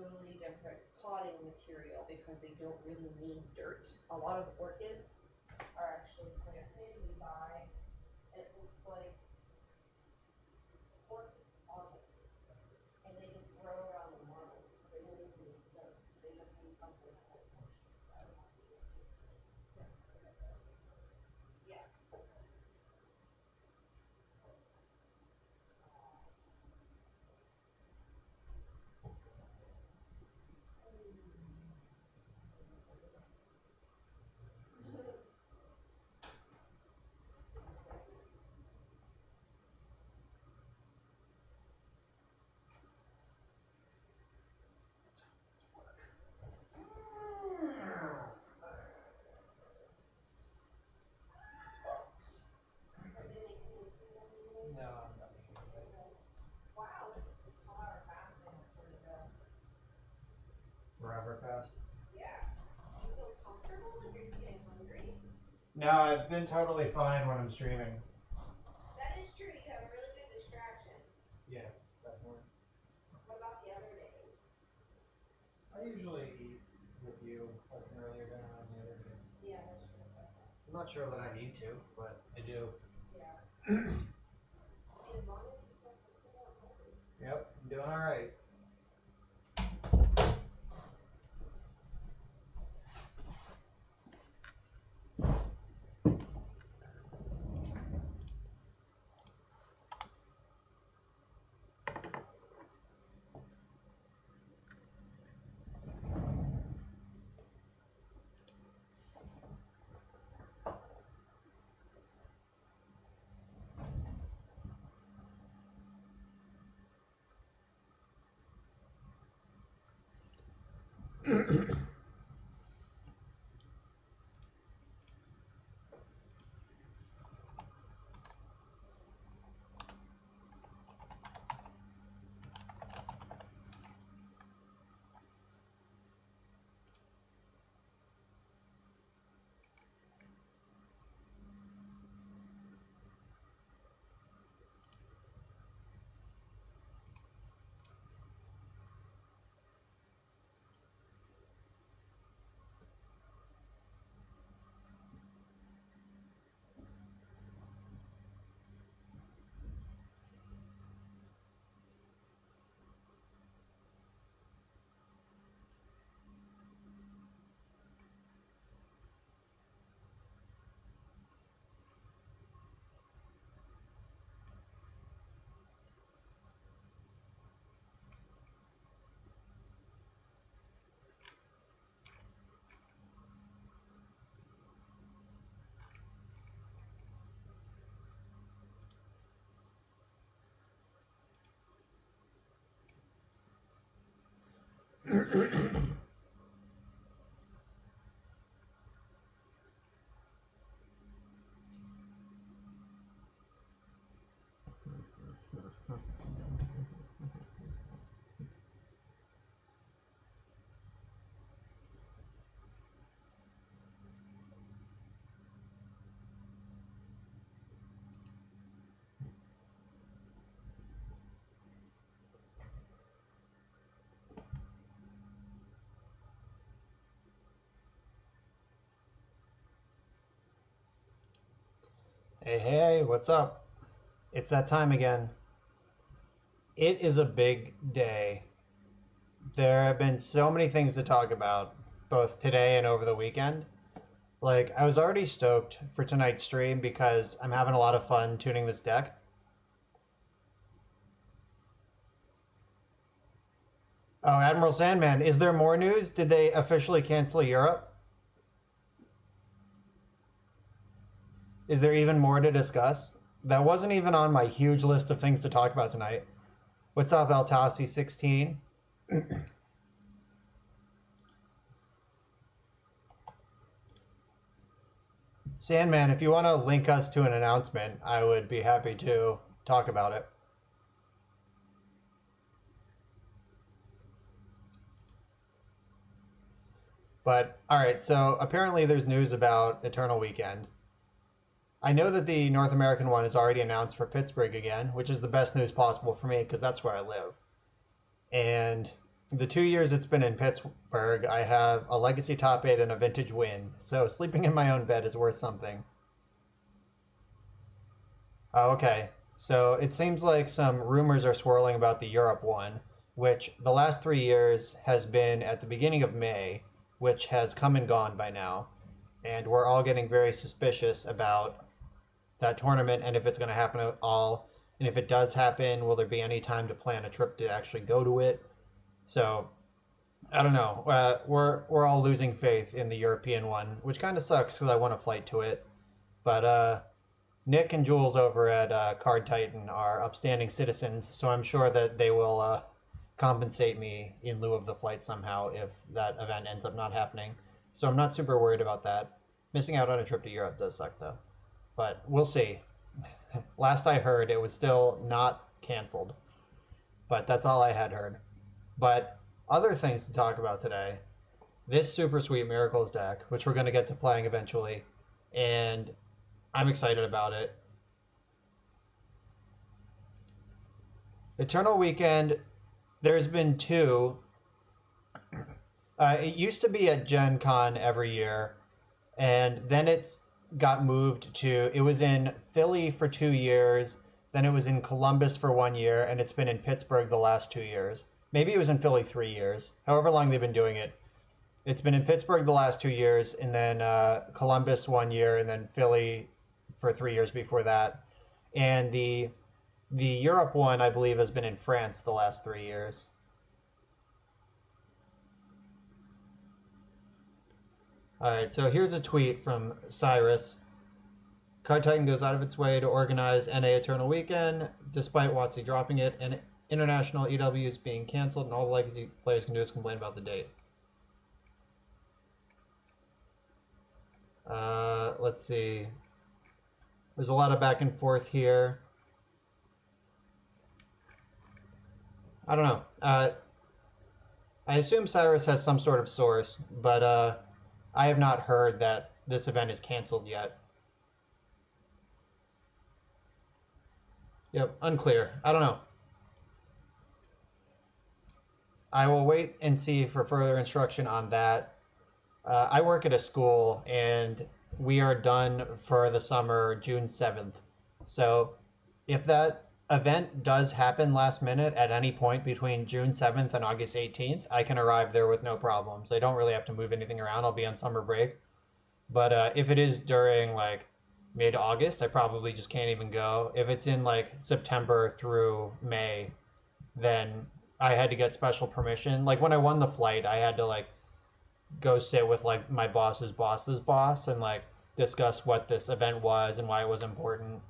totally different potting material because they don't really need dirt. A lot of orchids are actually planted. We buy, it looks like pork almonds, and they just grow around the marble. They don't even need dirt. They just need something to hold moisture. So I don't have to do it. Yeah. No, I'm not eating it. Wow, this 12-hour fasting is pretty good. Forever fast. Yeah. Do you feel comfortable when you're getting hungry? No, I've been totally fine when I'm streaming. That is true. You have a really good distraction. Yeah, definitely. What about the other days? I usually eat with you like an earlier dinner on the other days. Yeah, that's true. I'm not sure that I need to, but I do. Yeah. I mean, as long as you feel comfortable and healthy. Yep, I'm doing all right. Hey, what's up? It's that time again. It is a big day. There have been so many things to talk about, both today and over the weekend. Like, I was already stoked for tonight's stream because I'm having a lot of fun tuning this deck. Oh, Admiral Sandman, is there more news? Did they officially cancel Europe? Is there even more to discuss? That wasn't even on my huge list of things to talk about tonight. What's up, Altasi16? Sandman, if you want to link us to an announcement, I would be happy to talk about it. But, alright, so apparently there's news about Eternal Weekend. I know that the North American one is already announced for Pittsburgh again, which is the best news possible for me because that's where I live. And the 2 years it's been in Pittsburgh, I have a legacy top 8 and a vintage win. So sleeping in my own bed is worth something. Oh, okay. So it seems like some rumors are swirling about the Europe one, which the last 3 years has been at the beginning of May, which has come and gone by now. And we're all getting very suspicious about that tournament and if it's going to happen at all. And if it does happen, will there be any time to plan a trip to actually go to it? So I don't know. We're all losing faith in the European one, which kind of sucks because I want a flight to it. But Nick and Jules over at Card Titan are upstanding citizens, so I'm sure that they will compensate me in lieu of the flight somehow if that event ends up not happening. So I'm not super worried about that. Missing out on a trip to Europe does suck though, but we'll see. Last I heard, it was still not canceled, but that's all I had heard. But other things to talk about today. This Super Sweet Miracles deck, which we're going to get to playing eventually, and I'm excited about it. Eternal Weekend, there's been two. It used to be at Gen Con every year, and then it's got moved to, it was in Philly for 2 years, then it was in Columbus for 1 year, and it's been in Pittsburgh the last 2 years. Maybe it was in Philly 3 years, however long they've been doing it. It's been in Pittsburgh the last 2 years, and then Columbus 1 year, and then Philly for 3 years before that. And the Europe one, I believe, has been in France the last 3 years. All right, so here's a tweet from Cyrus. Card Titan goes out of its way to organize NA Eternal Weekend, despite WotC dropping it, and international EWs being canceled, and all the legacy players can do is complain about the date. Let's see. There's a lot of back and forth here. I don't know. I assume Cyrus has some sort of source, but I have not heard that this event is canceled yet. Yep, unclear. I don't know. I will wait and see for further instruction on that. I work at a school, and we are done for the summer June 7th. So if that event does happen last minute at any point between June 7th and August 18th, I can arrive there with no problems. I don't really have to move anything around. I'll be on summer break. But if it is during like mid-August, I probably just can't even go. If it's in like September through May, then I had to get special permission. Like when I won the flight, I had to like go sit with like my boss's boss and like discuss what this event was and why it was important.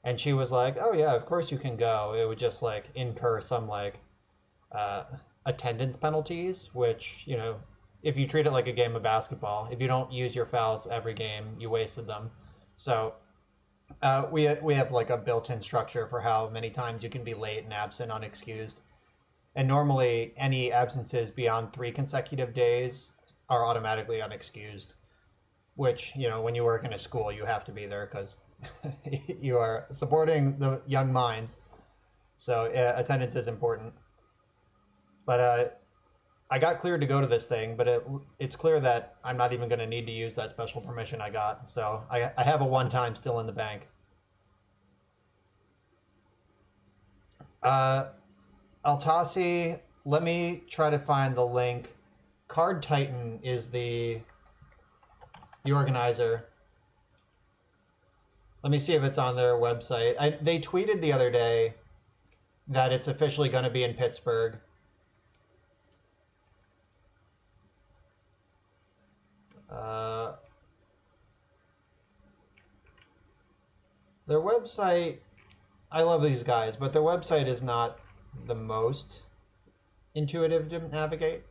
And she was like, "Oh yeah, of course you can go." It would just like incur some like uh, attendance penalties, which if you treat it like a game of basketball, if you don't use your fouls every game, you wasted them. So we have like a built-in structure for how many times you can be late and absent unexcused. And normally, any absences beyond 3 consecutive days are automatically unexcused, which, when you work in a school, you have to be there because you are supporting the young minds. So attendance is important. But I got cleared to go to this thing, but it's clear that I'm not even going to need to use that special permission I got. So I have a one-time still in the bank. Altasi, let me try to find the link. Card Titan is the organizer. Let me see if it's on their website. They tweeted the other day that it's officially going to be in Pittsburgh. Their website, I love these guys, but their website is not the most intuitive to navigate,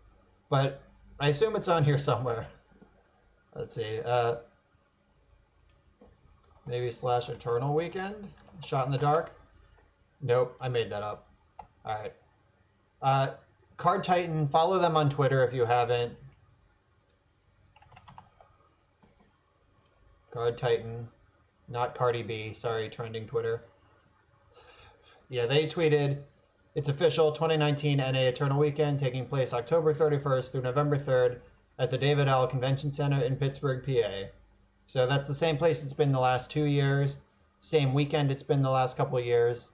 but I assume it's on here somewhere. Let's see. Maybe / Eternal Weekend? Shot in the dark? Nope, I made that up. All right. Card Titan, follow them on Twitter if you haven't. Card Titan, not Cardi B. Sorry, trending Twitter. Yeah, they tweeted, It's official 2019 NA Eternal Weekend taking place October 31st through November 3rd at the David L. Convention Center in Pittsburgh, PA. So that's the same place it's been the last 2 years, same weekend it's been the last couple of years.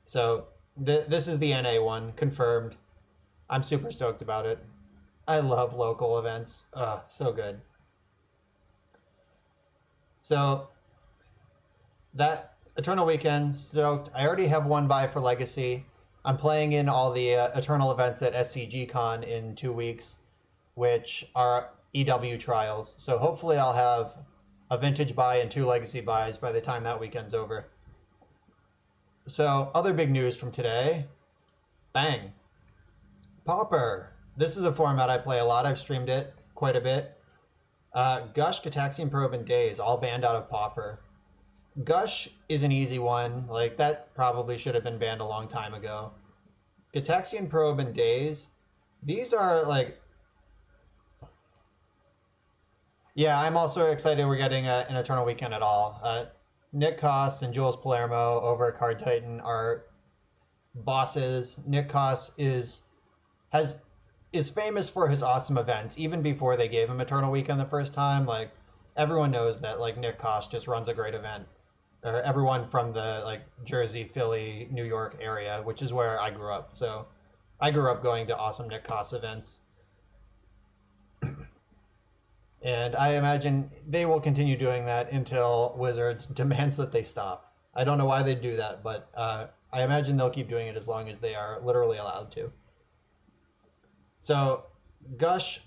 So this is the NA one, confirmed. I'm super stoked about it. I love local events. It's so good. So that Eternal Weekend, stoked. I already have one buy for Legacy. I'm playing in all the Eternal events at SCGCon in 2 weeks, which are EW trials. So hopefully I'll have a vintage buy and 2 Legacy buys by the time that weekend's over. So other big news from today. Bang. Pauper. This is a format I play a lot. I've streamed it quite a bit. Gush, Gataxian Probe, and Daze all banned out of Pauper. Gush is an easy one. Like, that probably should have been banned a long time ago. Gataxian Probe and Daze, these are like... Yeah, I'm also excited we're getting an Eternal Weekend at all. Nick Koss and Jules Palermo over at Card Titan are bosses. Nick Koss is famous for his awesome events, even before they gave him Eternal Weekend the first time. Like, everyone knows that like Nick Koss just runs a great event. Or everyone from the like Jersey, Philly, New York area, which is where I grew up. So I grew up going to awesome Nick Koss events. And I imagine they will continue doing that until Wizards demands that they stop. I don't know why they do that, but I imagine they'll keep doing it as long as they are literally allowed to. So Gush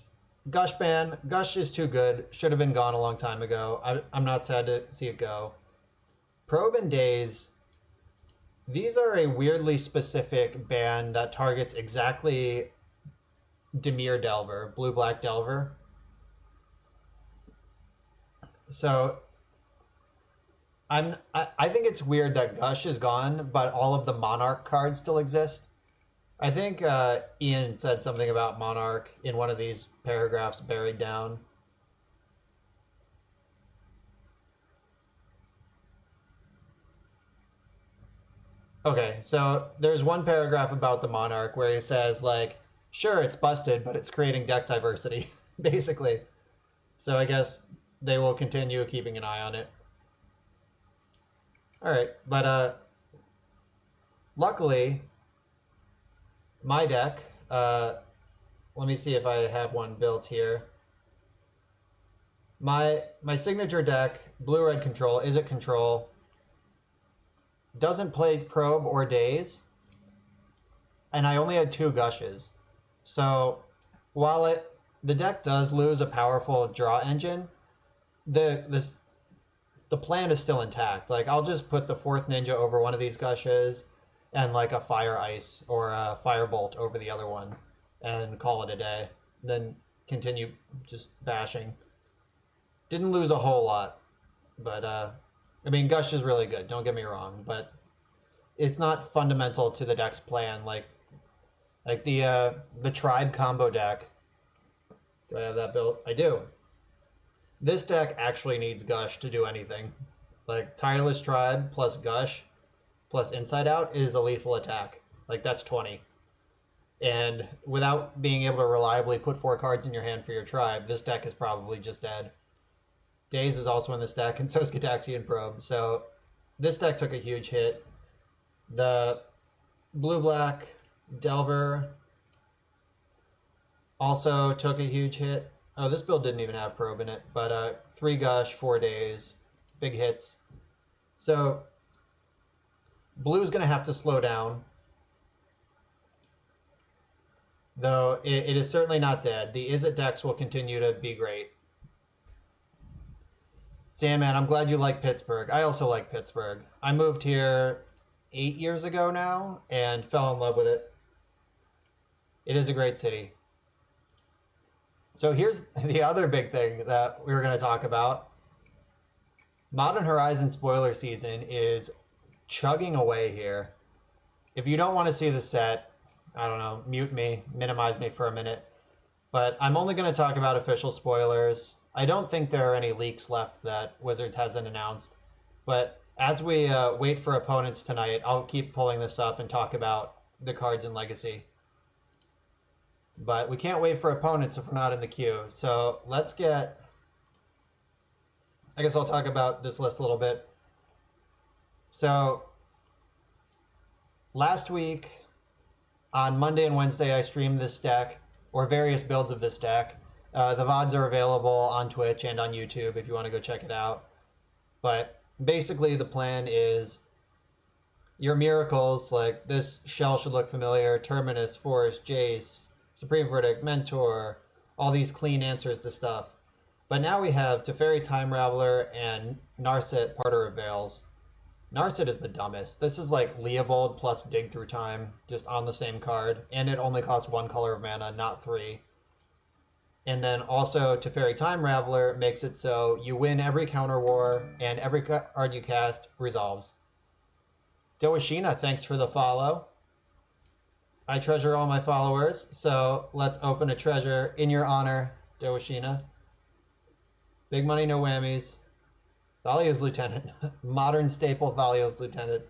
ban. Gush is too good. Should have been gone a long time ago. I'm not sad to see it go. Probe and Daze, these are a weirdly specific ban that targets exactly Dimir Delver, blue-black Delver. So I think it's weird that Gush is gone, but all of the Monarch cards still exist. I think Ian said something about Monarch in one of these paragraphs buried down. Okay, so there's one paragraph about the Monarch where he says, like, sure, it's busted, but it's creating deck diversity, basically. So I guess they will continue keeping an eye on it. All right, but luckily, my deck, let me see if I have one built here. My signature deck, blue-red control, is it control? Doesn't play Probe or Daze, and I only had 2 Gushes. So while the deck does lose a powerful draw engine, the plan is still intact. Like, I'll just put the 4th Ninja over one of these Gushes and like a Fire Ice or a Firebolt over the other one and call it a day. Then continue just bashing. Didn't lose a whole lot, but I mean, Gush is really good, don't get me wrong, but it's not fundamental to the deck's plan. Like the Tribe combo deck. Do I have that built? I do. This deck actually needs Gush to do anything. Like, Tireless Tribe plus Gush plus Inside Out is a lethal attack. Like, that's 20. And without being able to reliably put 4 cards in your hand for your Tribe, this deck is probably just dead. Daze is also in this deck, and so is Gataxian Probe. So this deck took a huge hit. The blue-black Delver also took a huge hit. Oh, this build didn't even have Probe in it, but 3 Gush, 4 Daze, big hits. So blue's going to have to slow down, though it is certainly not dead. The Izzet decks will continue to be great. Sandman, I'm glad you like Pittsburgh. I also like Pittsburgh. I moved here 8 years ago now and fell in love with it. It is a great city. So here's the other big thing that we were going to talk about. Modern Horizon spoiler season is chugging away here. If you don't want to see the set, I don't know, mute me, minimize me for a minute. But I'm only going to talk about official spoilers. I don't think there are any leaks left that Wizards hasn't announced. But as we wait for opponents tonight, I'll keep pulling this up and talk about the cards in Legacy. But we can't wait for opponents if we're not in the queue. So let's get... I guess I'll talk about this list a little bit. So last week, on Monday and Wednesday, I streamed this deck, or various builds of this deck. The VODs are available on Twitch and on YouTube if you want to go check it out. But basically the plan is your miracles, like this shell should look familiar, Terminus, Force, Jace, Supreme Verdict, Mentor, all these clean answers to stuff. But now we have Teferi, Time Raveler, and Narset, Parter of Veils. Narset is the dumbest. This is like Leovold plus Dig Through Time, just on the same card, and it only costs 1 color of mana, not 3. And then also Teferi, Time Raveler makes it so you win every counter war, and every card you cast resolves. Doashina, thanks for the follow. I treasure all my followers, so let's open a treasure in your honor, Doashina. Big money, no whammies. Thalio's Lieutenant. Modern staple Thalio's Lieutenant.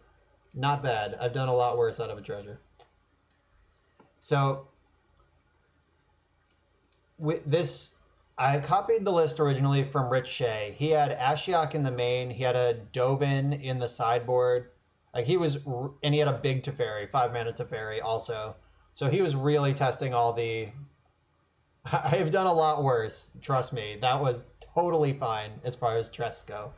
Not bad. I've done a lot worse out of a treasure. So, with this, I copied the list originally from Rich Shea. He had Ashiok in the main. He had a Dovin in the sideboard. Like and he had a big Teferi, 5-mana Teferi also. So he was really testing all the... I've done a lot worse, trust me. That was totally fine as far as chests go.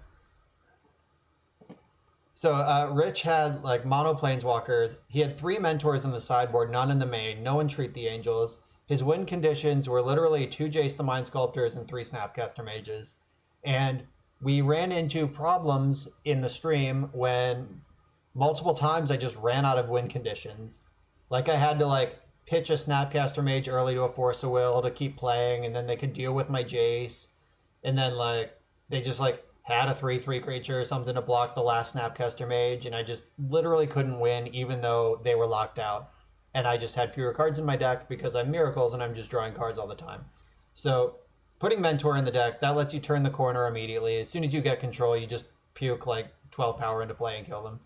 So Rich had like mono planeswalkers. He had 3 mentors in the sideboard, none in the main. No Entreat the Angels. His win conditions were literally 2 Jace the Mind Sculptors and 3 Snapcaster Mages. And we ran into problems in the stream when multiple times I just ran out of win conditions. Like I had to like pitch a Snapcaster Mage early to a Force of Will to keep playing, and then they could deal with my Jace. And then like they just like had a 3/3 creature or something to block the last Snapcaster Mage, and I just literally couldn't win even though they were locked out. And I just had fewer cards in my deck because I'm Miracles and I'm just drawing cards all the time. So putting Mentor in the deck, that lets you turn the corner immediately. As soon as you get control, you just puke like 12 power into play and kill them.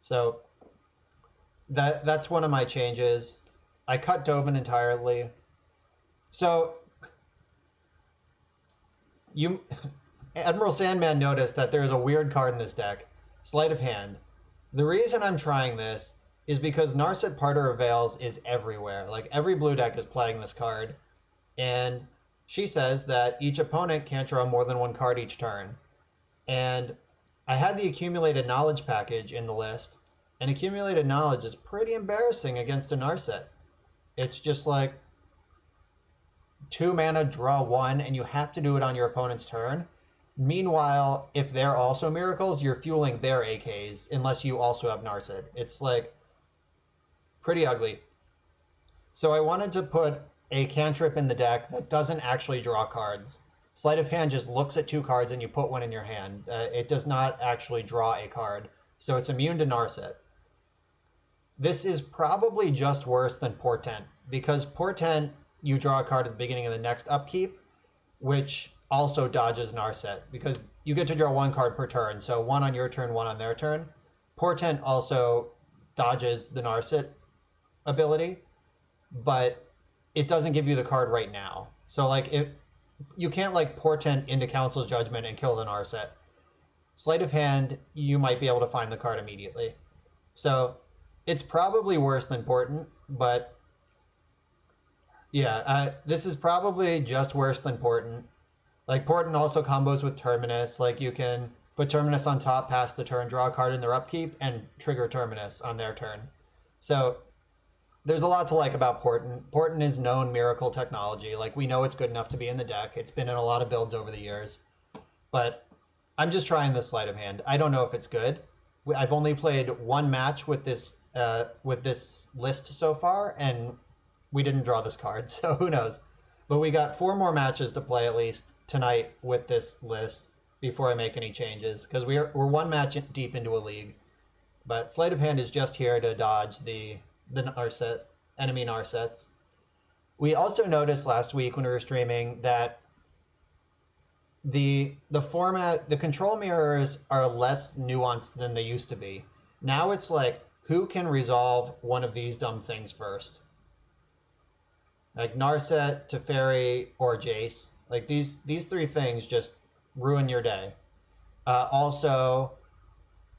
So that's one of my changes. I cut Dovin entirely. So Admiral Sandman noticed that there's a weird card in this deck, Sleight of Hand. The reason I'm trying this is because Narset Parter of Veils is everywhere. Like every blue deck is playing this card. And she says that each opponent can't draw more than 1 card each turn. And I had the Accumulated Knowledge package in the list, and Accumulated Knowledge is pretty embarrassing against a Narset. It's just like 2 mana, draw 1, and you have to do it on your opponent's turn. Meanwhile, if they're also Miracles, you're fueling their AKs, unless you also have Narset. It's like pretty ugly. So I wanted to put a cantrip in the deck that doesn't actually draw cards. Sleight of Hand just looks at 2 cards and you put 1 in your hand. It does not actually draw a card. So it's immune to Narset. This is probably just worse than Portent, because Portent, you draw a card at the beginning of the next upkeep, which also dodges Narset, because you get to draw 1 card per turn, so 1 on your turn, 1 on their turn. Portent also dodges the Narset ability, but it doesn't give you the card right now. So like if you can't like Portent into Council's Judgment and kill the Narset. Sleight of Hand, you might be able to find the card immediately. So it's probably worse than Portent, but yeah, this is probably just worse than Portent. Like Portent also combos with Terminus. Like you can put Terminus on top, pass the turn, draw a card in their upkeep, and trigger Terminus on their turn. So there's a lot to like about Portent. Portent is known miracle technology. Like we know it's good enough to be in the deck. It's been in a lot of builds over the years. But I'm just trying this Sleight of Hand. I don't know if it's good. I've only played 1 match with this list so far, and we didn't draw this card, so who knows. But we got 4 more matches to play at least tonight with this list before I make any changes, because we're 1 match deep into a league. But Sleight of Hand is just here to dodge the Narset, enemy Narsets. We also noticed last week when we were streaming that the format, the control mirrors are less nuanced than they used to be. Now it's like who can resolve one of these dumb things first. Like Narset, Teferi, or Jace. Like these three things just ruin your day. Also,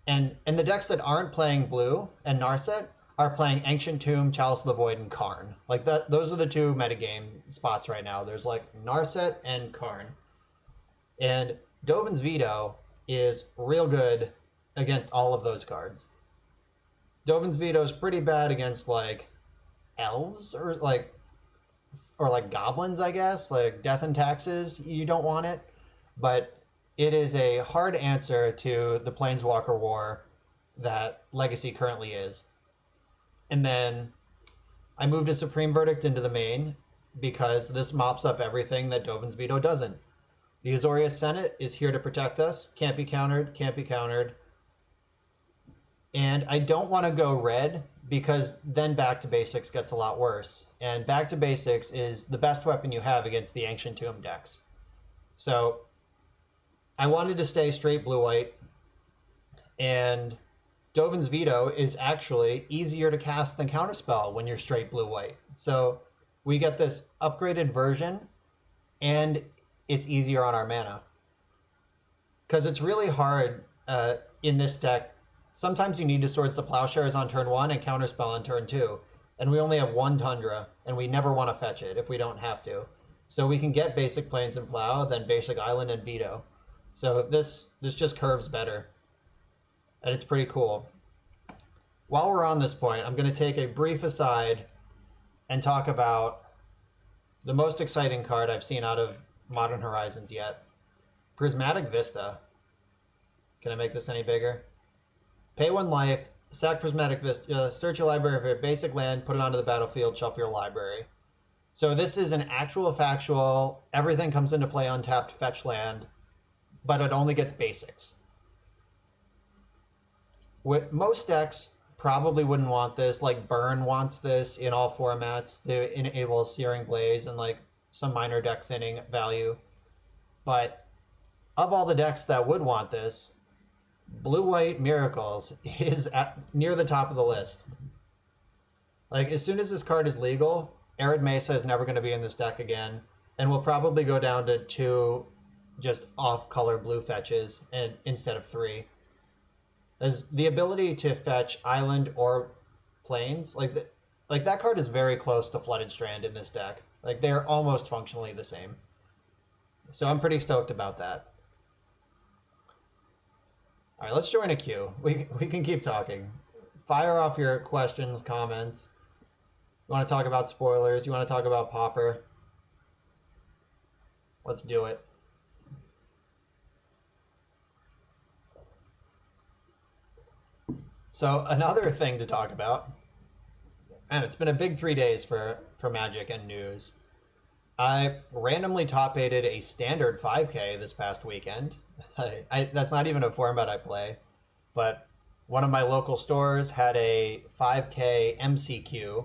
and the decks that aren't playing blue and Narset are playing Ancient Tomb, Chalice of the Void, and Karn. Like that, those are the two metagame spots right now. There's like Narset and Karn. And Dovin's Veto is real good against all of those cards. Dovin's Veto is pretty bad against like elves or like goblins, I guess. Like Death and Taxes, you don't want it. But it is a hard answer to the Planeswalker War that Legacy currently is. And then I moved a Supreme Verdict into the main because this mops up everything that Dovin's Veto doesn't. The Azorius Senate is here to protect us. Can't be countered, can't be countered. And I don't want to go red because then Back to Basics gets a lot worse. And Back to Basics is the best weapon you have against the Ancient Tomb decks. So I wanted to stay straight blue-white. And Dovin's Veto is actually easier to cast than Counterspell when you're straight blue-white. So we get this upgraded version, and it's easier on our mana. Because it's really hard in this deck. Sometimes you need to Swords to Plowshares on turn 1 and Counterspell on turn 2. And we only have one Tundra, and we never want to fetch it if we don't have to. So we can get basic Plains and Plow, then basic Island and Veto. So this just curves better. And it's pretty cool. While we're on this point, I'm going to take a brief aside and talk about the most exciting card I've seen out of Modern Horizons yet. Prismatic Vista. Can I make this any bigger? Pay 1 life, sack Prismatic Vista, search your library for a basic land, put it onto the battlefield, shuffle your library. So this is an actual factual, everything comes into play untapped fetch land, but it only gets basics. With most decks probably wouldn't want this, like Burn wants this in all formats to enable Searing Blaze and like some minor deck thinning value. But of all the decks that would want this, Blue-White Miracles is near the top of the list. Like, as soon as this card is legal, Arid Mesa is never going to be in this deck again, and we'll probably go down to 2 just off-color blue fetches instead of 3. As the ability to fetch Island or Plains, like that card is very close to Flooded Strand in this deck. Like, they're almost functionally the same. So I'm pretty stoked about that. All right, let's join a queue. We can keep talking. Fire off your questions, comments. You want to talk about spoilers? You want to talk about Pauper? Let's do it. So another thing to talk about, and it's been a big 3 days for Magic and news. I randomly top-8'd a standard 5K this past weekend. That's not even a format I play, but one of my local stores had a 5K MCQ,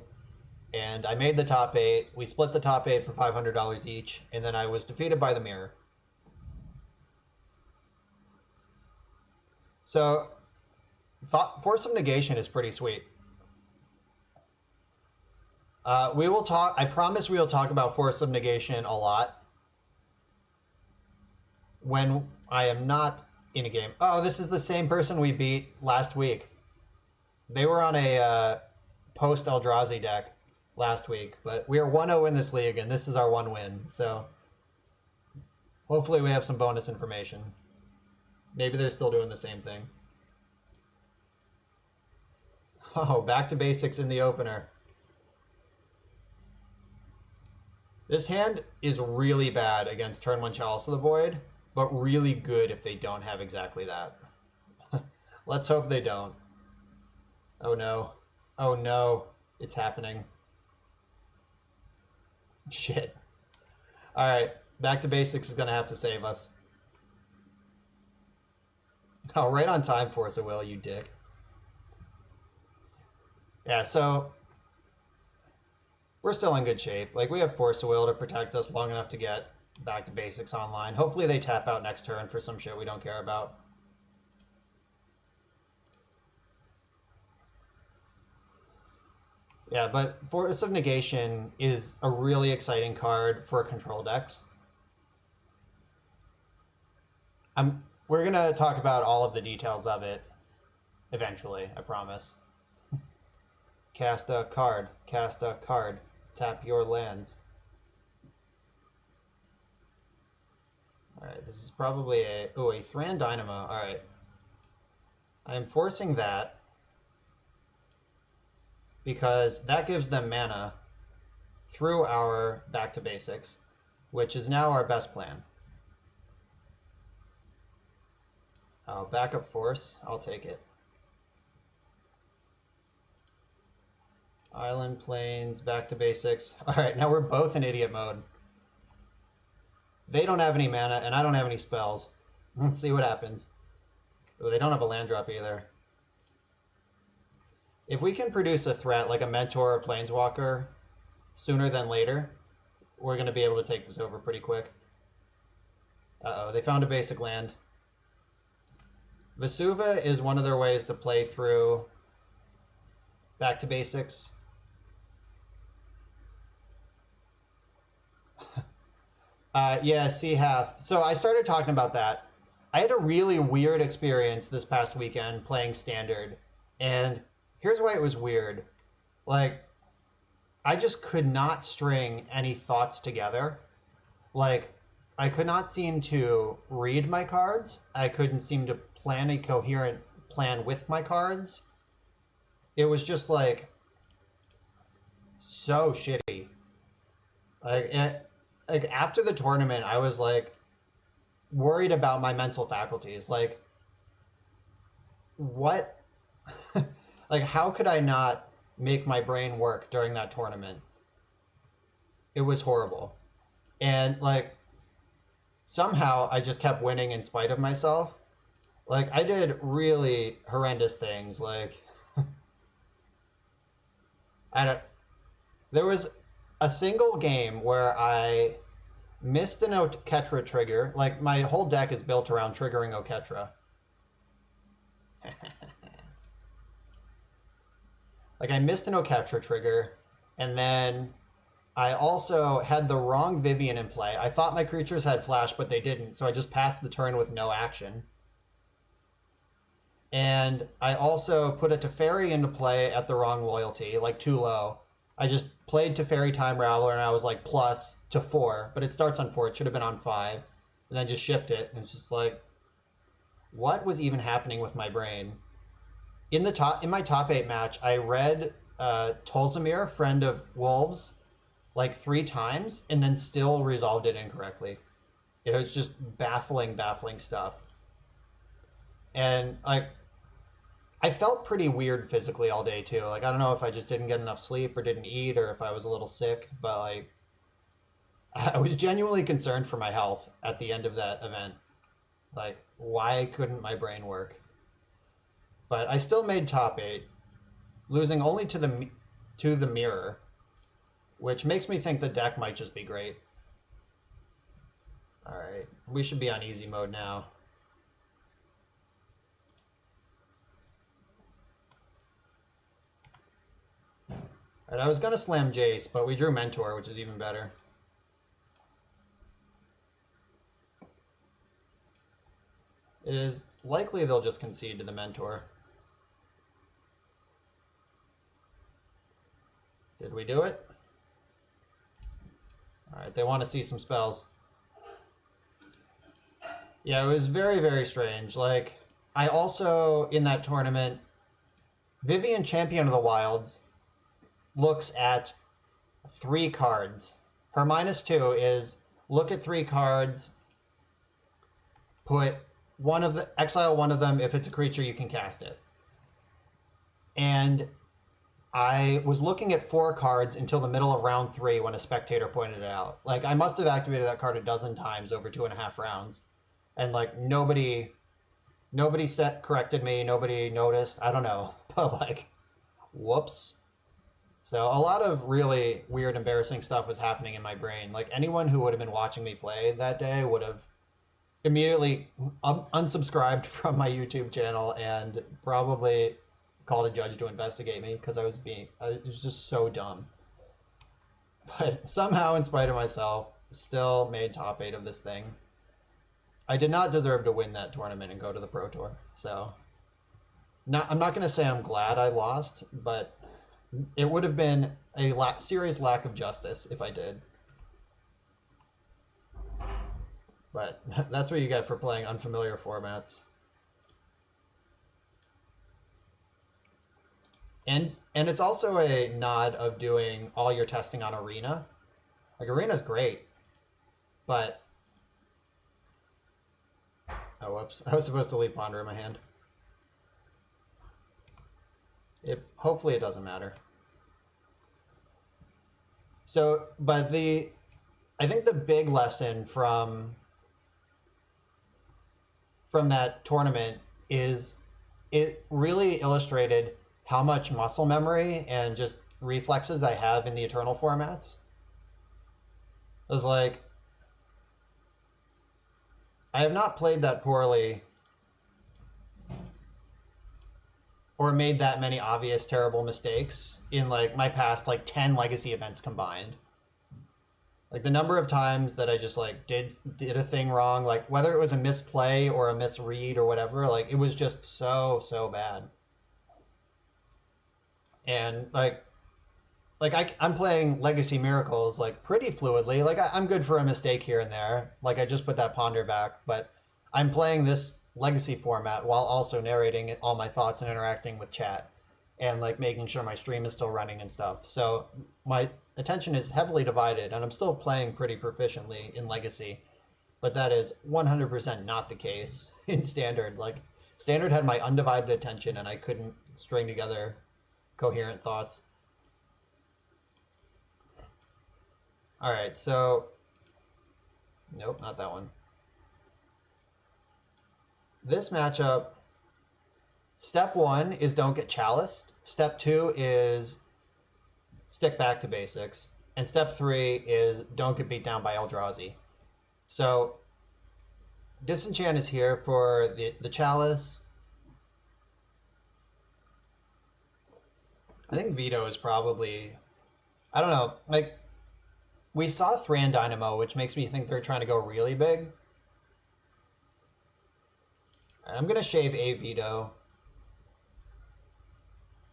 and I made the top 8. We split the top 8 for $500 each, and then I was defeated by the mirror. So, Force of Negation is pretty sweet. We will talk. I promise we will talk about Force of Negation a lot when I am not in a game. Oh, this is the same person we beat last week. They were on a post Eldrazi deck last week, but we are 1-0 in this league, and this is our 1 win. So hopefully we have some bonus information. Maybe they're still doing the same thing. Oh, back to basics in the opener. This hand is really bad against turn 1 Chalice of the Void, but really good if they don't have exactly that. Let's hope they don't. Oh no. Oh no. It's happening. Shit. Alright, back to basics is going to have to save us. Oh, right on time, Force of Will, you dick. Yeah, so we're still in good shape. Like, we have Force of Will to protect us long enough to get back to basics online. Hopefully they tap out next turn for some shit we don't care about. Yeah, but Force of Negation is a really exciting card for control decks. We're gonna talk about all of the details of it eventually, I promise. Cast a card, tap your lands. Alright, this is probably a Thran Dynamo. Alright. I am forcing that because that gives them mana through our Back to Basics, which is now our best plan. Backup force, I'll take it. Island, plains, back to basics. Alright, now we're both in idiot mode. They don't have any mana, and I don't have any spells. Let's see what happens. Oh, they don't have a land drop either. If we can produce a threat like a Mentor or Planeswalker sooner than later, we're going to be able to take this over pretty quick. Uh-oh, they found a basic land. Vesuva is one of their ways to play through back to basics. Yeah, C-half. So I started talking about that. I had a really weird experience this past weekend playing Standard. And here's why it was weird. Like, I just could not string any thoughts together. Like, I could not seem to read my cards. I couldn't seem to plan a coherent plan with my cards. It was just like so shitty. Like after the tournament, I was like worried about my mental faculties. Like, what? Like, how could I not make my brain work during that tournament? It was horrible. And like, somehow I just kept winning in spite of myself. Like, I did really horrendous things. Like, I don't. There was a single game where I missed an Oketra trigger. Like, my whole deck is built around triggering Oketra. Like, I missed an Oketra trigger, and then I also had the wrong Vivian in play. I thought my creatures had flash, but they didn't, so I just passed the turn with no action. And I also put a Teferi into play at the wrong loyalty, like too low. I just played Teferi Time Raveler and I was like plus to 4, but it starts on 4. It should have been on 5. And then just shipped it. And it's just like, what was even happening with my brain? In my top 8 match, I read Tolzamir, Friend of Wolves, like 3 times and then still resolved it incorrectly. It was just baffling stuff. And like, I felt pretty weird physically all day too. Like, I don't know if I just didn't get enough sleep or didn't eat or if I was a little sick, but like, I was genuinely concerned for my health at the end of that event. Like, why couldn't my brain work? But I still made top 8, losing only to the mirror, which makes me think the deck might just be great. All right, we should be on easy mode now. All right, I was gonna slam Jace, but we drew Mentor, which is even better. It is likely they'll just concede to the Mentor. Did we do it? All right, they want to see some spells. Yeah, it was very strange. Like, I also, in that tournament, Vivian Champion of the Wilds looks at 3 cards. Her -2 is look at 3 cards, exile one of them. If it's a creature, you can cast it. And I was looking at 4 cards until the middle of round 3 when a spectator pointed it out. Like, I must have activated that card a dozen times over 2.5 rounds. And like, nobody corrected me, nobody noticed. I don't know. But like, whoops. So a lot of really weird, embarrassing stuff was happening in my brain. Like, anyone who would have been watching me play that day would have immediately unsubscribed from my YouTube channel and probably called a judge to investigate me because I was just so dumb. But somehow, in spite of myself, still made top 8 of this thing. I did not deserve to win that tournament and go to the Pro Tour. So, I'm not going to say I'm glad I lost, but it would have been a serious lack of justice if I did. But that's what you get for playing unfamiliar formats. And it's also a nod of doing all your testing on Arena. Like, Arena's great, but... Oh, whoops. I was supposed to leave Ponder in my hand. Hopefully it doesn't matter. So, but I think the big lesson from that tournament is it really illustrated how much muscle memory and just reflexes I have in the Eternal formats. It was like, I have not played that poorly or made that many obvious terrible mistakes in like my past like 10 legacy events combined. Like the number of times that I just like did a thing wrong, like whether it was a misplay or a misread or whatever, like it was just so bad. And I'm playing Legacy Miracles like pretty fluidly. Like I'm good for a mistake here and there. Like I just put that Ponder back, but I'm playing this Legacy format while also narrating all my thoughts and interacting with chat and like making sure my stream is still running and stuff. So my attention is heavily divided and I'm still playing pretty proficiently in Legacy, but that is 100% not the case in Standard. Like Standard had my undivided attention and I couldn't string together coherent thoughts. All right, so nope, not that one. This matchup, step 1 is don't get chaliced. Step 2 is stick back to basics. And step 3 is don't get beat down by Eldrazi. So Disenchant is here for the chalice. I think Veto is probably, I don't know, like we saw Thran Dynamo, which makes me think they're trying to go really big. I'm going to shave a Veto.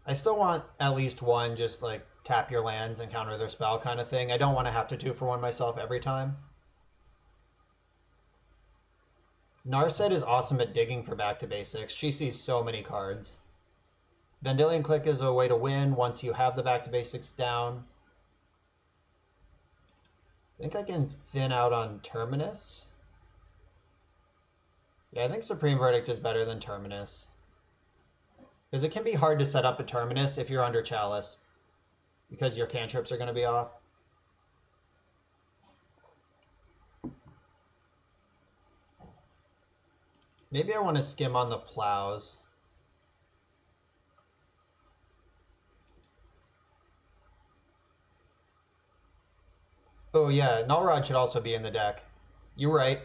I still want at least one just like tap your lands and counter their spell kind of thing. I don't want to have to 2-for-1 myself every time. Narset is awesome at digging for back to basics. She sees so many cards. Vendilion Click is a way to win once you have the back to basics down. I think I can thin out on Terminus. Yeah, I think Supreme Verdict is better than Terminus. Because it can be hard to set up a Terminus if you're under Chalice. Because your cantrips are going to be off. Maybe I want to skim on the plows. Oh yeah, Nullrod should also be in the deck. You're right.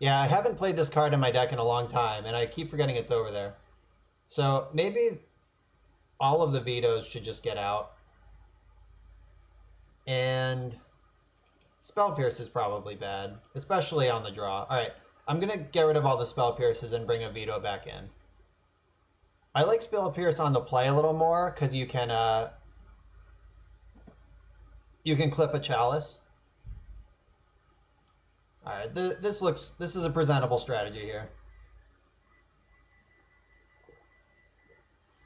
Yeah, I haven't played this card in my deck in a long time, and I keep forgetting it's over there. So maybe all of the vetoes should just get out. And Spell Pierce is probably bad, especially on the draw. All right, I'm going to get rid of all the Spell Pierces and bring a veto back in. I like Spell Pierce on the play a little more because you can clip a Chalice. All right, this is a presentable strategy here.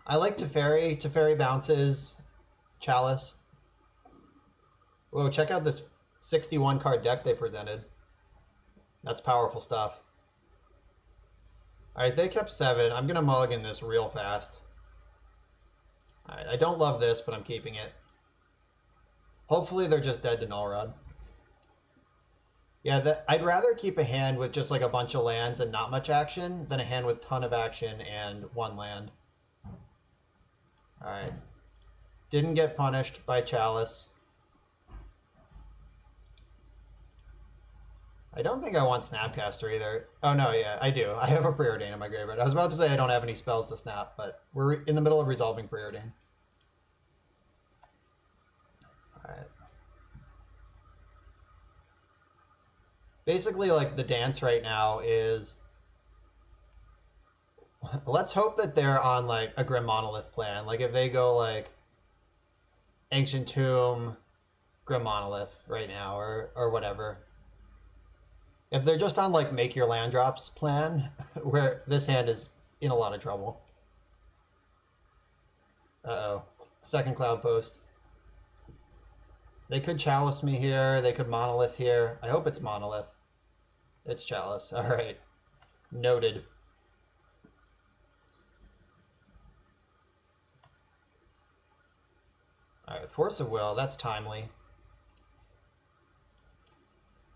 I like Teferi. Teferi bounces Chalice. Whoa, check out this 61 card deck they presented. That's powerful stuff. All right, they kept 7. I'm going to mulligan this real fast. All right, I don't love this, but I'm keeping it. Hopefully they're just dead to Nullrod. Yeah, I'd rather keep a hand with just like a bunch of lands and not much action than a hand with ton of action and 1 land. All right. Didn't get punished by Chalice. I don't think I want Snapcaster either. Oh no, yeah, I do. I have a Preordain in my graveyard. I was about to say I don't have any spells to snap, but we're in the middle of resolving Preordain. Alright. Basically, like, the dance right now is... Let's hope that they're on, like, a Grim Monolith plan. Like, if they go, like, Ancient Tomb, Grim Monolith right now, or whatever. If they're just on, like, make your land drops plan, where this hand is in a lot of trouble. Uh-oh. Second Cloud Post. They could Chalice me here. They could Monolith here. I hope it's Monolith. It's Chalice. All right. Noted. All right. Force of Will. That's timely.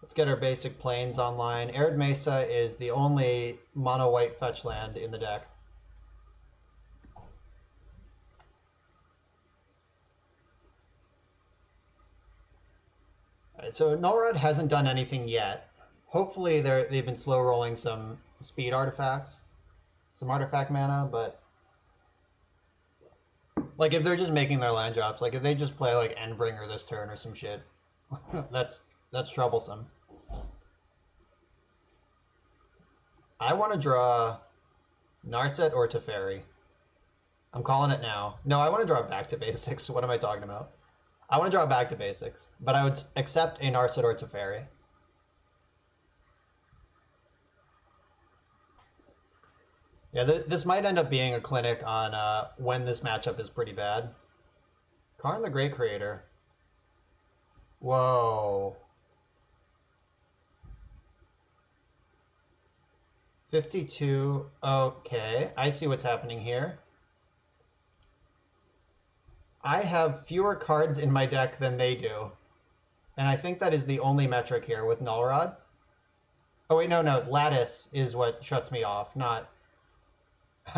Let's get our basic plains online. Arid Mesa is the only mono-white fetch land in the deck. All right, so Nullrod hasn't done anything yet. Hopefully they've been slow rolling some speed artifacts, some artifact mana, but like if they're just making their land drops, like if they just play like Endbringer this turn or some shit, that's troublesome. I want to draw Narset or Teferi. I'm calling it now. No, I want to draw back to basics. What am I talking about? I want to draw back to basics, but I would accept a Narset or Teferi. Yeah, this might end up being a clinic on when this matchup is pretty bad. Karn the Great Creator. Whoa. 52. Okay, I see what's happening here. I have fewer cards in my deck than they do. And I think that is the only metric here with Nullrod. Oh wait, no, Lattice is what shuts me off, not...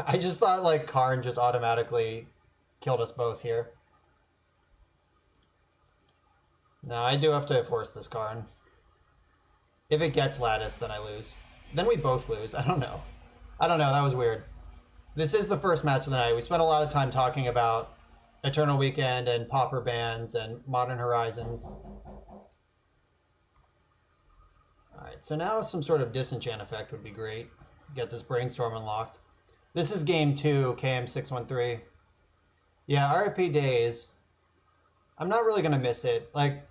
I just thought like Karn just automatically killed us both here. No, I do have to force this Karn. If it gets Lattice, then I lose. Then we both lose. I don't know. That was weird. This is the first match of the night. We spent a lot of time talking about Eternal Weekend and Pauper bans and Modern Horizons. Alright, so now some sort of disenchant effect would be great. Get this Brainstorm unlocked. This is game 2, KM613. Yeah, RP Days. I'm not really going to miss it. Like,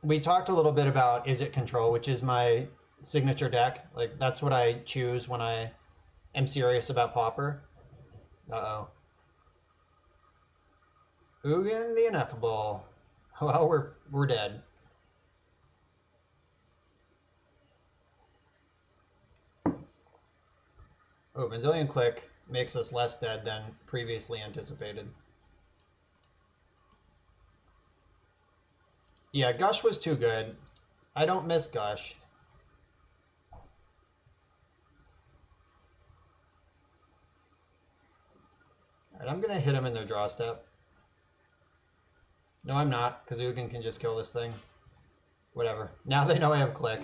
we talked a little bit about Is It Control, which is my signature deck. Like, that's what I choose when I am serious about Pauper. Uh-oh. Ugin the Ineffable. Well, we're dead. Oh, Vendilion Click makes us less dead than previously anticipated. Yeah, Gush was too good. I don't miss Gush. Alright, I'm going to hit him in their draw step. No, I'm not, because Ugin can just kill this thing. Whatever. Now they know I have Click.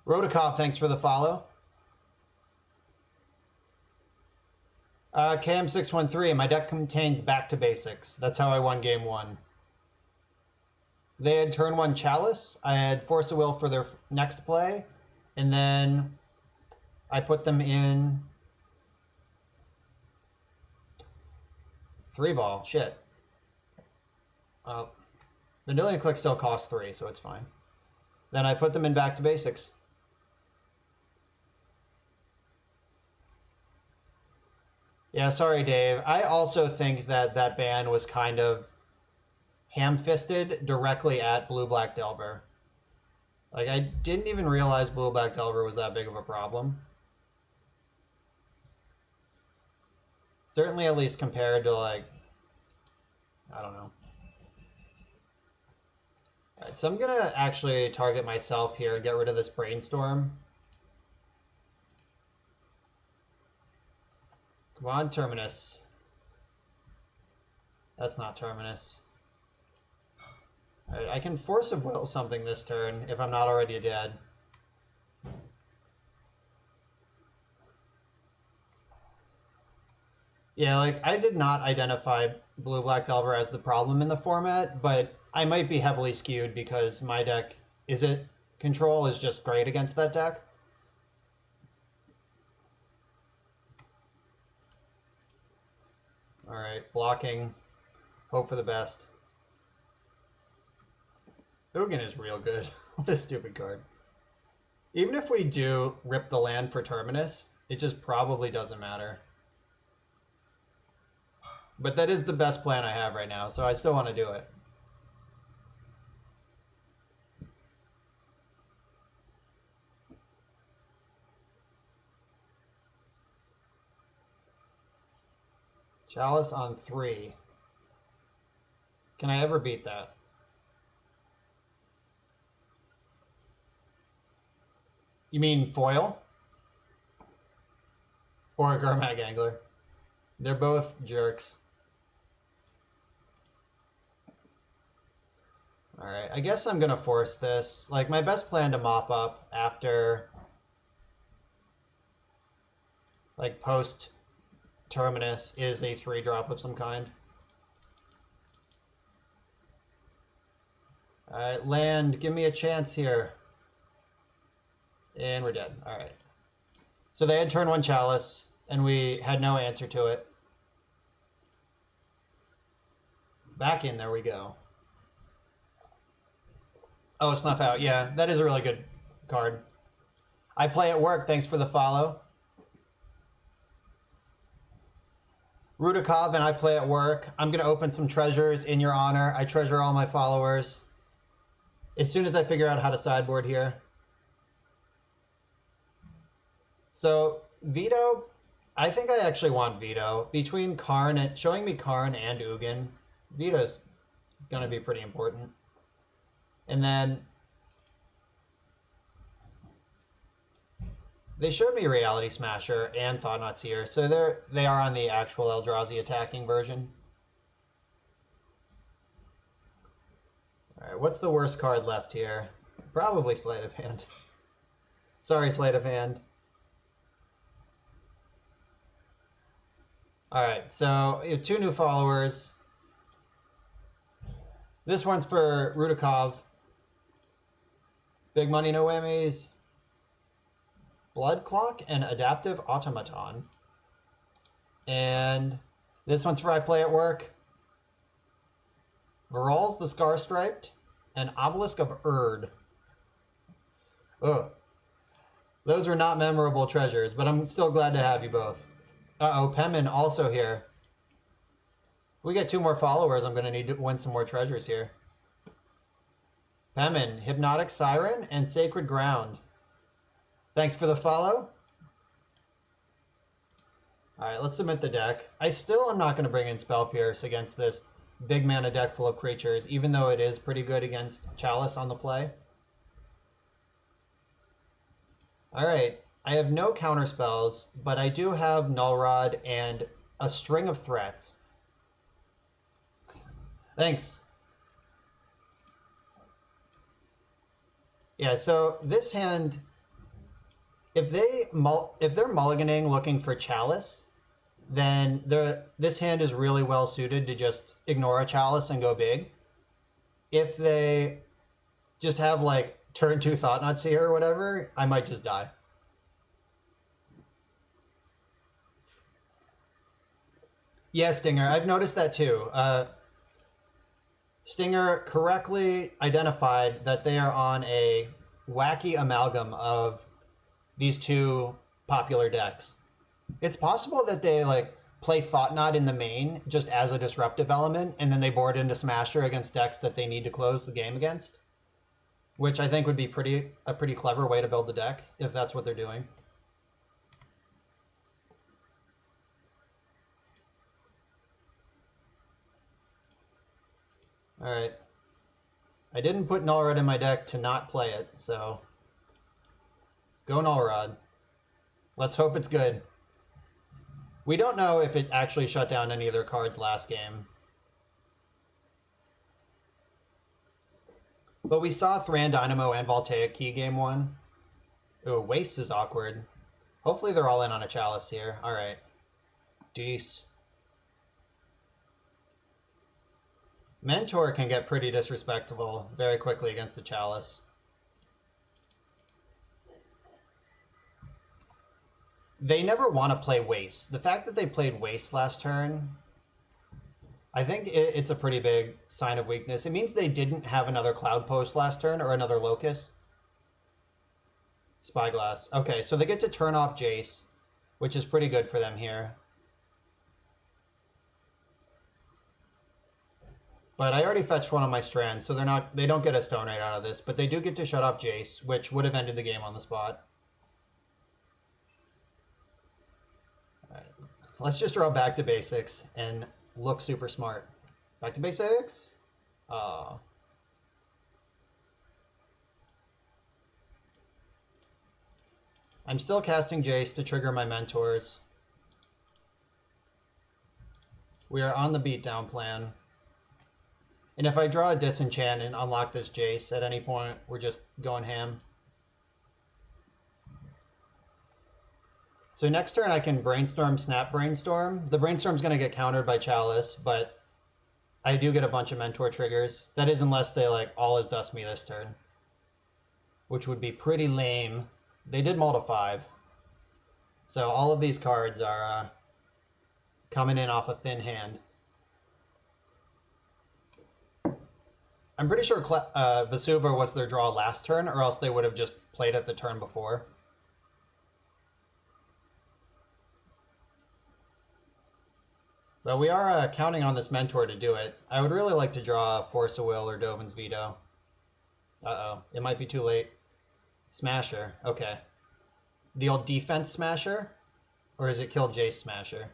Rodakov, thanks for the follow. KM613, my deck contains Back to Basics. That's how I won game 1. They had turn 1 Chalice. I had Force of Will for their next play. And then I put them in 3-ball. Shit. Vendilion Click still costs 3, so it's fine. Then I put them in Back to Basics. Yeah, sorry, Dave. I also think that that ban was kind of ham-fisted directly at Blue-Black Delver. Like, I didn't even realize Blue-Black Delver was that big of a problem. Certainly at least compared to, like, I don't know. Alright, so I'm going to actually target myself here and get rid of this Brainstorm. Come on, Terminus. That's not Terminus. Alright, I can force of will something this turn if I'm not already dead. Yeah, like, I did not identify Blue-Black Delver as the problem in the format, but I might be heavily skewed because my deck, control is just great against that deck. Alright, blocking. Hope for the best. Ugin is real good. What a stupid card. Even if we do rip the land for Terminus, it just probably doesn't matter. But that is the best plan I have right now, so I still want to do it. Chalice on 3. Can I ever beat that? You mean foil? Or a Gurmag Angler? They're both jerks. Alright, I guess I'm gonna force this. Like, my best plan to mop up after, like, post Terminus is a 3-drop of some kind. Alright, land, give me a chance here. And we're dead. Alright. So they had turn 1 Chalice, and we had no answer to it. Back in, there we go. Oh, Snuff Out. Yeah, that is a really good card. I play at work. Thanks for the follow. Rudikov and I play at work. I'm going to open some treasures in your honor. I treasure all my followers. As soon as I figure out how to sideboard here. So, Veto, I think I actually want Veto. Between Karn and showing me Karn and Ugin, Veto's going to be pretty important. And then they showed me Reality Smasher and Thought-Knot Seer, so they are on the actual Eldrazi attacking version. Alright, what's the worst card left here? Probably Sleight of Hand. Sorry, Sleight of Hand. Alright, so you have 2 new followers. This one's for Rudikov. Big Money No Whammies. Blood Clock and Adaptive Automaton. And this one's for I Play at Work. Viral's the Scar Striped and Obelisk of Erd. Ugh. Those were not memorable treasures, but I'm still glad to have you both. Uh-oh, Pemin also here. If we get 2 more followers, I'm going to need to win some more treasures here. Pemin, Hypnotic Siren, and Sacred Ground. Thanks for the follow. Alright, let's submit the deck. I still am not going to bring in Spell Pierce against this big mana deck full of creatures, even though it is pretty good against Chalice on the play. Alright, I have no counter spells, but I do have Null Rod and a string of threats. Thanks. Yeah, so this hand, if they're mulliganing looking for Chalice, then this hand is really well suited to just ignore a Chalice and go big. If they just have like turn 2 Thought-Knot Seer or whatever, I might just die. Yeah, Stinger, I've noticed that too. Stinger correctly identified that they are on a wacky amalgam of these 2 popular decks. It's possible that they like play Thought-Knot in the main just as a disruptive element, and then they board into Smasher against decks that they need to close the game against, which I think would be a pretty clever way to build the deck if that's what they're doing. Alright. I didn't put Null Rod in my deck to not play it, so go Null Rod. Let's hope it's good. We don't know if it actually shut down any of their cards last game. But we saw Thran Dynamo and Voltaic Key game 1. Ooh, Waste is awkward. Hopefully they're all in on a Chalice here. Alright. Deuce. Mentor can get pretty disrespectful very quickly against a Chalice. They never want to play Waste. The fact that they played Waste last turn, I think it's a pretty big sign of weakness. It means they didn't have another Cloud Post last turn or another Locust. Spyglass. Okay, so they get to turn off Jace, which is pretty good for them here. But I already fetched one of my strands, so they don't get a Stone Raid out of this, but they do get to shut off Jace, which would have ended the game on the spot. All right. Let's just draw back to basics and look super smart. Back to basics. I'm still casting Jace to trigger my mentors. We are on the beatdown plan. And if I draw a disenchant and unlock this Jace at any point, we're just going ham. So next turn I can Brainstorm, Snap Brainstorm. The Brainstorm's going to get countered by Chalice, but I do get a bunch of Mentor triggers. That is unless they like all is dust me this turn, which would be pretty lame. They did mull to 5. So all of these cards are coming in off a thin hand. I'm pretty sure Vesuva was their draw last turn, or else they would have just played it the turn before. But we are counting on this Mentor to do it. I would really like to draw Force of Will or Dovin's Veto. Uh-oh, it might be too late. Smasher, okay. The old defense Smasher? Or is it Kill Jace Smasher?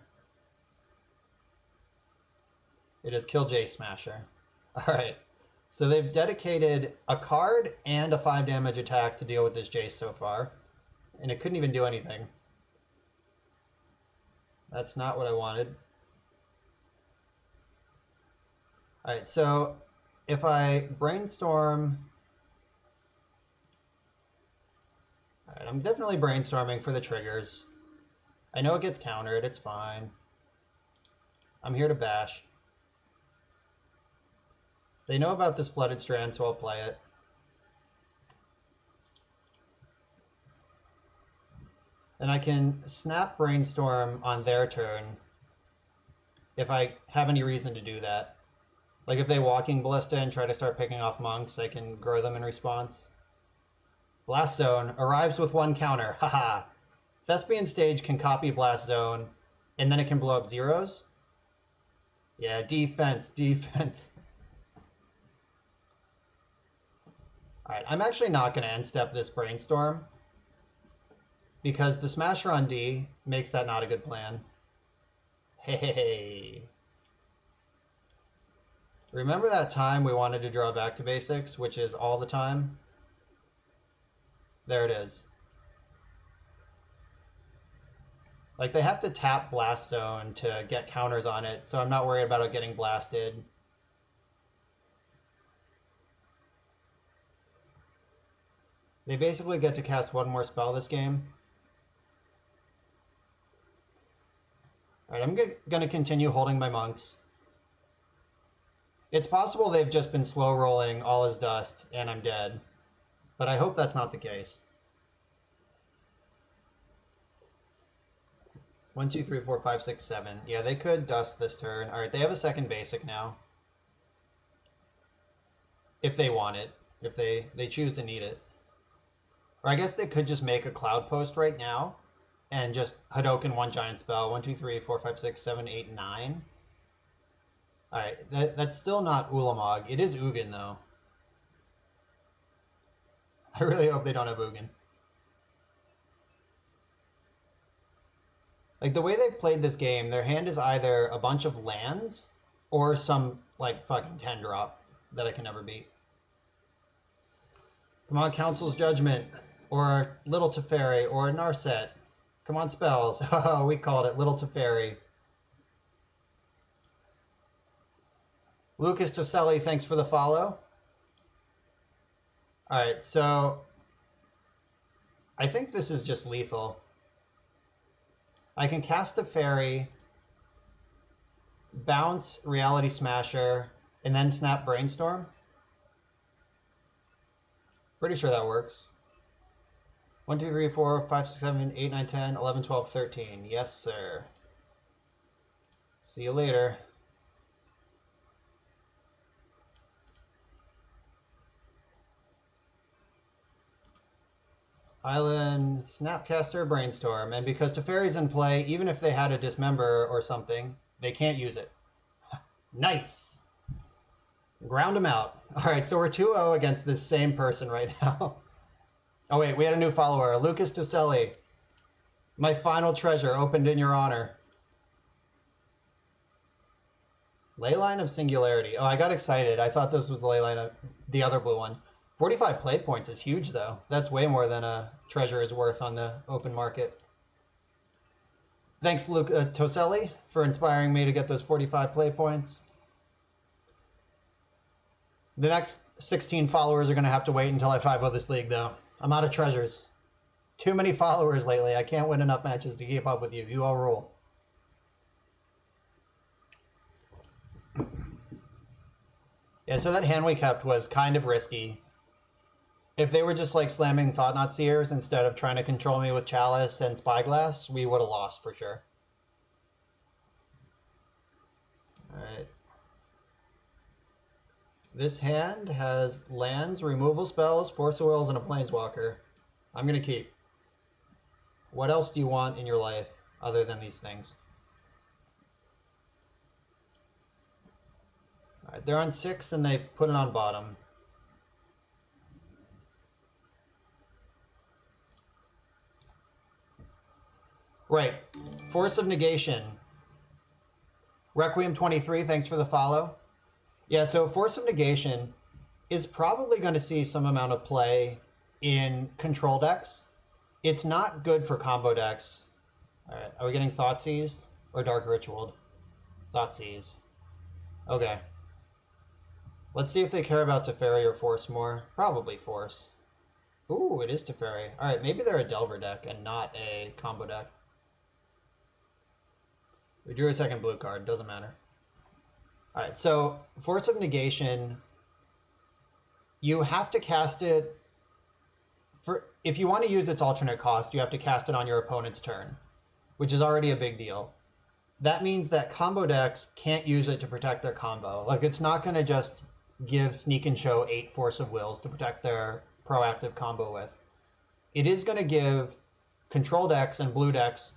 It is Kill Jace Smasher. Alright, so they've dedicated a card and a 5 damage attack to deal with this Jace so far. And it couldn't even do anything. That's not what I wanted. Alright, so if I Brainstorm... Alright, I'm definitely brainstorming for the triggers. I know it gets countered, it's fine. I'm here to bash. They know about this Flooded Strand, so I'll play it. And I can Snap Brainstorm on their turn if I have any reason to do that. Like if they Walking Ballista and try to start picking off monks, I can grow them in response. Blast Zone arrives with 1 counter. Haha. Thespian Stage can copy Blast Zone, and then it can blow up zeros. Yeah, defense, defense. Alright, I'm actually not going to end step this Brainstorm, because the Smasher on D makes that not a good plan. Hey. Remember that time we wanted to draw back to basics, which is all the time? There it is. Like, they have to tap Blast Zone to get counters on it, so I'm not worried about it getting blasted. They basically get to cast 1 more spell this game. Alright, I'm going to continue holding my monks. It's possible they've just been slow rolling All Is Dust and I'm dead. But I hope that's not the case. 1, 2, 3, 4, 5, 6, 7. Yeah, they could dust this turn. Alright, they have a second basic now. If they want it. If they choose to need it. Or I guess they could just make a Cloud Post right now and just Hadoken 1 giant spell. 1, 2, 3, 4, 5, 6, 7, 8, 9. Alright, that's still not Ulamog. It is Ugin, though. I really hope they don't have Ugin. Like, the way they've played this game, their hand is either a bunch of lands or some, like, fucking 10-drop that I can never beat. Come on, Council's Judgment, or Little Teferi, or Narset. Come on, spells. Oh, we called it Little Teferi. Lucas Toselli, thanks for the follow. Alright, so I think this is just lethal. I can cast a fairy, bounce Reality Smasher, and then snap Brainstorm. Pretty sure that works. 1, 2, 3, 4, 5, 6, 7, 8, 9, 10, 11, 12, 13. Yes, sir. See you later. Island, Snapcaster, Brainstorm. And because Teferi's in play, even if they had a Dismember or something, they can't use it. Nice! Ground him out. Alright, so we're 2-0 against this same person right now. Oh wait, we had a new follower. Lucas Toselli. My final treasure opened in your honor. Leyline of Singularity. Oh, I got excited. I thought this was the Leyline of the other blue one. 45 play points is huge, though. That's way more than a treasure is worth on the open market. Thanks, Luke Toselli, for inspiring me to get those 45 play points. The next 16 followers are going to have to wait until I 5-0 this league, though. I'm out of treasures. Too many followers lately. I can't win enough matches to keep up with you. You all rule. Yeah, so that hand we kept was kind of risky. If they were just like slamming Thought-Knot Seers instead of trying to control me with Chalice and Spyglass, we would have lost for sure. Alright. This hand has lands, removal spells, Force of Wills, and a Planeswalker. I'm going to keep. What else do you want in your life other than these things? Alright, they're on 6 and they put it on bottom. Right. Force of Negation. Requiem 23, thanks for the follow. Yeah, so Force of Negation is probably going to see some amount of play in control decks. It's not good for combo decks. All right, are we getting Thoughtseize or Dark Ritual? Thoughtseize. Okay. Let's see if they care about Teferi or Force more. Probably Force. Ooh, it is Teferi. All right, maybe they're a Delver deck and not a combo deck. We drew a second blue card. Doesn't matter. All right, so Force of Negation, you have to cast it for, if you want to use its alternate cost, you have to cast it on your opponent's turn, which is already a big deal. That means that combo decks can't use it to protect their combo. Like, it's not going to just give Sneak and Show 8 Force of Wills to protect their proactive combo with. It is going to give control decks and blue decks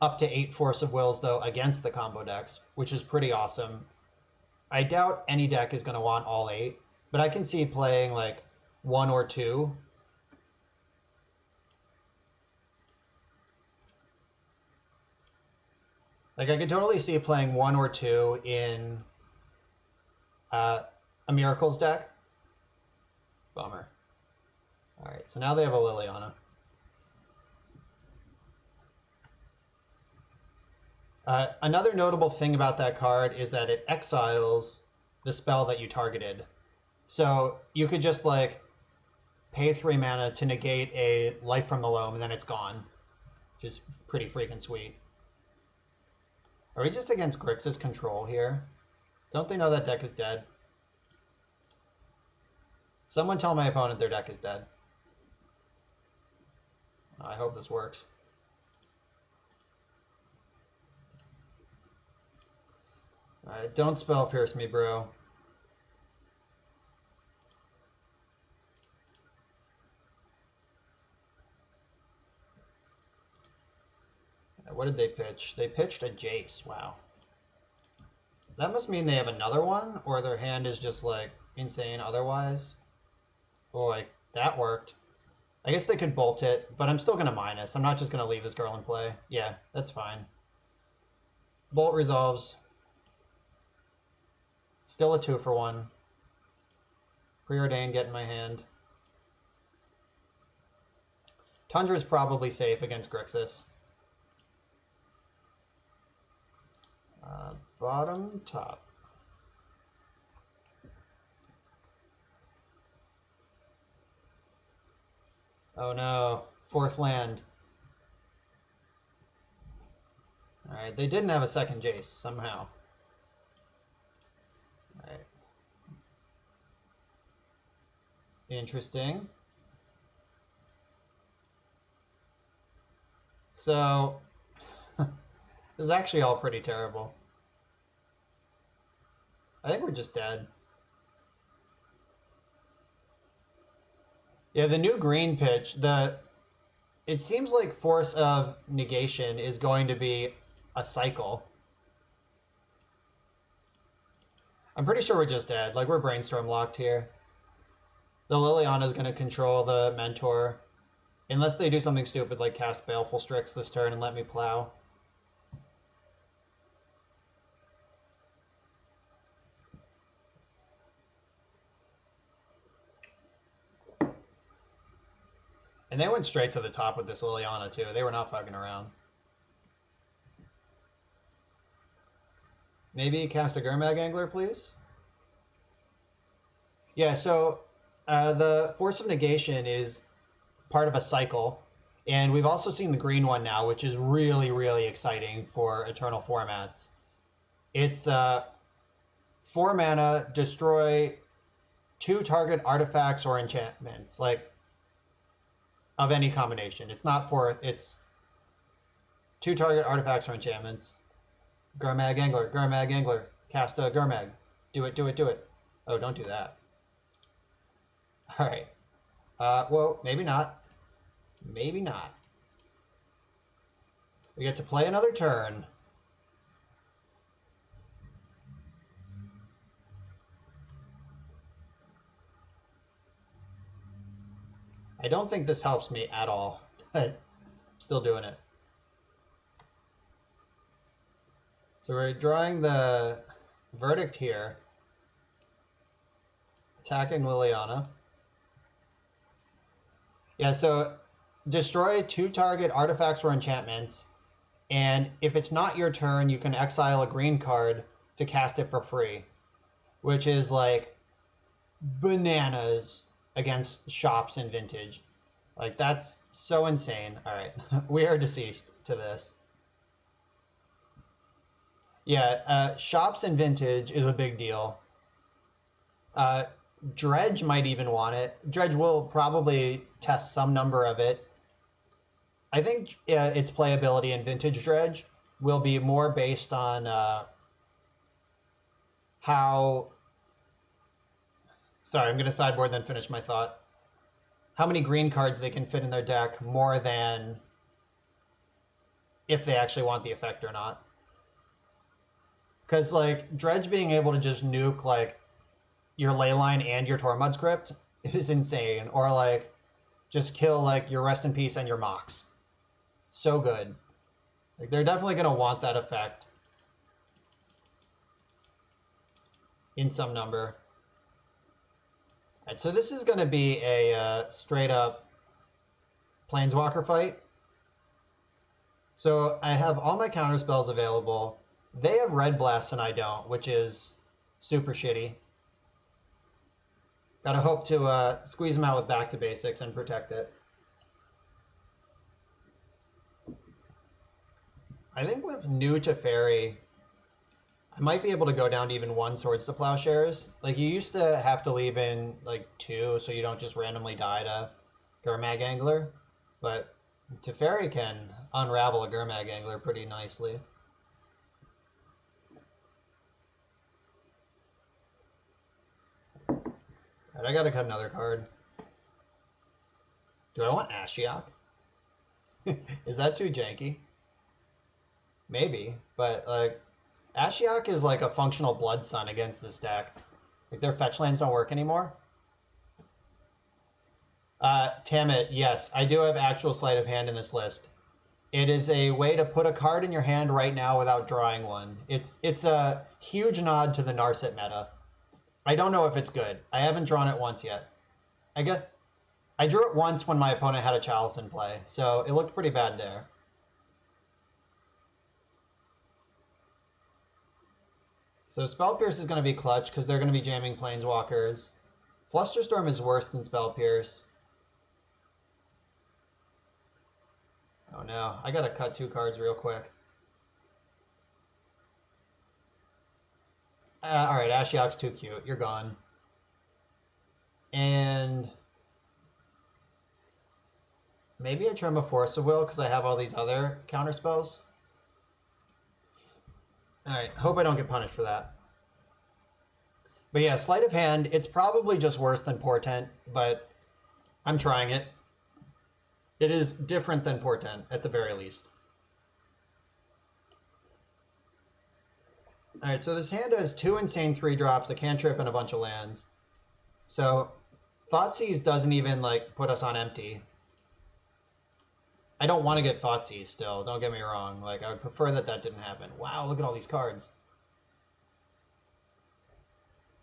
up to 8 Force of Wills, though, against the combo decks, which is pretty awesome. I doubt any deck is going to want all 8, but I can see playing like 1 or 2. Like, I could totally see playing 1 or 2 in a Miracles deck. Bummer. All right, so now they have a Liliana. Another notable thing about that card is that it exiles the spell that you targeted. So you could just like pay 3 mana to negate a Life from the Loam and then it's gone. Which is pretty freaking sweet. Are we just against Grixis control here? Don't they know that deck is dead? Someone tell my opponent their deck is dead. I hope this works. Alright, don't spell pierce me, bro. What did they pitch? They pitched a Jace. Wow. That must mean they have another one, or their hand is just like insane otherwise. Boy, that worked. I guess they could bolt it, but I'm still going to minus. I'm not just going to leave this girl in play. Yeah, that's fine. Bolt resolves. Still a 2-for-1. Preordained, get in my hand. Tundra is probably safe against Grixis. Bottom, top. Oh no, fourth land. Alright, they didn't have a second Jace, somehow. Alright. Interesting. So, this is actually all pretty terrible. I think we're just dead. Yeah, the new green pitch, it seems like Force of Negation is going to be a cycle. I'm pretty sure we're just dead. Like, we're brainstorm locked here. The Liliana's going to control the Mentor. Unless they do something stupid like cast Baleful Strix this turn and let me plow. And they went straight to the top with this Liliana, too. They were not fucking around. Maybe cast a Gurmag Angler, please? Yeah, so the Force of Negation is part of a cycle. And we've also seen the green one now, which is really, really exciting for Eternal formats. It's 4 mana, destroy 2 target artifacts or enchantments. Like, of any combination. It's not 4, it's 2 target artifacts or enchantments. Gurmag Angler, cast a Gurmag. Do it, do it, do it. Oh, don't do that. Alright. Well, maybe not. Maybe not. We get to play another turn. I don't think this helps me at all, but I'm still doing it. So we're drawing the Verdict here. Attacking Liliana. Yeah, so destroy 2 target artifacts or enchantments, and if it's not your turn, you can exile a green card to cast it for free, which is like bananas against shops in Vintage. Like, that's so insane. All right, we are deceased to this. Yeah, shops in Vintage is a big deal. Dredge might even want it. Dredge will probably test some number of it. I think its playability in Vintage Dredge will be more based on how... Sorry, I'm going to sideboard then finish my thought. How many green cards they can fit in their deck more than if they actually want the effect or not. Because, like, Dredge being able to just nuke, like, your Leyline and your Tormud's Crypt is insane. Or, like, just kill, like, your Rest in Peace and your Mox. So good. Like, they're definitely going to want that effect in some number. All right, so this is going to be a straight-up Planeswalker fight. So I have all my counter spells available. They have Red Blast and I don't, which is super shitty. Gotta hope to squeeze them out with Back to Basics and protect it. I think with new to Fairy, I might be able to go down to even 1 Swords to Plowshares. Like, you used to have to leave in, like, 2 so you don't just randomly die to Gurmag Angler. But Teferi can unravel a Gurmag Angler pretty nicely. Alright, I gotta cut another card. Do I want Ashiok? Is that too janky? Maybe, but, like, Ashiok is like a functional Blood Sun against this deck. Like, their fetch lands don't work anymore. Tamit, yes, I do have actual Sleight of Hand in this list. It is a way to put a card in your hand right now without drawing one. It's a huge nod to the Narset meta. I don't know if it's good. I haven't drawn it once yet. I guess I drew it once when my opponent had a Chalice in play, so it looked pretty bad there. So Spell Pierce is going to be clutch because they're going to be jamming Planeswalkers. Flusterstorm is worse than Spell Pierce. Oh no, I gotta cut 2 cards real quick. Alright, Ashiok's too cute. You're gone. And maybe I trim a Force of Will because I have all these other counter spells. Alright, hope I don't get punished for that. But yeah, Sleight of Hand, it's probably just worse than Portent, but I'm trying it. It is different than Portent, at the very least. Alright, so this hand has 2 insane 3-drops, a cantrip, and a bunch of lands. So, Thoughtseize doesn't even, like, put us on empty. I don't want to get Thoughtseize still, don't get me wrong. Like, I would prefer that that didn't happen. Wow, look at all these cards.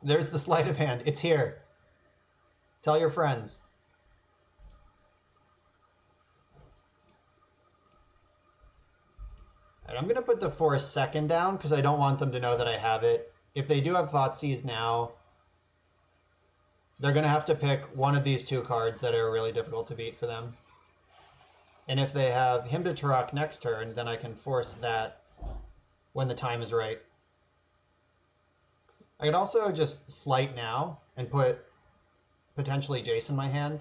There's the Sleight of Hand. It's here. Tell your friends. All right, I'm going to put the Force second down because I don't want them to know that I have it. If they do have Thoughtseize now, they're going to have to pick one of these 2 cards that are really difficult to beat for them. And if they have Hymn to Turok next turn, then I can force that when the time is right. I could also just Slight now and put potentially Jace in my hand.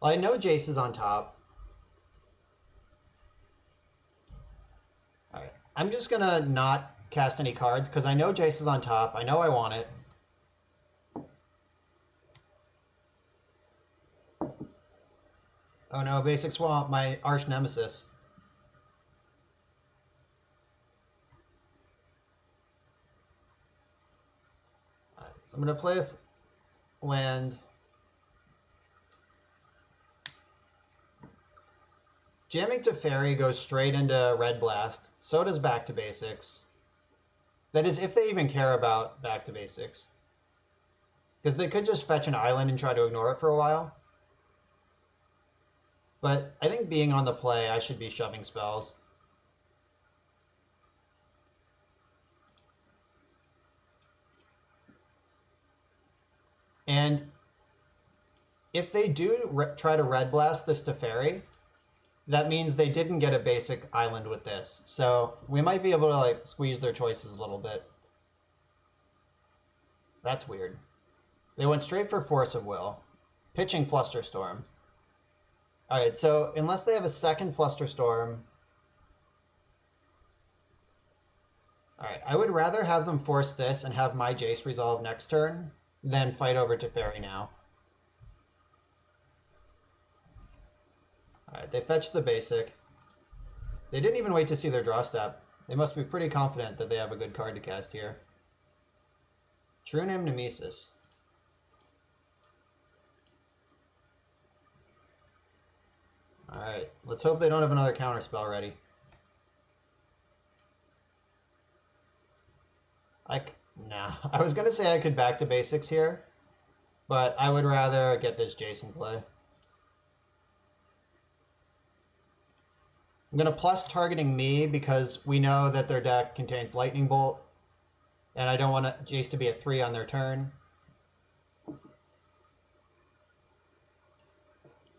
Well, I know Jace is on top. Alright, I'm just going to not cast any cards because I know Jace is on top. I know I want it. Oh no, Basic Swamp, my arch nemesis. Alright, so I'm going to play a land. Jamming to Fairy goes straight into Red Blast. So does Back to Basics. That is, if they even care about Back to Basics. Because they could just fetch an island and try to ignore it for a while. But I think being on the play, I should be shoving spells. And if they do try to Red Blast this to Fairy, that means they didn't get a basic island with this. So we might be able to like squeeze their choices a little bit. That's weird. They went straight for Force of Will, pitching Flusterstorm. Alright, so unless they have a second Flusterstorm... Alright, I would rather have them force this and have my Jace resolve next turn than fight over to Fairy now. Alright, they fetched the basic. They didn't even wait to see their draw step. They must be pretty confident that they have a good card to cast here. True Name Nemesis. Alright, let's hope they don't have another counterspell ready. Nah, I was going to say I could back to basics here, but I would rather get this Jason play. I'm going to plus targeting me because we know that their deck contains Lightning Bolt, and I don't want Jace to be a 3 on their turn.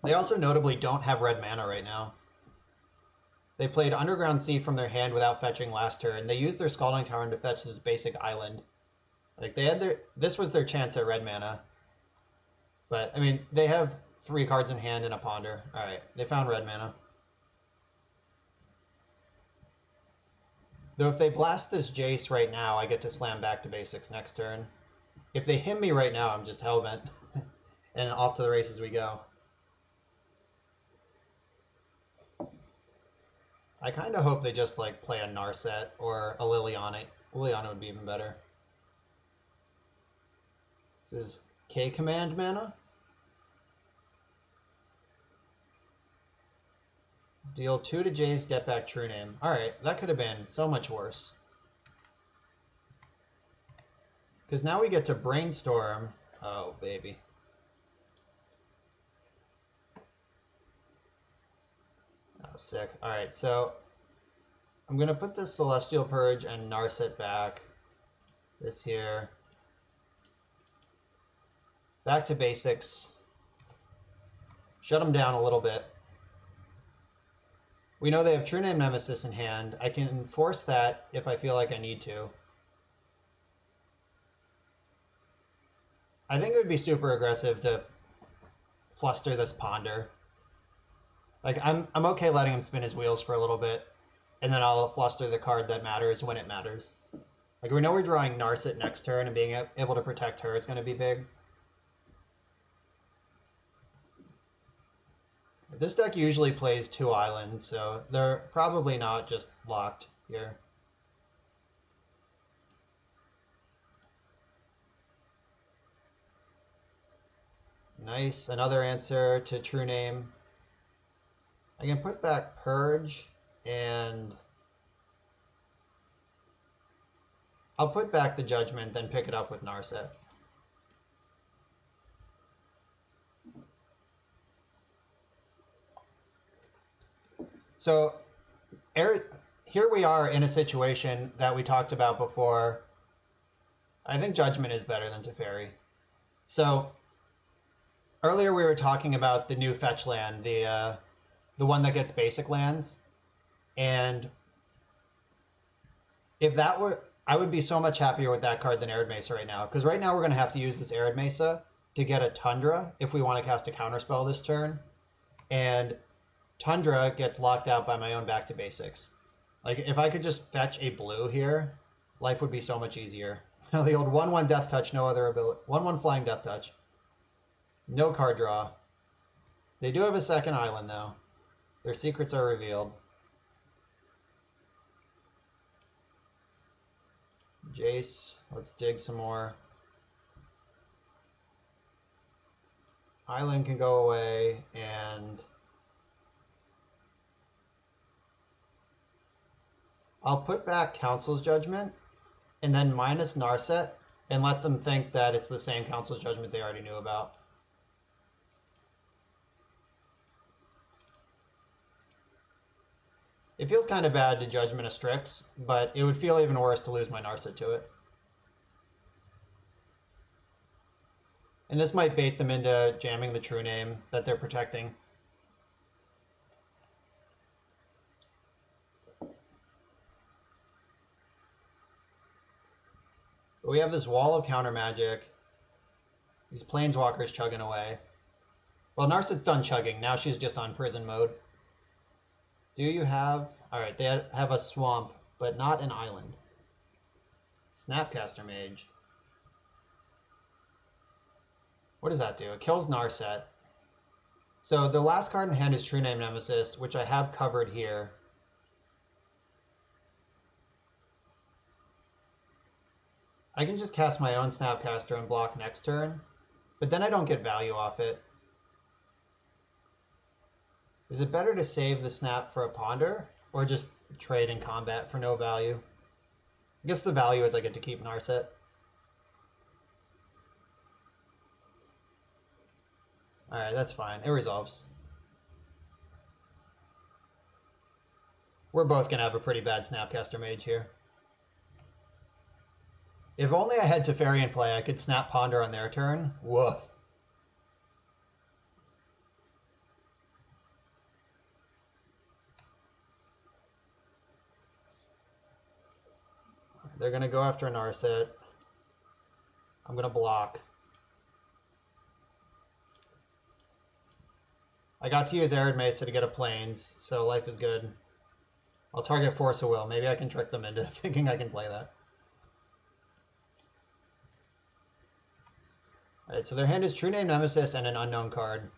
They also notably don't have red mana right now. They played Underground Sea from their hand without fetching last turn. They used their Scalding Tarn to fetch this basic island. Like they had this was their chance at red mana. But I mean, they have 3 cards in hand and a Ponder. All right, they found red mana. Though if they blast this Jace right now, I get to slam back to basics next turn. If they hit me right now, I'm just hellbent. And off to the races we go. I kind of hope they just like play a Narset or a Liliana. Liliana would be even better. This is K command mana. Deal 2 to Jace, get back True Name. Alright, that could have been so much worse. Because now we get to Brainstorm. Oh, baby. Oh, sick. Alright, so I'm going to put this Celestial Purge and Narset back. This here. Back to basics. Shut them down a little bit. We know they have True Name Nemesis in hand. I can force that if I feel like I need to. I think it would be super aggressive to fluster this Ponder. Like, I'm okay letting him spin his wheels for a little bit, and then I'll fluster the card that matters when it matters. Like, we know we're drawing Narset next turn, and being able to protect her is going to be big. This deck usually plays 2 islands, so they're probably not just locked here. Nice, another answer to True Name. I can put back Purge, and I'll put back the Judgment, then pick it up with Narset. So here we are in a situation that we talked about before. I think Judgment is better than Teferi. So earlier we were talking about the new fetch land, the one that gets basic lands. And if that were, I would be so much happier with that card than Arid Mesa right now. Because right now we're going to have to use this Arid Mesa to get a Tundra if we want to cast a counterspell this turn. And Tundra gets locked out by my own back to basics. Like, if I could just fetch a blue here, life would be so much easier. The old 1/1 Death Touch, no other ability. 1/1 Flying Death Touch. No card draw. They do have a second island, though. Their secrets are revealed. Jace, let's dig some more. Island can go away, and I'll put back Council's Judgment, and then minus Narset, and let them think that it's the same Council's Judgment they already knew about. It feels kind of bad to Judgment a Strix, but it would feel even worse to lose my Narset to it. And this might bait them into jamming the True Name that they're protecting. But we have this wall of counter magic. These Planeswalkers chugging away. Well, Narset's done chugging. Now she's just on prison mode. Do you have... Alright, they have a swamp, but not an island. Snapcaster Mage. What does that do? It kills Narset. So the last card in hand is True Name Nemesis, which I have covered here. I can just cast my own Snapcaster and block next turn, but then I don't get value off it. Is it better to save the Snap for a Ponder, or just trade in combat for no value? I guess the value is I get to keep Narset. Alright, that's fine. It resolves. We're both going to have a pretty bad Snapcaster Mage here. If only I had Teferi in play, I could Snap Ponder on their turn. Woof. They're going to go after an Narset. I'm going to block. I got to use Arid Mesa to get a Plains, so life is good. I'll target Force of Will. Maybe I can trick them into thinking I can play that. Alright, so their hand is True Name Nemesis and an unknown card.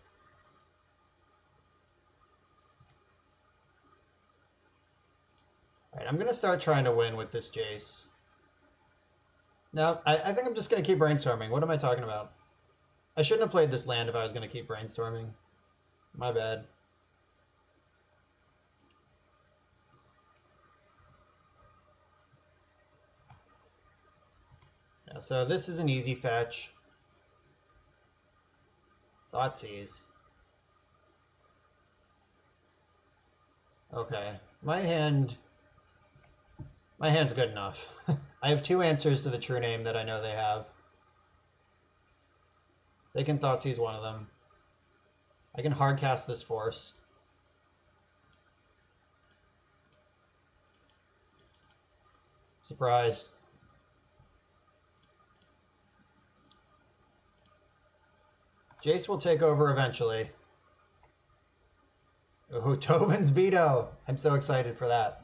Alright, I'm going to start trying to win with this Jace. Now, I think I'm just going to keep brainstorming. What am I talking about? I shouldn't have played this land if I was going to keep brainstorming. My bad. Yeah, so this is an easy fetch. Thoughtseize. Okay, my hand's good enough. I have 2 answers to the True Name that I know they have. They can Thoughtseize one of them. I can hardcast this Force. Surprise. Jace will take over eventually. Oh, Tobin's veto. I'm so excited for that.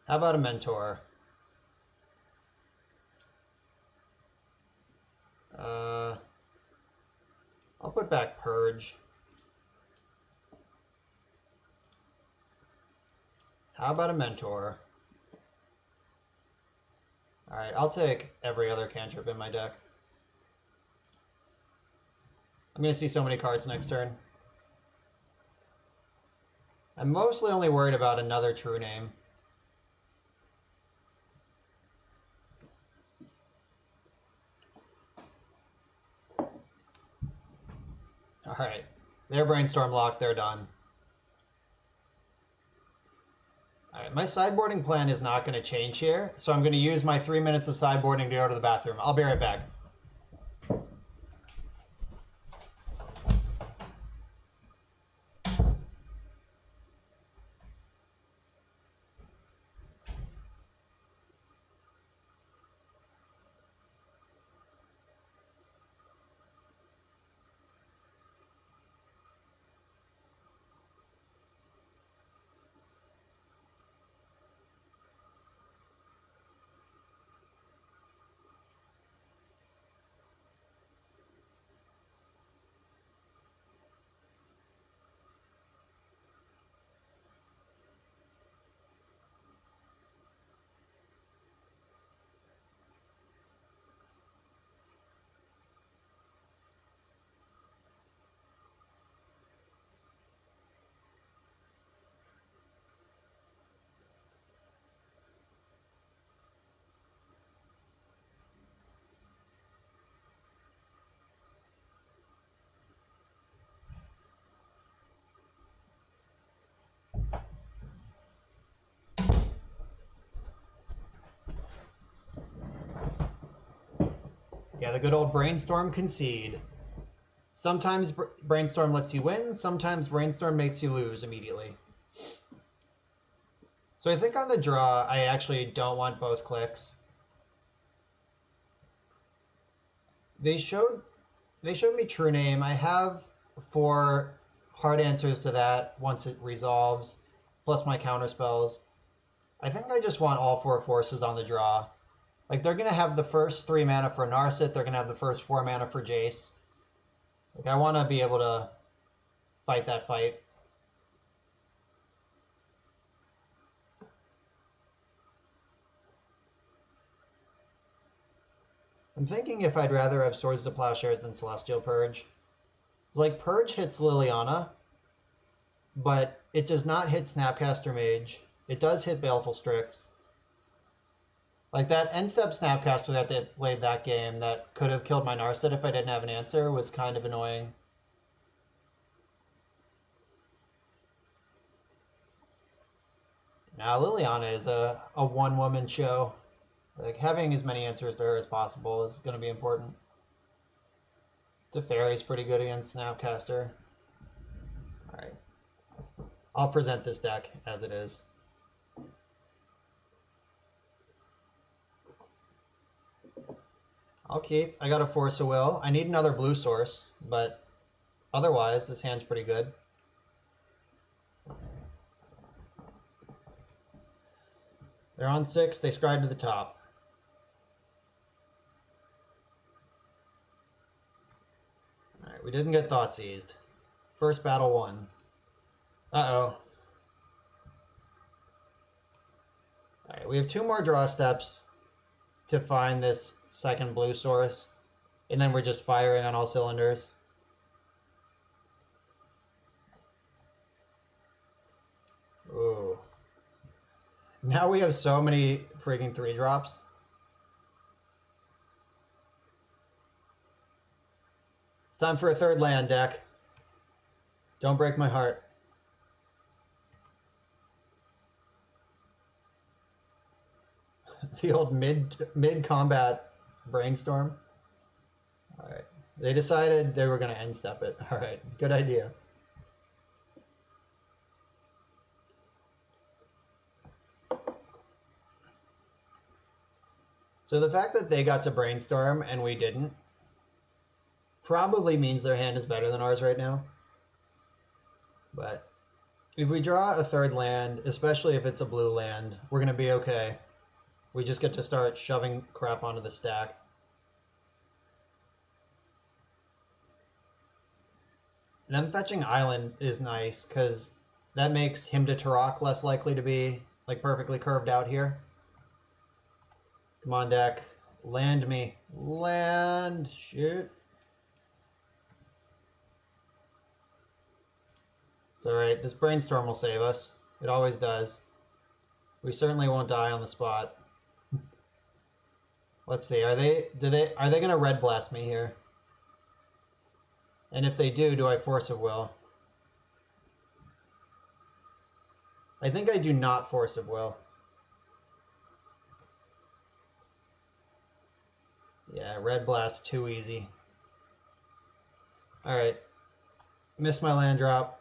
How about a mentor? I'll put back Purge. How about a mentor? Alright, I'll take every other cantrip in my deck. I'm going to see so many cards next turn. I'm mostly only worried about another true name. Alright, they're brainstorm locked, they're done. Alright, my sideboarding plan is not going to change here, so I'm going to use my 3 minutes of sideboarding to go to the bathroom. I'll be right back. Yeah, the good old brainstorm concede. Sometimes brainstorm lets you win, sometimes brainstorm makes you lose immediately. So I think on the draw, I actually don't want both clicks. They showed me true name. I have 4 hard answers to that once it resolves, plus my counter spells. I think I just want all 4 forces on the draw. Like, they're going to have the first 3 mana for Narset, they're going to have the first 4 mana for Jace. Like, I want to be able to fight that fight. I'm thinking if I'd rather have Swords to Plowshares than Celestial Purge. Like, Purge hits Liliana, but it does not hit Snapcaster Mage. It does hit Baleful Strix. Like, that end-step Snapcaster that they played that game that could have killed my Narset if I didn't have an answer was kind of annoying. Now, Liliana is a one-woman show. Like, having as many answers to her as possible is going to be important. Teferi's pretty good against Snapcaster. Alright. I'll present this deck as it is. I'll keep. I got a Force of Will. I need another blue source, but otherwise, this hand's pretty good. They're on 6. They scribe to the top. Alright, we didn't get Thought Seized. First battle won. Uh-oh. Alright, we have 2 more draw steps to find this second blue source, and then we're just firing on all cylinders. Ooh. Now we have so many freaking 3-drops. It's time for a 3rd land deck. Don't break my heart. The old mid-combat brainstorm. All right. They decided they were going to end step it. All right. Good idea. So the fact that they got to brainstorm and we didn't probably means their hand is better than ours right now. But if we draw a third land, especially if it's a blue land, we're going to be okay. We just get to start shoving crap onto the stack. And then fetching island is nice because that makes him to Turok less likely to be like perfectly curved out here. Come on, deck. Land me. Land. Shoot. It's alright. This brainstorm will save us. It always does. We certainly won't die on the spot. Let's see. Are they gonna red blast me here? And if they do I force of will? I think I do not force of will. Yeah, red blast too easy. Alright. Missed my land drop.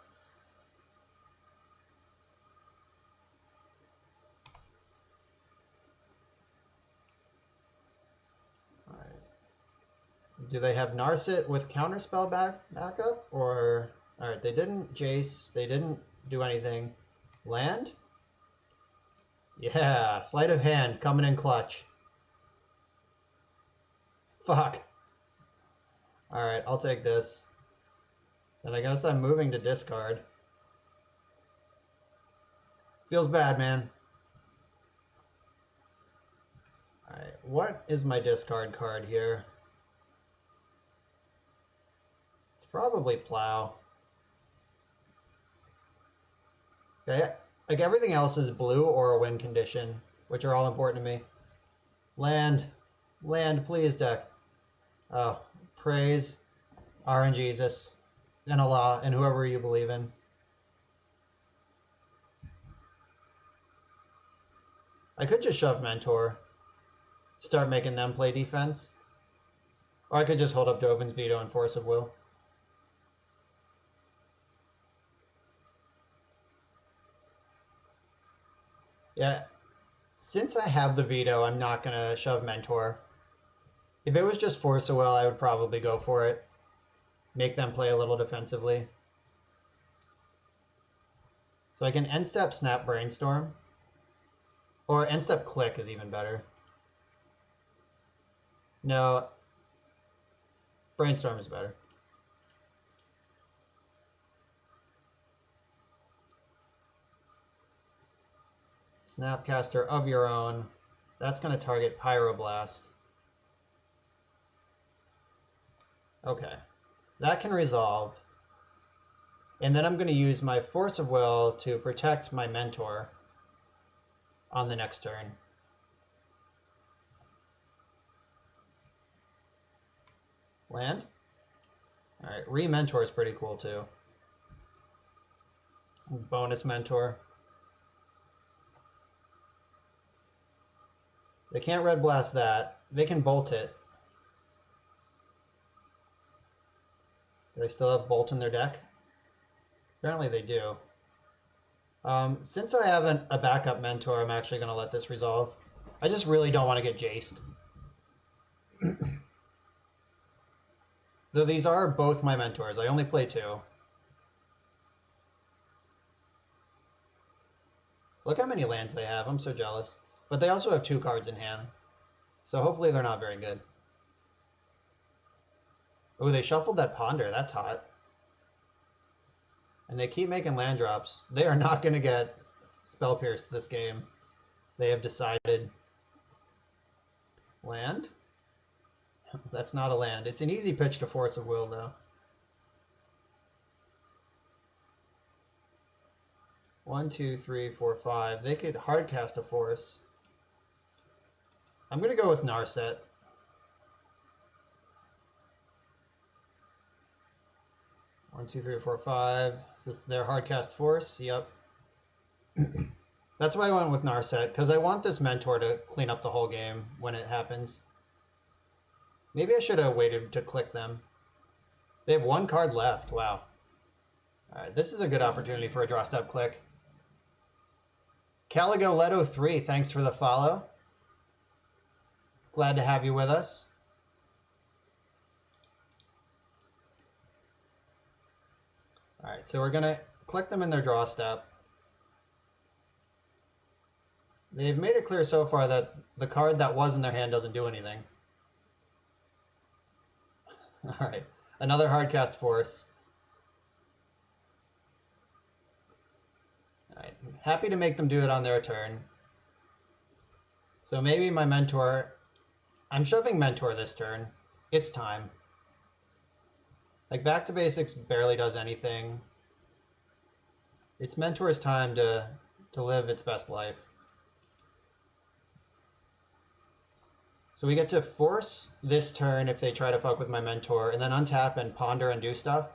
Do they have Narset with counterspell backup? Or alright, they didn't Jace, they didn't do anything. Land? Yeah, sleight of hand coming in clutch. Fuck. Alright, I'll take this. Then I guess I'm moving to discard. Feels bad, man. Alright, what is my discard card here? It's probably Plow. Okay, like everything else is blue or a win condition, which are all important to me. Land. Land, please, deck. Oh, praise RNGesus and Allah and whoever you believe in. I could just shove Mentor. Start making them play defense. Or I could just hold up Dovin's veto and force of will. Yeah, since I have the veto, I'm not going to shove Mentor. If it was just force of will, I would probably go for it. Make them play a little defensively. So I can end step snap brainstorm. Or end step click is even better. No, brainstorm is better. Snapcaster of your own. That's going to target Pyroblast. Okay, that can resolve. And then I'm going to use my Force of Will to protect my Mentor on the next turn. Land? Alright, re-Mentor is pretty cool too. Bonus Mentor. They can't Red Blast that. They can Bolt it. Do they still have Bolt in their deck? Apparently they do. Since I have a backup Mentor, I'm actually going to let this resolve. I just really don't want to get Jaced. Though these are both my Mentors. I only play 2. Look how many lands they have. I'm so jealous. But they also have 2 cards in hand. So hopefully they're not very good. Oh, they shuffled that Ponder. That's hot. And they keep making land drops. They are not going to get Spell Pierce this game. They have decided. Land? That's not a land. It's an easy pitch to Force of Will, though. 1, 2, 3, 4, 5. They could hard cast a Force. I'm going to go with Narset. One, 2, 3, 4, 5. Is this their hardcast Force? Yep. That's why I went with Narset, because I want this Mentor to clean up the whole game when it happens. Maybe I should have waited to click them. They have 1 card left. Wow. Alright, this is a good opportunity for a draw step click. Caligo Leto 3, thanks for the follow. Glad to have you with us. All right, so we're going to click them in their draw step. They've made it clear so far that the card that was in their hand doesn't do anything. All right, another hard cast force. All right, happy to make them do it on their turn. So maybe my mentor, I'm shoving mentor this turn. It's time. Like back to basics barely does anything. It's mentor's time to live its best life. So we get to force this turn if they try to fuck with my mentor, and then untap and ponder and do stuff.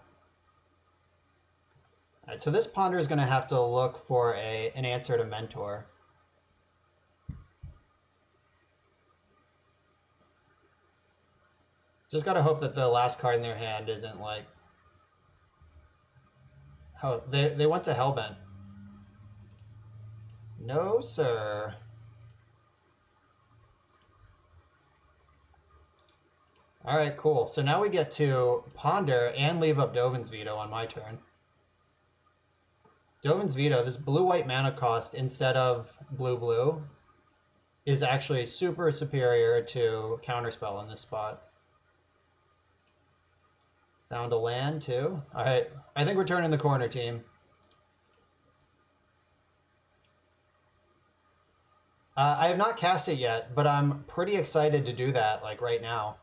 All right, so this ponder is going to have to look for an answer to mentor. Just got to hope that the last card in their hand isn't like... Oh, they went to Hellbent. No, sir. All right, cool. So now we get to ponder and leave up Dovin's Veto on my turn. Dovin's Veto, this blue-white mana cost instead of blue-blue, is actually super superior to Counterspell in this spot. Found a land, too. All right, I think we're turning the corner, team. I have not cast it yet, but I'm pretty excited to do that, like, right now.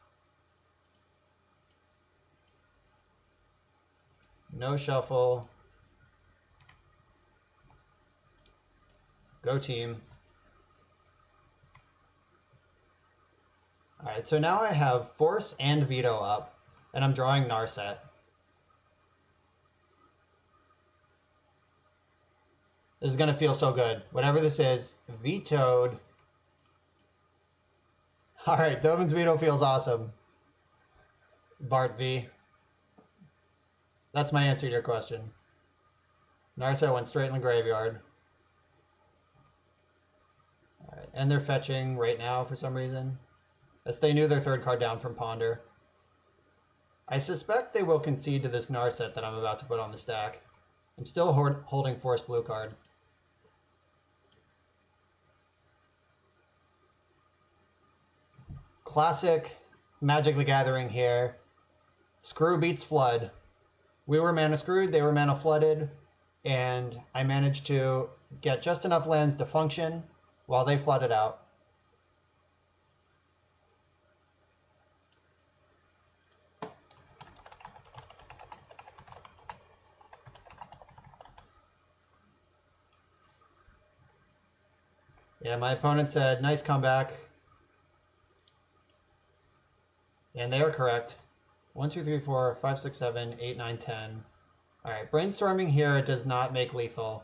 No shuffle. Go team. All right, so now I have Force and Veto up, and I'm drawing Narset. This is going to feel so good. Whatever this is, vetoed. All right, Dovin's Veto feels awesome. Bart V. That's my answer to your question. Narset went straight in the graveyard. All right, and they're fetching right now for some reason. As they knew their third card down from Ponder. I suspect they will concede to this Narset that I'm about to put on the stack. I'm still holding Force blue card. Classic Magic the Gathering here. Screw beats flood. We were mana screwed, they were mana flooded, and I managed to get just enough lands to function while they flooded out. Yeah, my opponent said, nice comeback. And they are correct. 1, 2, 3, 4, 5, 6, 7, 8, 9, 10. All right, brainstorming here does not make lethal.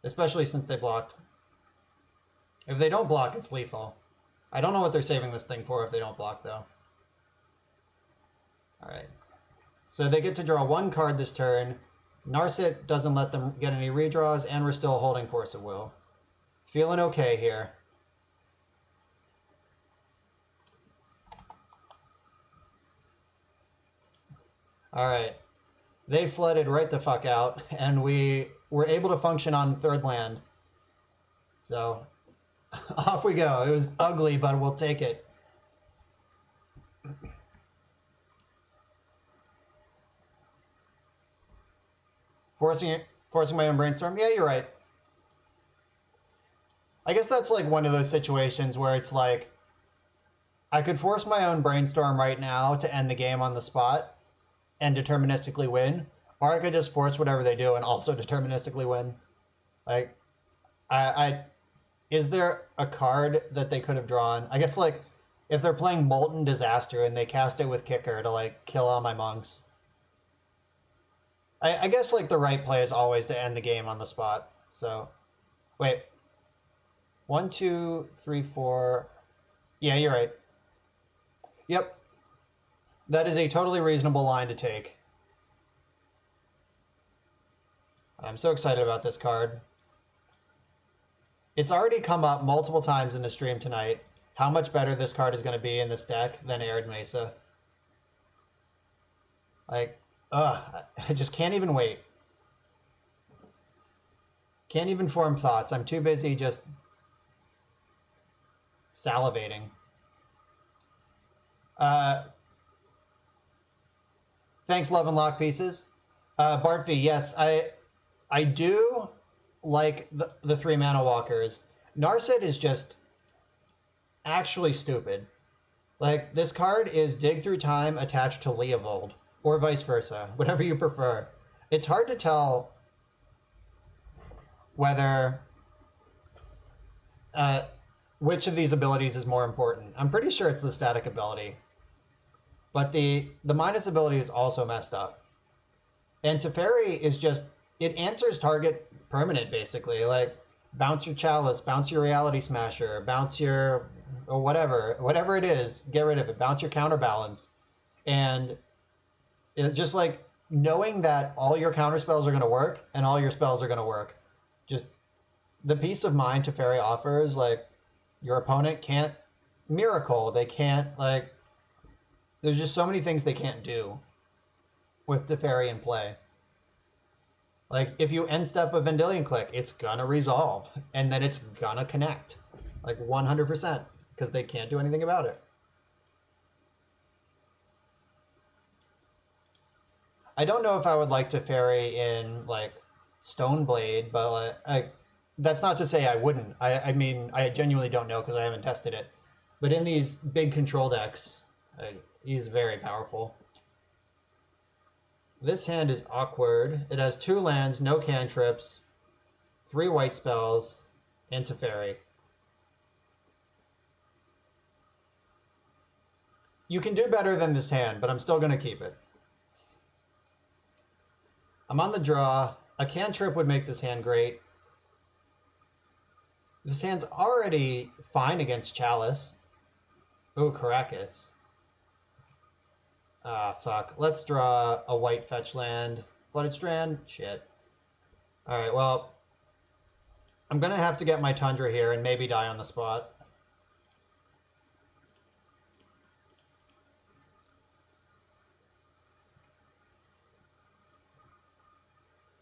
Especially since they blocked. If they don't block, it's lethal. I don't know what they're saving this thing for if they don't block, though. All right. So they get to draw one card this turn. Narset doesn't let them get any redraws, and we're still holding Force of Will. Feeling okay here. All right. They flooded right the fuck out, and we were able to function on third land. So, off we go. It was ugly, but we'll take it. Forcing my own brainstorm? Yeah, you're right. I guess that's like one of those situations where it's like, I could force my own brainstorm right now to end the game on the spot and deterministically win, or I could just force whatever they do and also deterministically win. Like, is there a card that they could have drawn? I guess, like, if they're playing Molten Disaster and they cast it with Kicker to, like, kill all my monks. I guess, like, the right play is always to end the game on the spot. So, wait. 1, 2, 3, 4. Yeah, you're right. Yep. That is a totally reasonable line to take. I'm so excited about this card. It's already come up multiple times in the stream tonight how much better this card is going to be in this deck than Arid Mesa. Like, I just can't even wait. Can't even form thoughts. I'm too busy just salivating. Thanks, Love and Lock Pieces. Bart V, yes, I do like the 3-mana walkers. Narset is just actually stupid. Like, this card is Dig Through Time attached to Leovold, or vice versa, whatever you prefer. It's hard to tell whether which of these abilities is more important. I'm pretty sure it's the static ability, but the minus ability is also messed up. And Teferi is just, it answers target permanent, basically. Like, bounce your Chalice, bounce your Reality Smasher, bounce your, or whatever it is, get rid of it. Bounce your Counterbalance. And it just like, knowing that all your counter spells are going to work, and all your spells are going to work. Just, the peace of mind Teferi offers, like, your opponent can't miracle. They can't, like, there's just so many things they can't do with Teferi in play. Like, if you end step a Vendilion Click, it's gonna resolve, and then it's gonna connect. Like, 100%, because they can't do anything about it. I don't know if I would like Teferi in, like, Stoneblade, but, like, that's not to say I wouldn't. I mean, I genuinely don't know because I haven't tested it. But in these big control decks, he's very powerful. This hand is awkward. It has 2 lands, no cantrips, 3 white spells, and Teferi. You can do better than this hand, but I'm still going to keep it. I'm on the draw. A cantrip would make this hand great. This hand's already fine against Chalice. Ooh, Caracas. Ah, fuck. Let's draw a white fetch land. Flooded Strand? Shit. Alright, well, I'm gonna have to get my Tundra here and maybe die on the spot.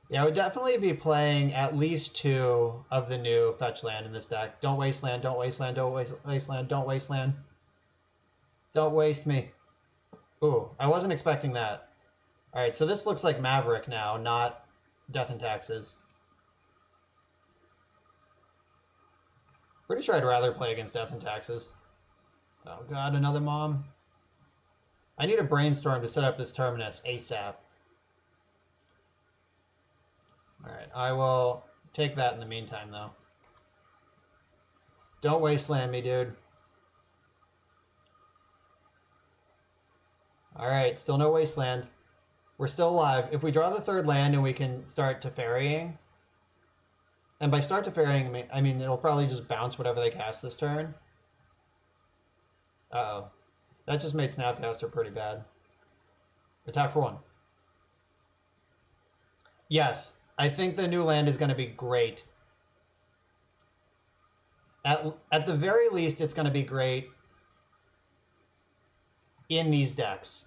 Yeah, I would definitely be playing at least 2 of the new fetch land in this deck. Don't waste land, don't waste land, don't waste land, don't waste land. Don't waste me. Ooh, I wasn't expecting that. Alright, so this looks like Maverick now, not Death and Taxes. Pretty sure I'd rather play against Death and Taxes. Oh god, another mom. I need a brainstorm to set up this Terminus ASAP. Alright, I will take that in the meantime, though. Don't wasteland me, dude. Alright, still no wasteland. We're still alive. If we draw the 3rd land and we can start Teferrying, and by start Teferrying, I mean it'll probably just bounce whatever they cast this turn. Uh-oh. That just made Snapcaster pretty bad. Attack for 1. Yes, I think the new land is going to be great. At the very least, it's going to be great in these decks.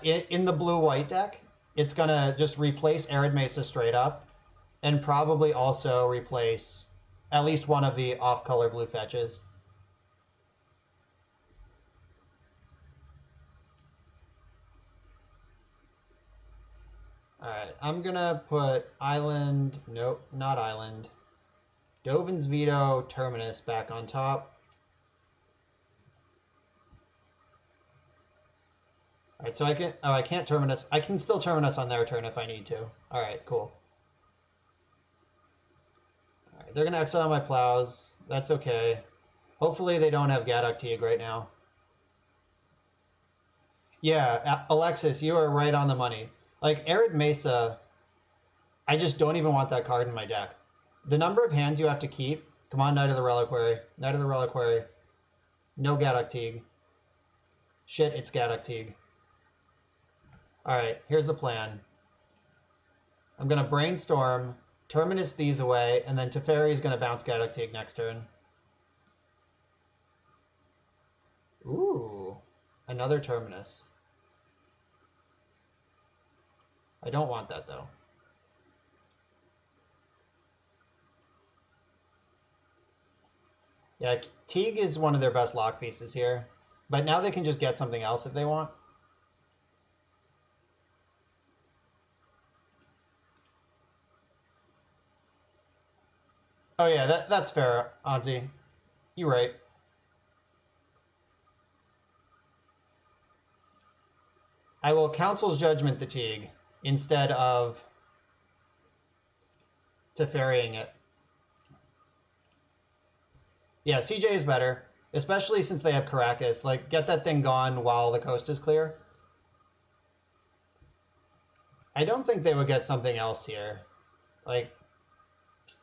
In the blue-white deck, it's going to just replace Arid Mesa straight up, and probably also replace at least one of the off-color blue fetches. Alright, I'm gonna put Island, nope, not Island. Dovin's Veto, Terminus back on top. Alright, so I can't Terminus. I can still Terminus on their turn if I need to. Alright, cool. Alright, they're gonna exile my Plows. That's okay. Hopefully they don't have Gaddock Teague right now. Yeah, Alexis, you are right on the money. Like, Arid Mesa, I just don't even want that card in my deck. The number of hands you have to keep, come on, Knight of the Reliquary. Knight of the Reliquary. No Gaddock Teague. Shit, it's Gaddock Teague. Alright, here's the plan. I'm going to Brainstorm Terminus these away, and then Teferi is going to bounce Gadoktig next turn. Ooh, another Terminus. I don't want that, though. Yeah, Teague is one of their best lock pieces here. But now they can just get something else if they want. Oh yeah, that's fair, Anzi. You're right. I will Council's Judgment the Teague instead of Teferrying it. Yeah, CJ is better, especially since they have Caracas. Like, get that thing gone while the coast is clear. I don't think they would get something else here. Like,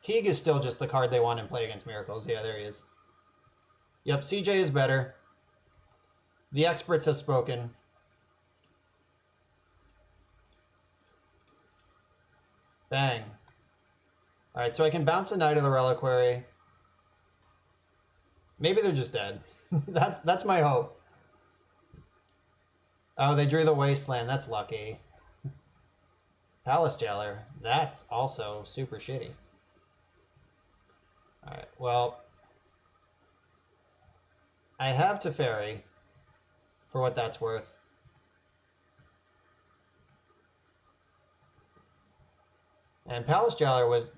Teague is still just the card they want in play against Miracles. Yeah, there he is. Yep, CJ is better. The experts have spoken. Bang. Alright, so I can bounce a Knight of the Reliquary. Maybe they're just dead. That's my hope. Oh, they drew the Wasteland. That's lucky. Palace Jailer. That's also super shitty. Alright, well, I have Teferi, for what that's worth. And Palace Jailer was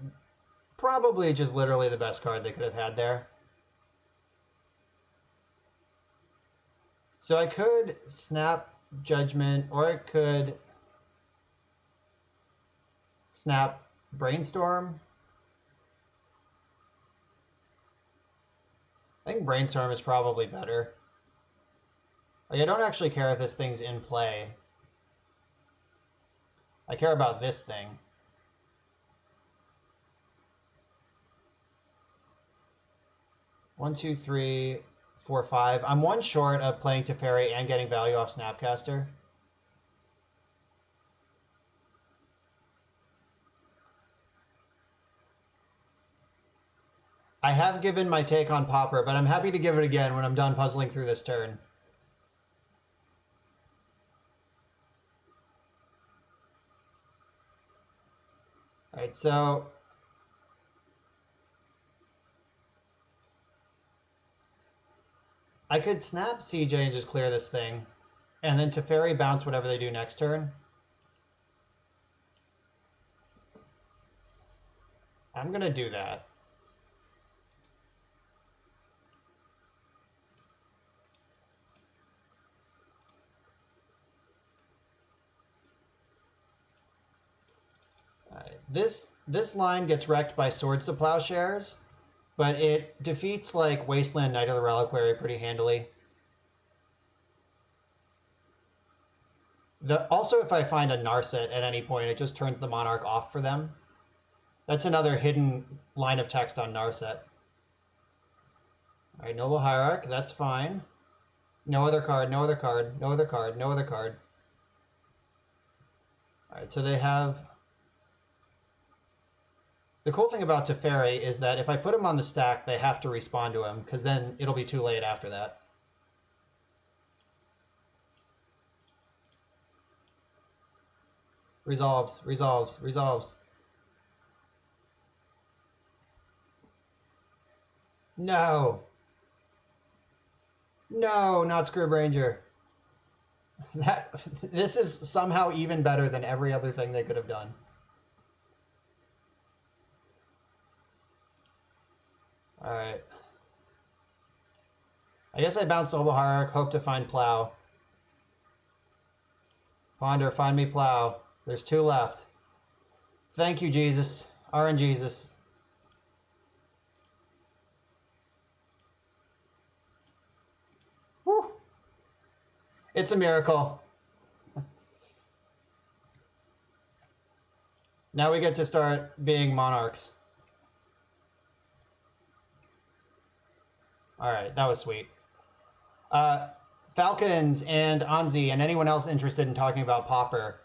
probably just literally the best card they could have had there. So I could snap Judgment, or I could snap Brainstorm. I think Brainstorm is probably better. Like, I don't actually care if this thing's in play. I care about this thing. One, two, three, 4, 5. I'm one short of playing Teferi and getting value off Snapcaster. I have given my take on Pauper, but I'm happy to give it again when I'm done puzzling through this turn. Alright, so I could snap CJ and just clear this thing, and then Teferi bounce whatever they do next turn. I'm going to do that. This line gets wrecked by Swords to Plowshares, but it defeats like Wasteland Knight of the Reliquary pretty handily. Also, if I find a Narset at any point, it just turns the Monarch off for them. That's another hidden line of text on Narset. Alright, Noble Hierarch, that's fine. No other card, no other card, no other card, no other card. Alright, so they have... The cool thing about Teferi is that if I put him on the stack, they have to respond to him, because then it'll be too late after that. Resolves, resolves, resolves. No. No, not Scrub Ranger. This is somehow even better than every other thing they could have done. Alright. I guess I bounced Noble Hierarch, hope to find Plow. Ponder, find me Plow. There's 2 left. Thank you, Jesus. RN Jesus. Woo. It's a miracle. Now we get to start being monarchs. Alright, that was sweet. Falcons and Anzi and anyone else interested in talking about Pauper,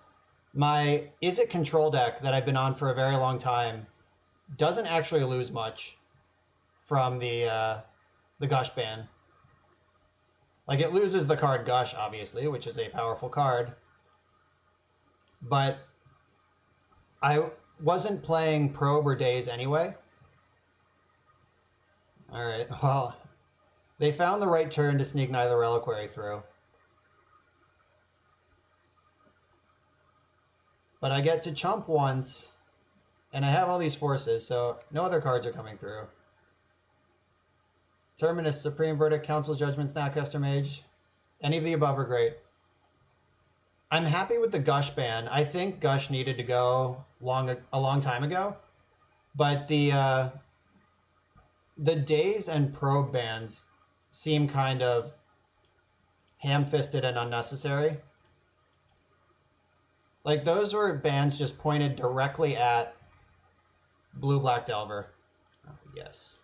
my Is It Control deck that I've been on for a very long time doesn't actually lose much from the Gush ban. Like, it loses the card Gush, obviously, which is a powerful card. But I wasn't playing Probe or Daze anyway. Alright, well, they found the right turn to sneak Neither Reliquary through. But I get to chump once, and I have all these forces, so no other cards are coming through. Terminus, Supreme Verdict, Council Judgment, Snapcaster Mage. Any of the above are great. I'm happy with the Gush ban. I think Gush needed to go a long time ago, but the Daze and Probe bans seem kind of ham-fisted and unnecessary. Like, those were bans just pointed directly at Blue-Black Delver. Oh, yes.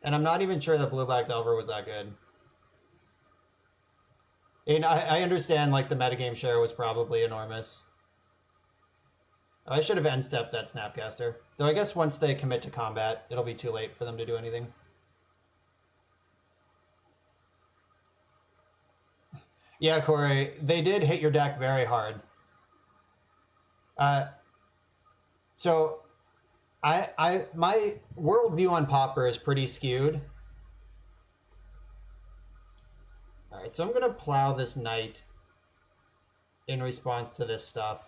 And I'm not even sure that Blue-Black Delver was that good. And I understand, like, the metagame share was probably enormous. I should have end-stepped that Snapcaster. Though I guess once they commit to combat, it'll be too late for them to do anything. Yeah, Corey, they did hit your deck very hard. So my worldview on Pauper is pretty skewed. All right, so I'm gonna plow this knight in response to this stuff.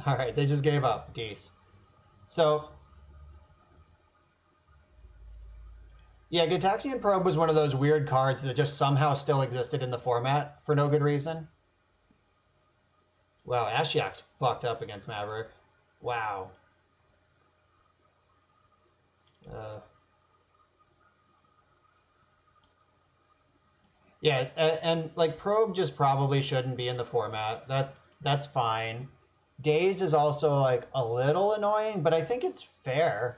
All right, they just gave up. Dees. So yeah, Gitaxian Probe was one of those weird cards that just somehow still existed in the format for no good reason. Wow, Ashiok's fucked up against Maverick. Wow. Yeah, and like Probe just probably shouldn't be in the format. That's fine. Daze is also like a little annoying, but I think it's fair.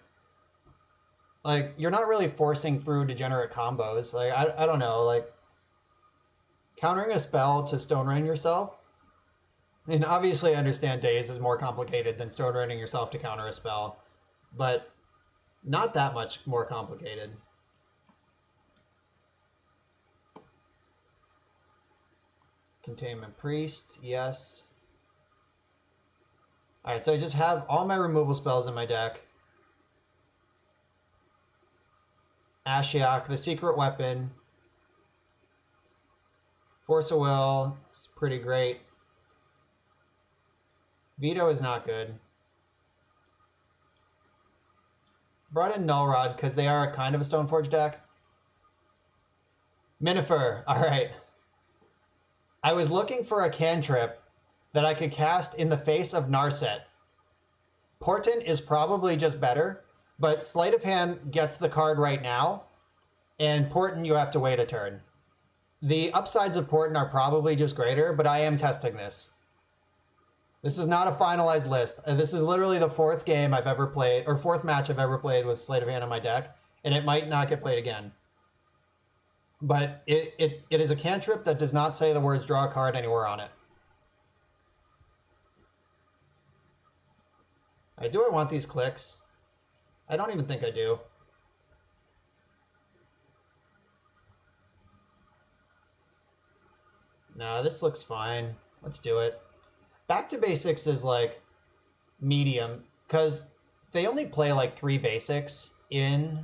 Like, you're not really forcing through degenerate combos. Like, I don't know, like countering a spell to Stone Rain yourself. And obviously I understand Daze is more complicated than Stone Raining yourself to counter a spell, but not that much more complicated. Containment Priest, yes. Alright, so I just have all my removal spells in my deck. Ashiok, the Secret Weapon. Force of Will, it's pretty great. Veto is not good. Brought in Null Rod because they are kind of a Stoneforge deck. Minifer, alright. I was looking for a cantrip that I could cast in the face of Narset. Portent is probably just better, but Sleight of Hand gets the card right now, and Portent you have to wait a turn. The upsides of Portent are probably just greater, but I am testing this. This is not a finalized list. This is literally the fourth game I've ever played, or fourth match I've ever played with Sleight of Hand on my deck, and it might not get played again. But it is a cantrip that does not say the words draw a card anywhere on it. Do I want these clicks? I don't even think I do. No, this looks fine. Let's do it. Back to Basics is like medium, because they only play like 3 basics in...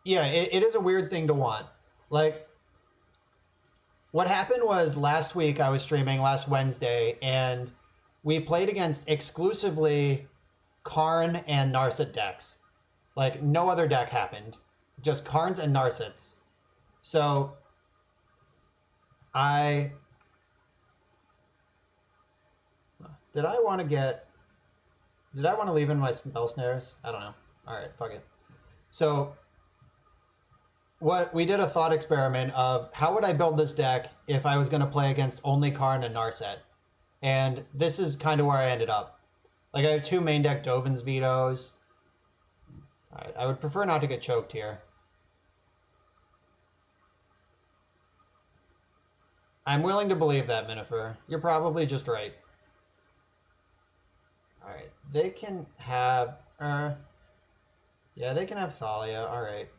Yeah, it is a weird thing to want. Like, what happened was last week I was streaming, last Wednesday, and we played against exclusively Karn and Narset decks. Like, no other deck happened. Just Karns and Narsets. So, Did I want to leave in my spell snares? I don't know. Alright, fuck it. So, we did a thought experiment of how would I build this deck if I was going to play against only Karn and Narset. And this is kind of where I ended up. Like, I have 2 main deck Dovin's Vetoes. Alright, I would prefer not to get choked here. I'm willing to believe that, Minifer. You're probably just right. Alright, they can have... yeah, they can have Thalia, alright.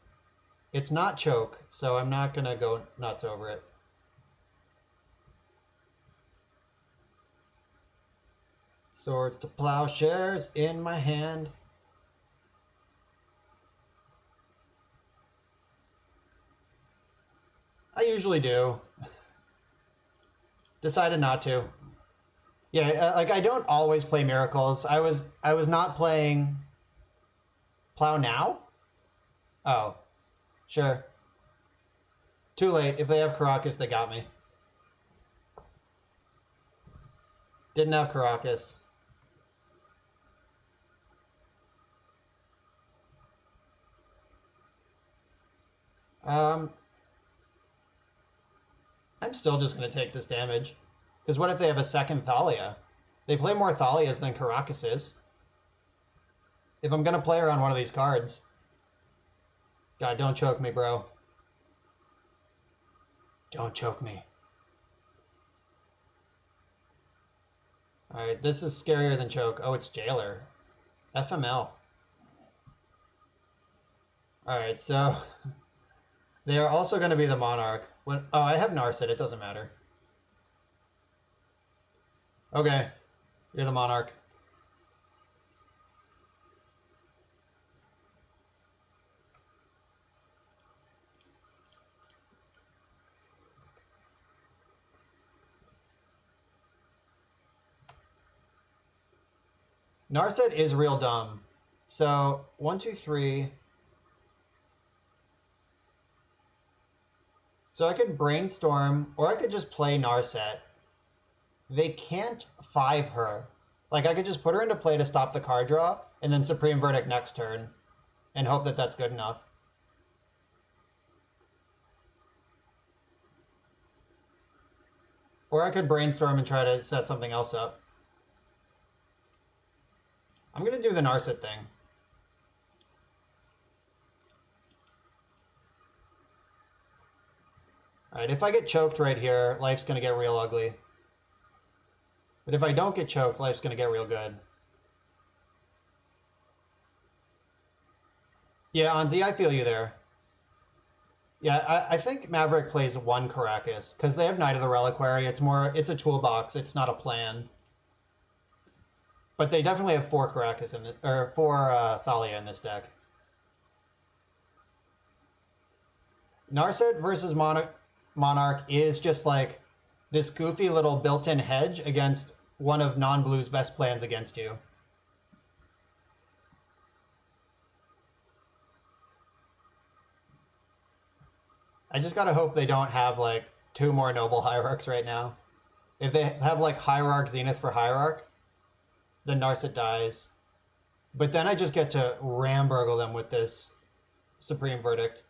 It's not choke, so I'm not going to go nuts over it. Swords to plowshares in my hand. I usually do. Decided not to. Yeah, like I don't always play miracles. I was not playing plow now? Oh. Sure. Too late. If they have Caracas, they got me. Didn't have Caracas. I'm still just going to take this damage. Because what if they have a second Thalia? They play more Thalias than Caracases. If I'm going to play around one of these cards... God, don't choke me, bro. Don't choke me. Alright, this is scarier than choke. Oh, it's Jailer. FML. Alright, so... They are also going to be the Monarch. Oh, I have Narset. It doesn't matter. Okay. You're the Monarch. Narset is real dumb. So, 1, 2, 3... So I could brainstorm, or I could just play Narset. They can't 5 her. Like, I could just put her into play to stop the card draw, and then Supreme Verdict next turn, and hope that that's good enough. Or I could brainstorm and try to set something else up. I'm going to do the Narset thing. Alright, if I get choked right here, life's going to get real ugly. But if I don't get choked, life's going to get real good. Yeah, Anzi, I feel you there. Yeah, I think Maverick plays 1 Caracas, because they have Knight of the Reliquary. It's a toolbox, it's not a plan. But they definitely have 4 Caracas in it, or 4 Thalia in this deck. Narset versus Monarch is just like this goofy little built-in hedge against one of non-blue's best plans against you. I just gotta hope they don't have like 2 more Noble Hierarchs right now. If they have like Hierarch Zenith for Hierarch, then Narset dies. But then I just get to ramburgle them with this Supreme Verdict.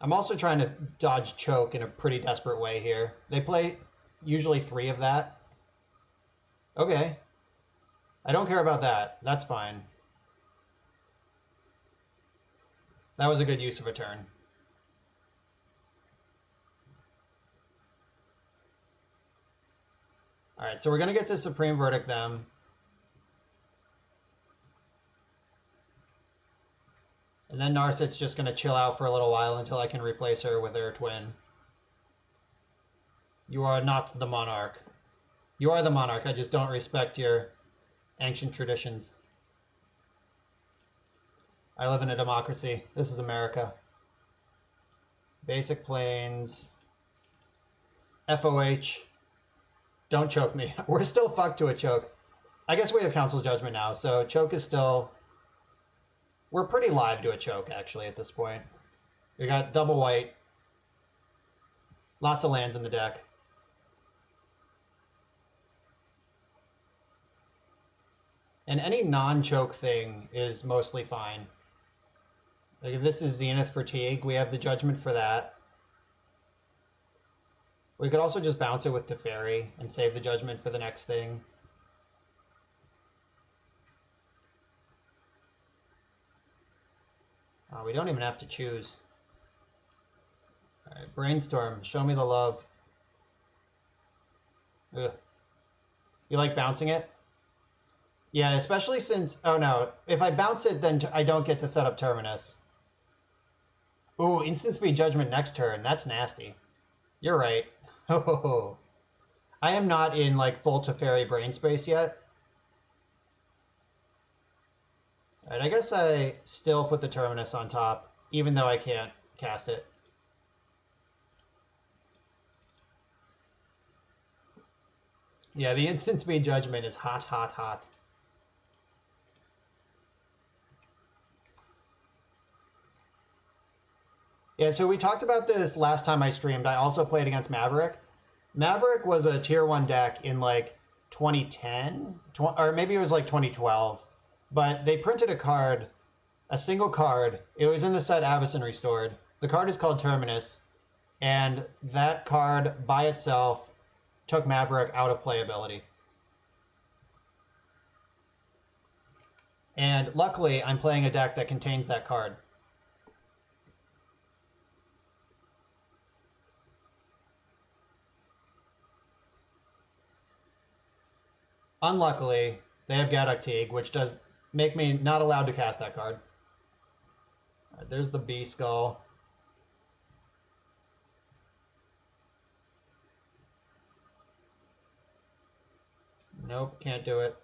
I'm also trying to dodge choke in a pretty desperate way here. They play usually 3 of that. Okay. I don't care about that. That's fine. That was a good use of a turn. Alright, so we're going to get to Supreme Verdict them. And then Narset's just going to chill out for a little while until I can replace her with her twin. You are not the Monarch. You are the Monarch, I just don't respect your ancient traditions. I live in a democracy. This is America. Basic planes. FOH. Don't choke me. We're still fucked to a choke. I guess we have Council's Judgment now, so choke is still... We're pretty live to a choke, actually, at this point. We got double white. Lots of lands in the deck. And any non-choke thing is mostly fine. Like if this is Zenith Fatigue, we have the Judgment for that. We could also just bounce it with Teferi and save the Judgment for the next thing. We don't even have to choose. All right, Brainstorm, show me the love. Ugh. You like bouncing it? Yeah, especially since... Oh no, if I bounce it, then I don't get to set up Terminus. Ooh, instant speed judgment next turn. That's nasty. You're right. Oh, I am not in like full Teferi brain space yet. Alright, I guess I still put the Terminus on top, even though I can't cast it. Yeah, the instant speed judgment is hot, hot, hot. Yeah, so we talked about this last time I streamed. I also played against Maverick. Maverick was a tier 1 deck in like 2010, or maybe it was like 2012. But they printed a card, a single card. It was in the set Avacyn Restored. The card is called Terminus, and that card by itself took Maverick out of playability. And luckily, I'm playing a deck that contains that card. Unluckily, they have Gaddock Teague, which does make me not allowed to cast that card. All right, there's the B Skull. Nope, can't do it.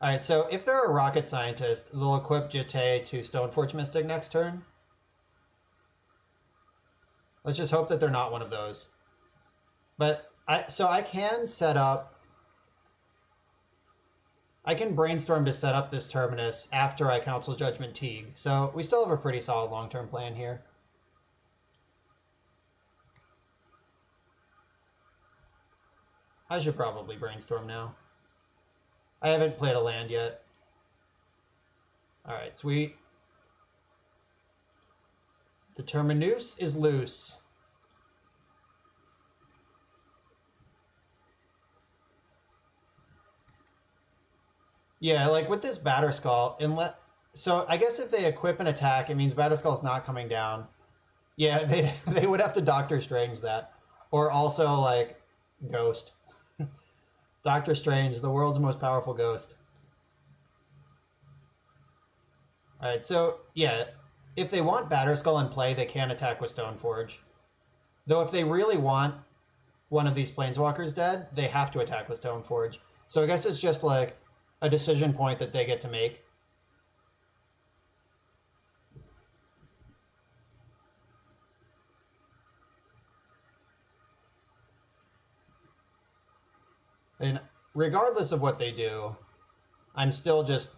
All right, so if they're a rocket scientist, they'll equip Jitte to Stoneforge Mystic next turn. Let's just hope that they're not one of those. But I can set up... I can brainstorm to set up this Terminus after I Council Judgment Teague. So we still have a pretty solid long-term plan here. I should probably brainstorm now. I haven't played a land yet. Alright, sweet. The Terminus is loose. Yeah, like with this Batterskull, so I guess if they equip an attack, it means Batterskull's not coming down. Yeah, they would have to Doctor Strange that. Or also, like, Ghost. Doctor Strange, the world's most powerful ghost. Alright, so, yeah, if they want Batterskull in play, they can attack with Stoneforge. Though if they really want one of these Planeswalkers dead, they have to attack with Stoneforge. So I guess it's just, like, a decision point that they get to make. And regardless of what they do, I'm still just...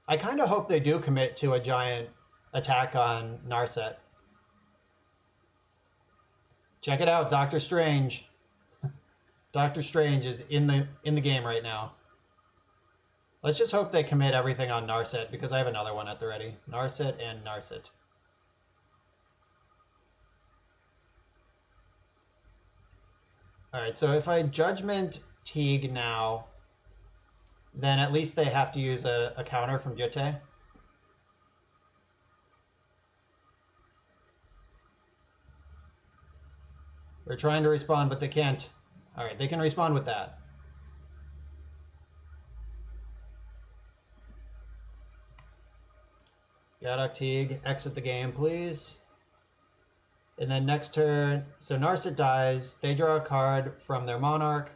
I kind of hope they do commit to a giant attack on Narset. Check it out, Doctor Strange. Doctor Strange is in the game right now. Let's just hope they commit everything on Narset, because I have another one at the ready. Narset and Narset. Alright, so if I Judgment Teague now, then at least they have to use a counter from Jitte. They're trying to respond, but they can't. Alright, they can respond with that. Gaddock Teague, exit the game, please. And then next turn, so Narset dies. They draw a card from their Monarch.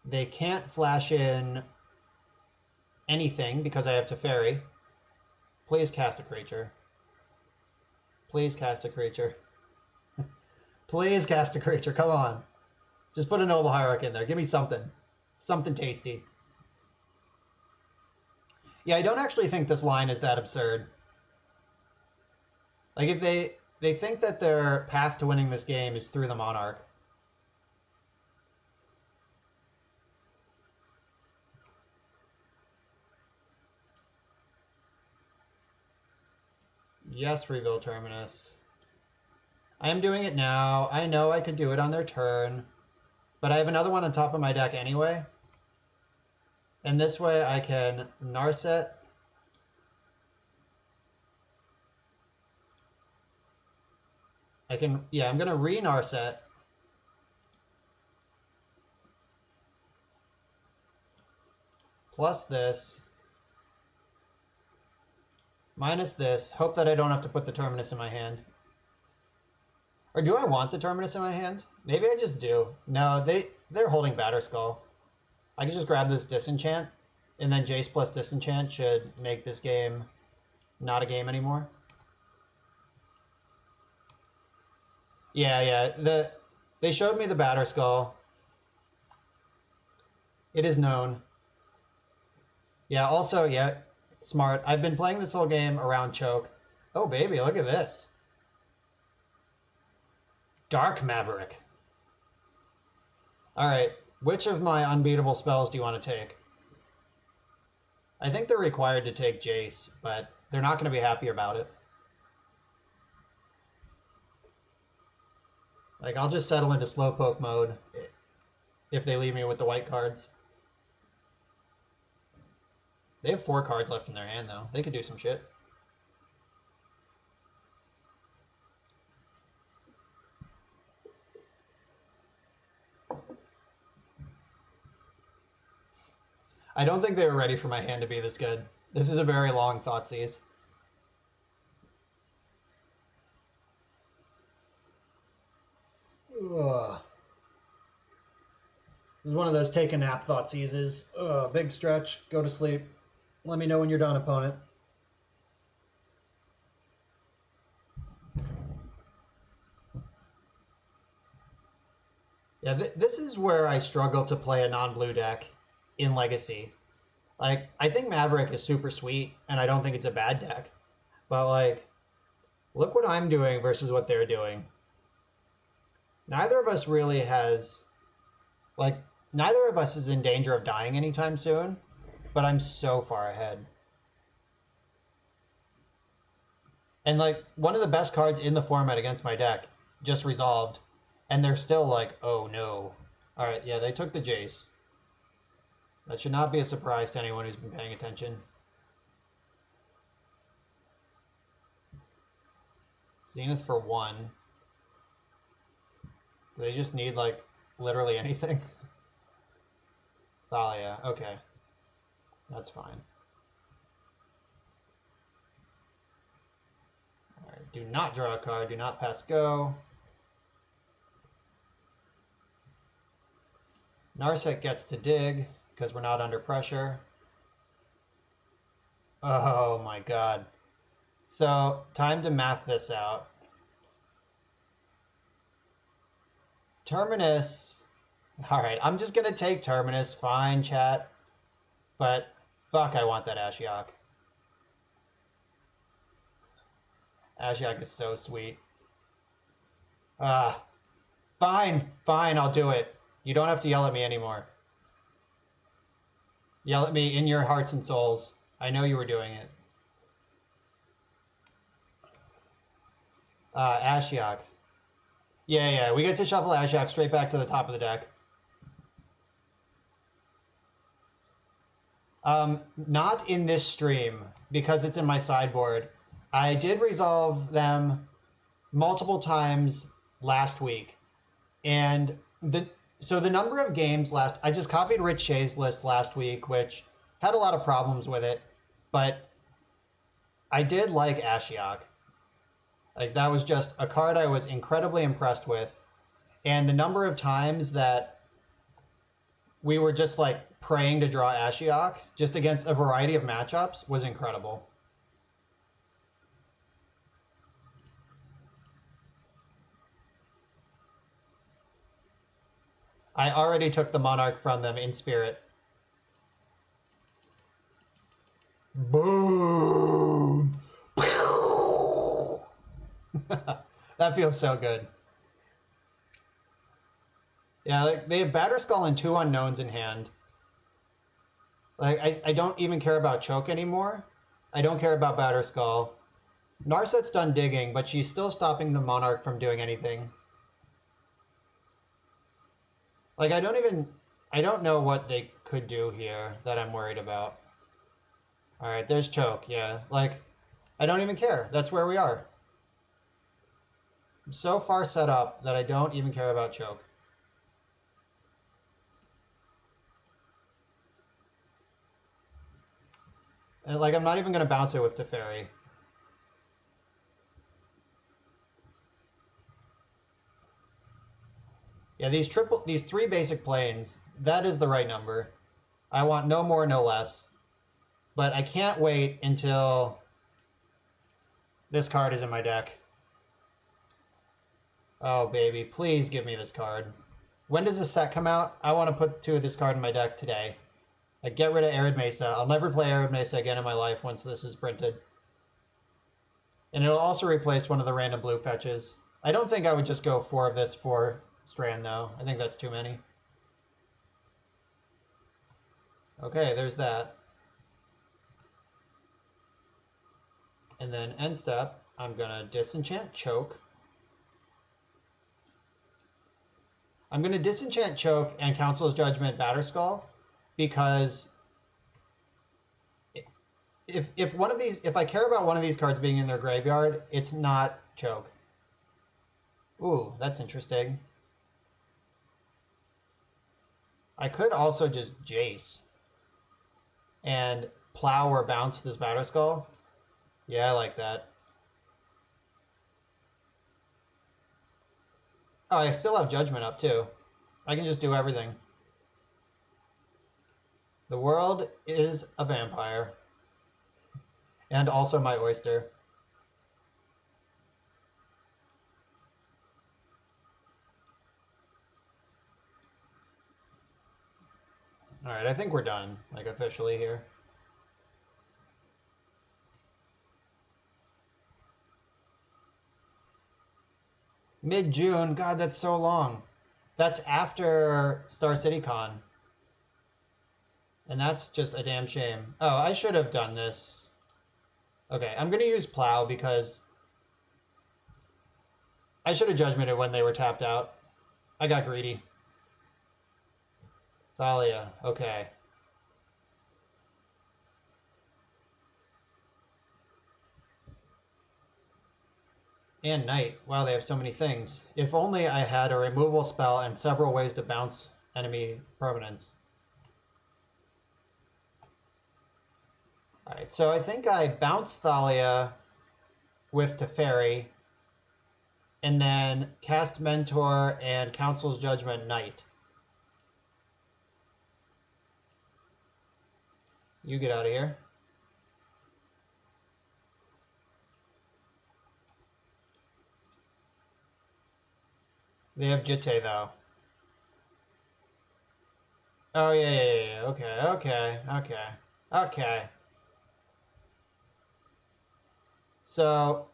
They can't flash in anything because I have Teferi. Please cast a creature. Please cast a creature. Please cast a creature, come on. Just put a Noble Hierarch in there. Give me something. Something tasty. Yeah, I don't actually think this line is that absurd. Like, if they think that their path to winning this game is through the Monarch. Yes, reveal Terminus. I am doing it now. I know I could do it on their turn, but I have another one on top of my deck anyway. And this way I can Narset. I can, yeah, I'm going to re-Narset. Plus this. Minus this. Hope that I don't have to put the Terminus in my hand. Or do I want the Terminus in my hand? Maybe I just do. No, they're holding Batterskull. I can just grab this Disenchant, and then Jace plus Disenchant should make this game not a game anymore. Yeah. They showed me the Batterskull. It is known. Yeah, also, yeah, smart. I've been playing this whole game around Choke. Oh, baby, look at this. Dark Maverick. All right, which of my unbeatable spells do you want to take? I think they're required to take Jace, but they're not going to be happy about it. Like, I'll just settle into Slowpoke mode if they leave me with the white cards. They have 4 cards left in their hand, though. They could do some shit. I don't think they were ready for my hand to be this good. This is a very long Thoughtseize. Ugh. This is one of those take a nap Thoughtseizes. Ugh, big stretch. Go to sleep. Let me know when you're done, opponent. Yeah, this is where I struggle to play a non-blue deck in Legacy. Like, I think Maverick is super sweet, and I don't think it's a bad deck. But, like, look what I'm doing versus what they're doing. Neither of us really has... Like, neither of us is in danger of dying anytime soon, but I'm so far ahead. And, like, one of the best cards in the format against my deck just resolved. And they're still like, oh no. All right, yeah, they took the Jace. That should not be a surprise to anyone who's been paying attention. Zenith for 1. Do they just need, like, literally anything? Thalia, okay. That's fine. All right, do not draw a card, do not pass go. Narset gets to dig, because we're not under pressure. Oh my god. So, time to math this out. Terminus. Alright, I'm just going to take Terminus. Fine, chat. But, fuck, I want that Ashiok. Ashiok is so sweet. Fine, I'll do it. You don't have to yell at me anymore. Yell at me in your hearts and souls. I know you were doing it. Ashiok. Yeah, we get to shuffle Ashiok straight back to the top of the deck. Not in this stream, because it's in my sideboard. I did resolve them multiple times last week. And so the number of games I just copied Rich Shea's list last week, which had a lot of problems with it, but I did like Ashiok. Like, that was just a card I was incredibly impressed with. And the number of times that we were just, like, praying to draw Ashiok, just against a variety of matchups, was incredible. I already took the Monarch from them in spirit. Boom! That feels so good. Yeah, like, they have Batterskull and 2 unknowns in hand. Like, I don't even care about Choke anymore. I don't care about Batterskull. Narset's done digging, but she's still stopping the Monarch from doing anything. Like, I don't know what they could do here that I'm worried about. Alright, there's Choke, yeah. Like, I don't even care. That's where we are. I'm so far set up that I don't even care about choke. And like, I'm not even going to bounce it with Teferi. Yeah, these three basic planes, that is the right number. I want no more, no less. But I can't wait until this card is in my deck. Oh, baby, please give me this card. When does this set come out? I want to put 2 of this card in my deck today. I get rid of Arid Mesa. I'll never play Arid Mesa again in my life once this is printed. And it'll also replace one of the random blue fetches. I don't think I would just go 4 of this for Strand, though. I think that's too many. Okay, there's that. And then end step, I'm going to disenchant Choke. I'm going to disenchant Choke and Council's Judgment Batterskull because if one of these, if I care about one of these cards being in their graveyard, it's not Choke. Ooh, that's interesting. I could also just Jace and plow or bounce this Batterskull. Yeah, I like that. Oh, I still have Judgment up too. I can just do everything. The world is a vampire. And also my oyster. Alright, I think we're done, like officially here. Mid-June, God, that's so long. That's after Star City Con. And that's just a damn shame. Oh, I should have done this. Okay, I'm going to use Plow because I should have Judgmented when they were tapped out. I got greedy. Thalia, okay. And Knight. Wow, they have so many things. If only I had a removal spell and several ways to bounce enemy permanents. Alright, so I think I bounce Thalia with Teferi, and then cast Mentor and Council's Judgment Knight. You get out of here. They have Jitte, though. Oh, yeah. Okay. So,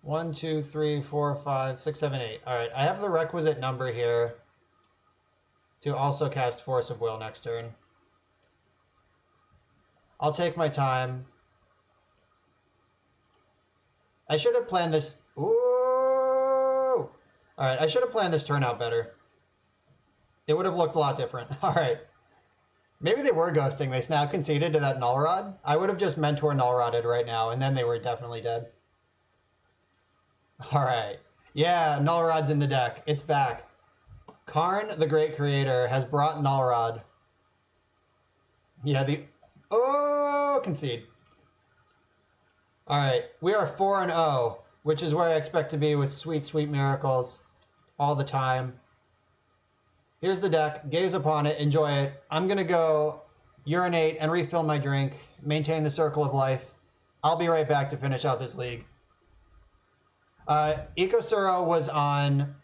one, two, three, four, five, six, seven, eight. All right, I have the requisite number here to also cast Force of Will next turn. I'll take my time. I should have planned this. Ooh! All right, I should have planned this turn out better. It would have looked a lot different. All right. Maybe they were ghosting. They snap conceded to that Null Rod. I would have just Mentor Null Rodded right now, and then they were definitely dead. All right. Yeah, Null Rod's in the deck. It's back. Karn, the Great Creator, has brought Null Rod. Yeah, Oh, concede. All right. We are 4-0, which is where I expect to be with sweet, sweet miracles all the time. Here's the deck. Gaze upon it. Enjoy it. I'm going to go urinate and refill my drink. Maintain the circle of life. I'll be right back to finish out this league. Ikosuro was on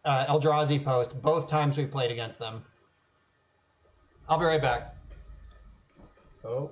Eldrazi post both times we played against them. I'll be right back. Oh.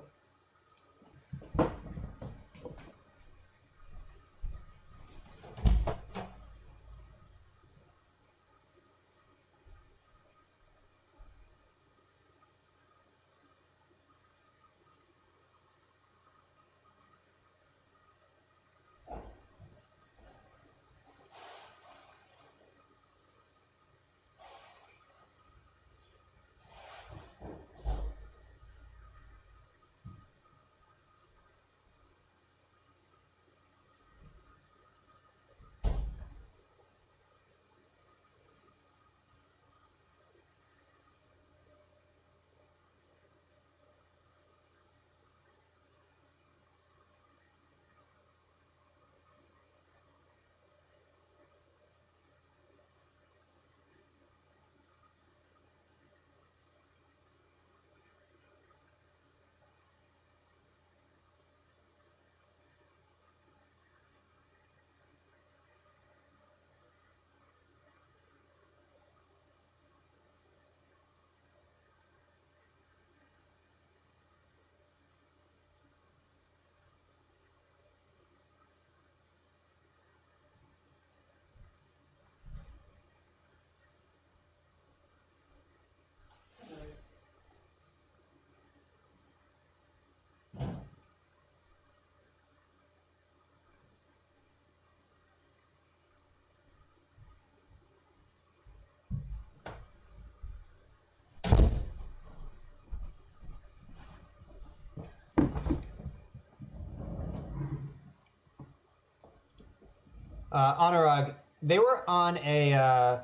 Anurag, they were on a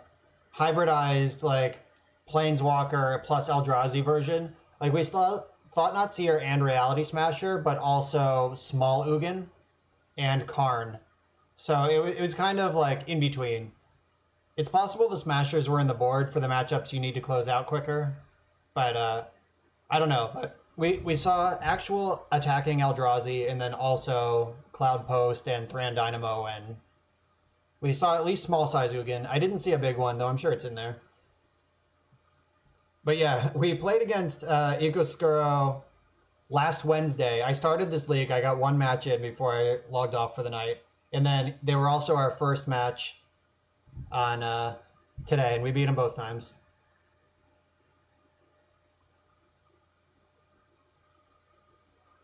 hybridized like Planeswalker plus Eldrazi version. Like we thought Seer and Reality Smasher, but also Small Ugin and Karn. So it was kind of like in between. It's possible the Smashers were in the board for the matchups you need to close out quicker, but I don't know. But we saw actual attacking Eldrazi and then also Cloud Post and Thran Dynamo, and we saw at least small size Ugin. I didn't see a big one, though I'm sure it's in there. But yeah, we played against Ecoscuro last Wednesday. I started this league. I got one match in before I logged off for the night. And then they were also our first match on today, and we beat them both times.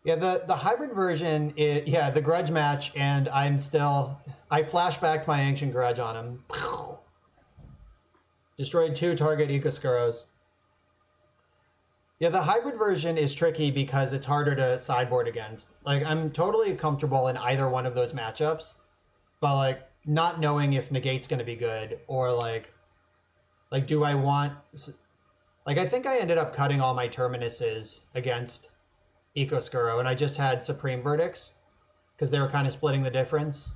Yeah, the hybrid version is, yeah, the grudge match, and I flashbacked my ancient grudge on him. Destroyed 2 target Ecoscuros. Yeah, the hybrid version is tricky because it's harder to sideboard against. Like, I'm totally comfortable in either one of those matchups, but like not knowing if negate's going to be good, or like do I want, like, I think I ended up cutting all my terminuses against Ecoscuro, and I just had Supreme Verdicts because they were kind of splitting the difference.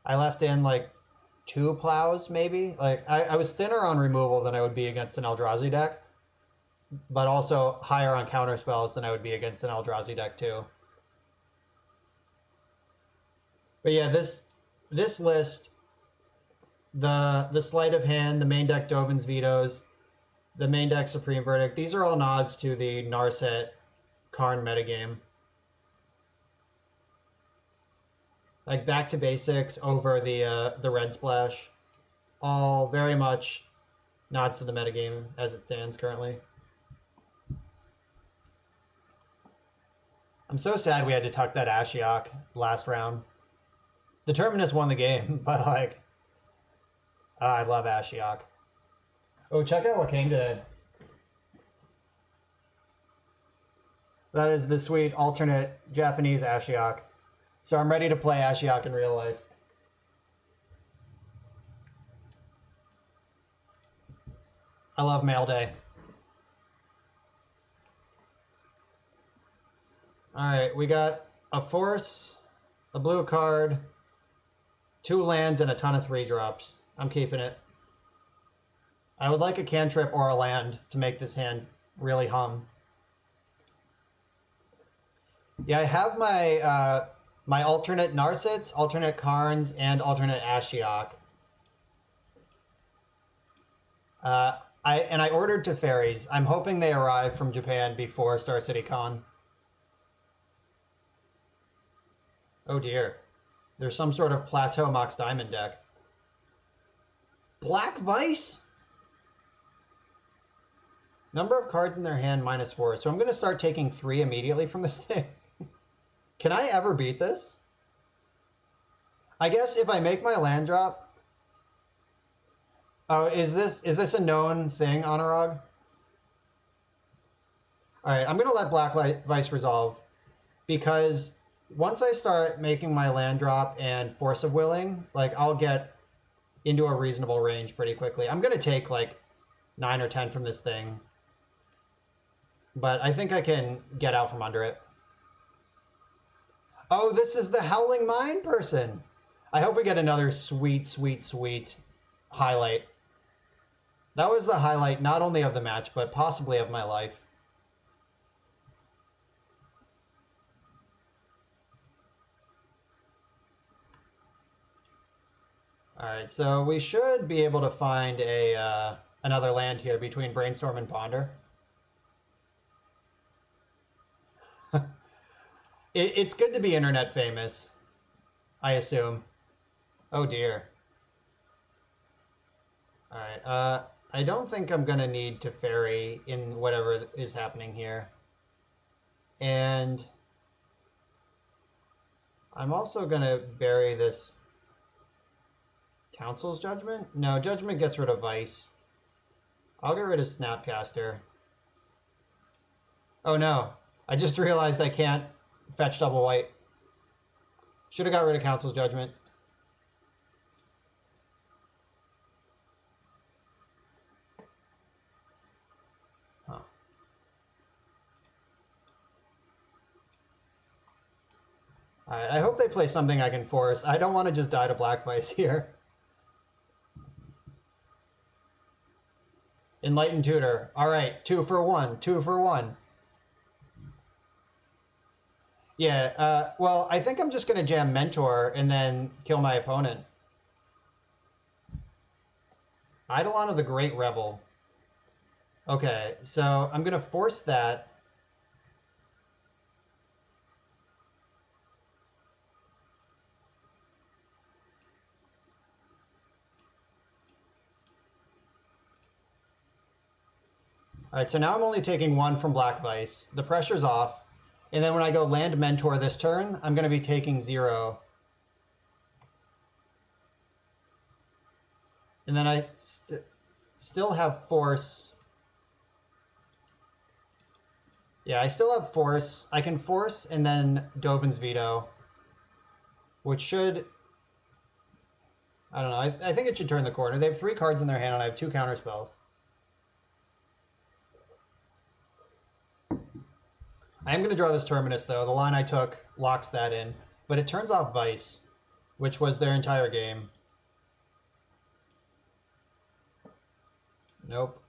I left in like 2 plows maybe. Like I was thinner on removal than I would be against an Eldrazi deck, but also higher on counter spells than I would be against an Eldrazi deck too. But yeah, this list, the sleight of hand, the main deck Dovin's Vetoes, the main deck Supreme Verdict, these are all nods to the Narset Karn metagame. Like back to basics over the red splash, all very much nods to the metagame as it stands currently. I'm so sad we had to tuck that Ashiok last round. The Terminus won the game, but like, I love Ashiok. Oh, check out what came today. That is the sweet alternate Japanese Ashiok. So I'm ready to play Ashiok in real life. I love mail day. Alright, we got a force, a blue card, 2 lands, and a ton of 3-drops. I'm keeping it. I would like a cantrip or a land to make this hand really hum. Yeah, I have my my alternate Narsets, alternate Karns, and alternate Ashiok. I ordered Teferis. I'm hoping they arrive from Japan before Star City Con. Oh dear. There's some sort of Plateau Mox Diamond deck. Black Vice? Number of cards in their hand -4. So I'm going to start taking 3 immediately from this thing. Can I ever beat this? I guess if I make my land drop... Oh, is this a known thing, Anurag? Alright, I'm going to let Black Vice resolve. Because once I start making my land drop and Force of Willing, like, I'll get into a reasonable range pretty quickly. I'm going to take, like, 9 or 10 from this thing. But I think I can get out from under it. Oh, this is the Howling Mine person. I hope we get another sweet, sweet, sweet highlight. That was the highlight not only of the match, but possibly of my life. Alright, so we should be able to find a another land here between Brainstorm and Ponder. It's good to be internet famous, I assume. Oh dear. Alright, I don't think I'm going to need to ferry in whatever is happening here. And I'm also going to bury this Council's Judgment? No, Judgment gets rid of Vice. I'll get rid of Snapcaster. Oh no, I just realized I can't fetch double white. Should have got rid of Council's Judgment. Alright, I hope they play something I can force. I don't want to just die to Black Vice here. Enlightened Tutor. Alright, 2 for 1. 2 for 1. Yeah, well, I think I'm just going to jam Mentor and then kill my opponent. Eidolon of the Great Rebel. Okay, so I'm going to force that. Alright, so now I'm only taking 1 from Black Vice. The pressure's off. And then when I go land Mentor this turn, I'm going to be taking 0. And then I still have Force. Yeah, I still have Force. I can Force and then Dovin's Veto, which should... I don't know. I think it should turn the corner. They have 3 cards in their hand, and I have 2 counterspells. I am going to draw this Terminus, though. The line I took locks that in. But it turns off Vice, which was their entire game. Nope.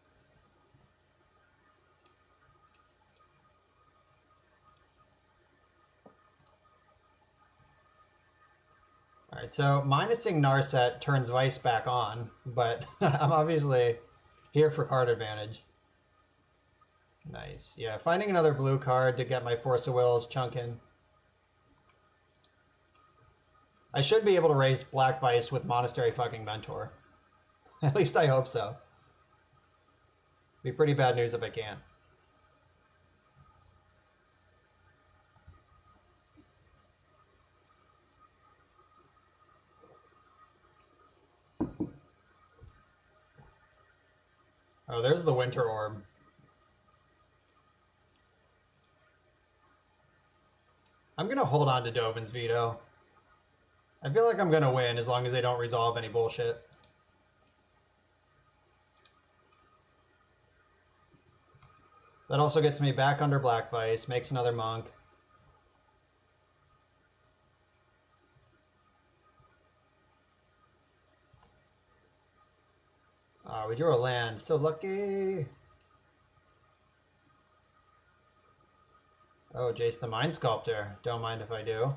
Alright, so minusing Narset turns Vice back on, but I'm obviously here for card advantage. Nice. Yeah, finding another blue card to get my Force of Wills chunking. I should be able to raise Black Vice with Monastery fucking Mentor. At least I hope so. Be pretty bad news if I can't. Oh, there's the Winter Orb. I'm going to hold on to Dovin's Veto. I feel like I'm going to win as long as they don't resolve any bullshit. That also gets me back under Black Vice, makes another Monk. We drew a land. So lucky. Oh, Jace the Mind Sculptor. Don't mind if I do.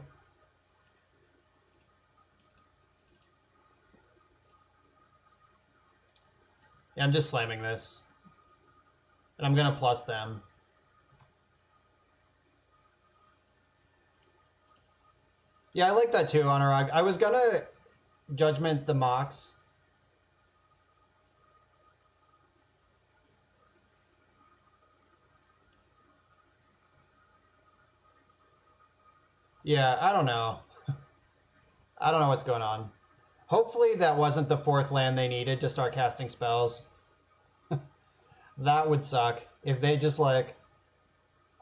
Yeah, I'm just slamming this. And I'm going to plus them. Yeah, I like that too, Anurag. I was going to Judgment the Mox. Yeah, I don't know. I don't know what's going on. Hopefully that wasn't the 4th land they needed to start casting spells. That would suck if they just like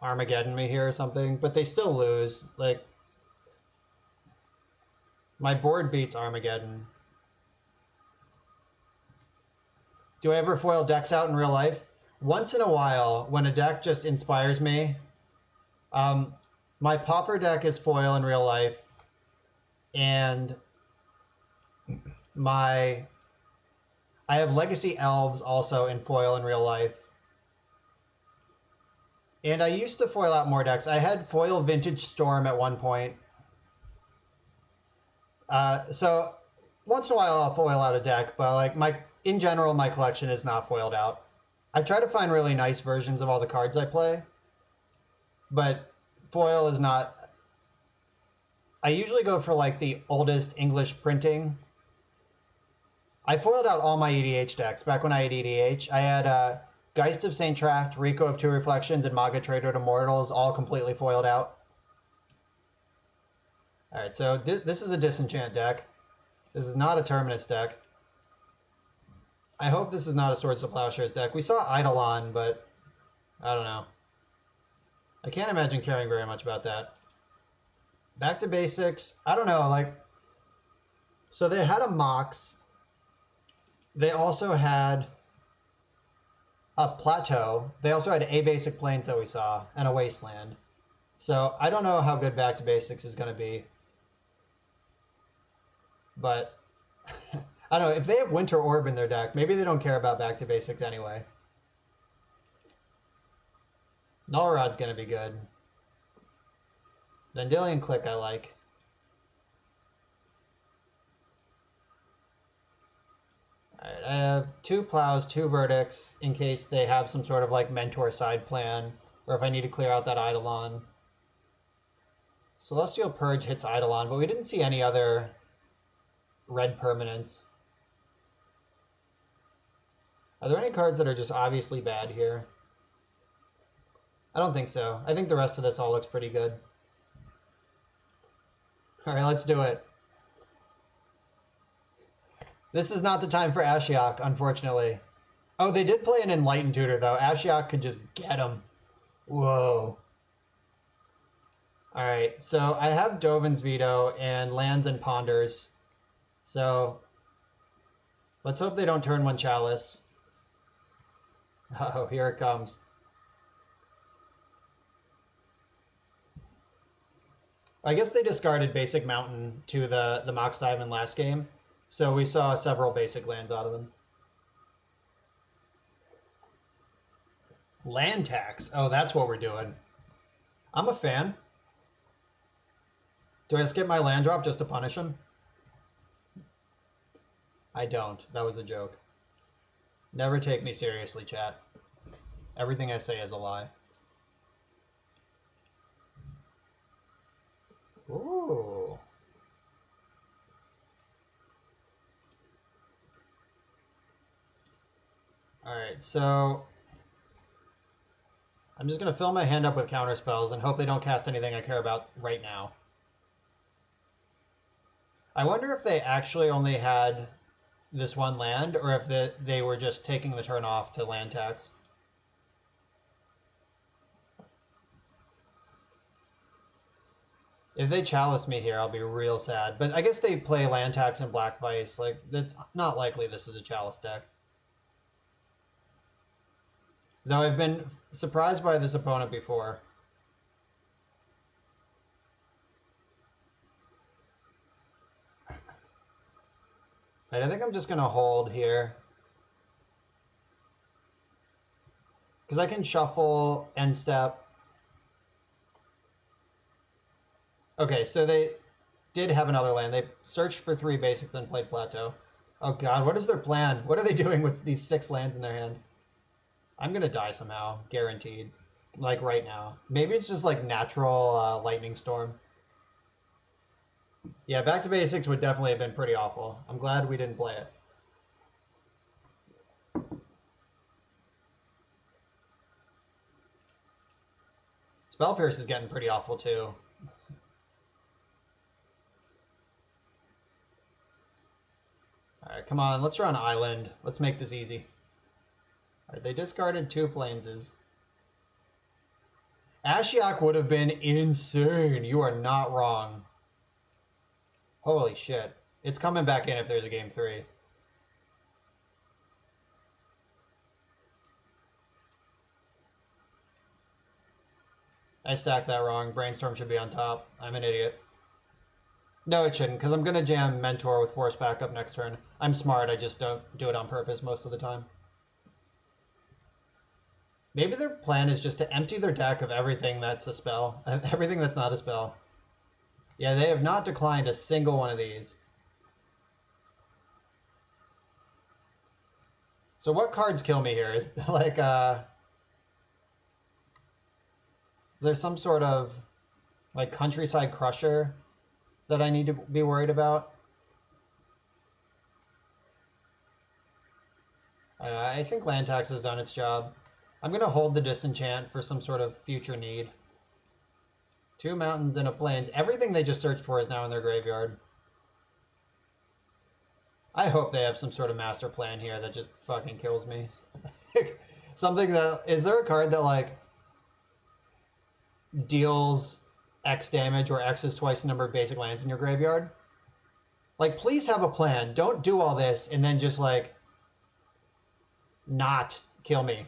Armageddon me here or something, but they still lose. Like, my board beats Armageddon. Do I ever foil decks out in real life? Once in a while, when a deck just inspires me. My Pauper deck is foil in real life, and I have Legacy Elves also in foil in real life. And I used to foil out more decks. I had foil Vintage Storm at one point. So once in a while I'll foil out a deck, but like in general my collection is not foiled out. I try to find really nice versions of all the cards I play, but foil is not. I usually go for like the oldest English printing. I foiled out all my EDH decks back when I had EDH. I had Geist of St. Tract, Rico of Two Reflections, and Maga Trader to Mortals all completely foiled out. Alright, so this is a Disenchant deck. This is not a Terminus deck. I hope this is not a Swords to Plowshares deck. We saw Eidolon, but I don't know. I can't imagine caring very much about that. Back to basics. I don't know, like... So they had a Mox. They also had a Plateau. They also had A basic plains that we saw, and a Wasteland. So I don't know how good Back to Basics is going to be. But I don't know. If they have Winter Orb in their deck, maybe they don't care about Back to Basics anyway. Null Rod's going to be good. Vendilion Click I like. Alright, I have 2 Plows, 2 Verdicts, in case they have some sort of like mentor side plan, or if I need to clear out that Eidolon. Celestial Purge hits Eidolon, but we didn't see any other red permanents. Are there any cards that are just obviously bad here? I don't think so. I think the rest of this all looks pretty good. Alright, let's do it. This is not the time for Ashiok, unfortunately. Oh, they did play an Enlightened Tutor, though. Ashiok could just get him. Whoa. Alright, so I have Dovin's Veto and lands and ponders. So let's hope they don't turn one Chalice. Uh-oh, here it comes. I guess they discarded Basic Mountain to the Mox Diamond last game, so we saw several basic lands out of them. Land tax. Oh, that's what we're doing. I'm a fan. Do I skip my land drop just to punish him? I don't. That was a joke. Never take me seriously, chat. Everything I say is a lie. Ooh. Alright, so I'm just going to fill my hand up with counter spells and hope they don't cast anything I care about right now. I wonder if they actually only had this one land, or if they were just taking the turn off to land tax. If they chalice me here, I'll be real sad. But I guess they play land tax and Black Vice. Like, it's not likely this is a chalice deck. Though I've been surprised by this opponent before. Right, I think I'm just going to hold here. Because I can shuffle, end step. Okay, so they did have another land. They searched for 3 basics, then played Plateau. Oh god, what is their plan? What are they doing with these 6 lands in their hand? I'm going to die somehow, guaranteed. Like right now. Maybe it's just like natural lightning storm. Yeah, Back to Basics would definitely have been pretty awful. I'm glad we didn't play it. Spell Pierce is getting pretty awful too. Alright, come on, let's draw an island. Let's make this easy. Alright, they discarded 2 Plainses. Ashiok would have been insane. You are not wrong. Holy shit. It's coming back in if there's a game 3. I stacked that wrong. Brainstorm should be on top. I'm an idiot. No, it shouldn't, because I'm going to jam Mentor with Force Backup next turn. I'm smart, I just don't do it on purpose most of the time. Maybe their plan is just to empty their deck of everything that's a spell. Everything that's not a spell. Yeah, they have not declined a single one of these. So what cards kill me here? Is like, is there some sort of like Countryside Crusher that I need to be worried about? I think land tax has done its job. I'm going to hold the Disenchant for some sort of future need. 2 mountains and a plains. Everything they just searched for is now in their graveyard. I hope they have some sort of master plan here that just fucking kills me. Something that... Is there a card that, like, deals X damage where X is twice the number of basic lands in your graveyard? Like, please have a plan. Don't do all this and then just, like, not kill me.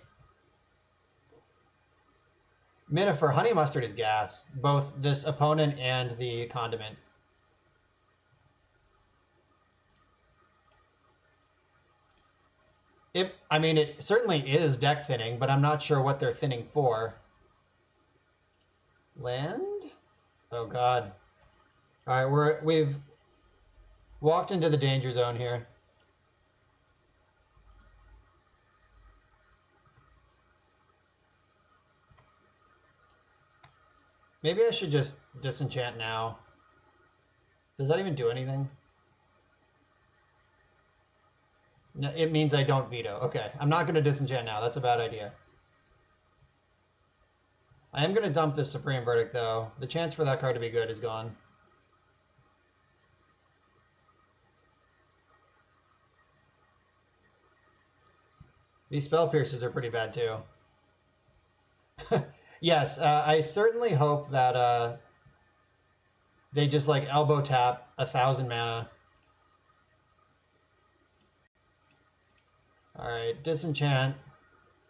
Minifer, honey mustard is gas. Both this opponent and the condiment. I mean, it certainly is deck thinning, but I'm not sure what they're thinning for. Land? Oh God. All right, we've walked into the danger zone here. Maybe I should just disenchant now. Does that even do anything? No, it means I don't veto. Okay, I'm not going to disenchant now. That's a bad idea. I am going to dump this Supreme Verdict, though. The chance for that card to be good is gone. These Spell Pierces are pretty bad, too. Yes, I certainly hope that they just, like, elbow tap 1,000 mana. Alright, disenchant.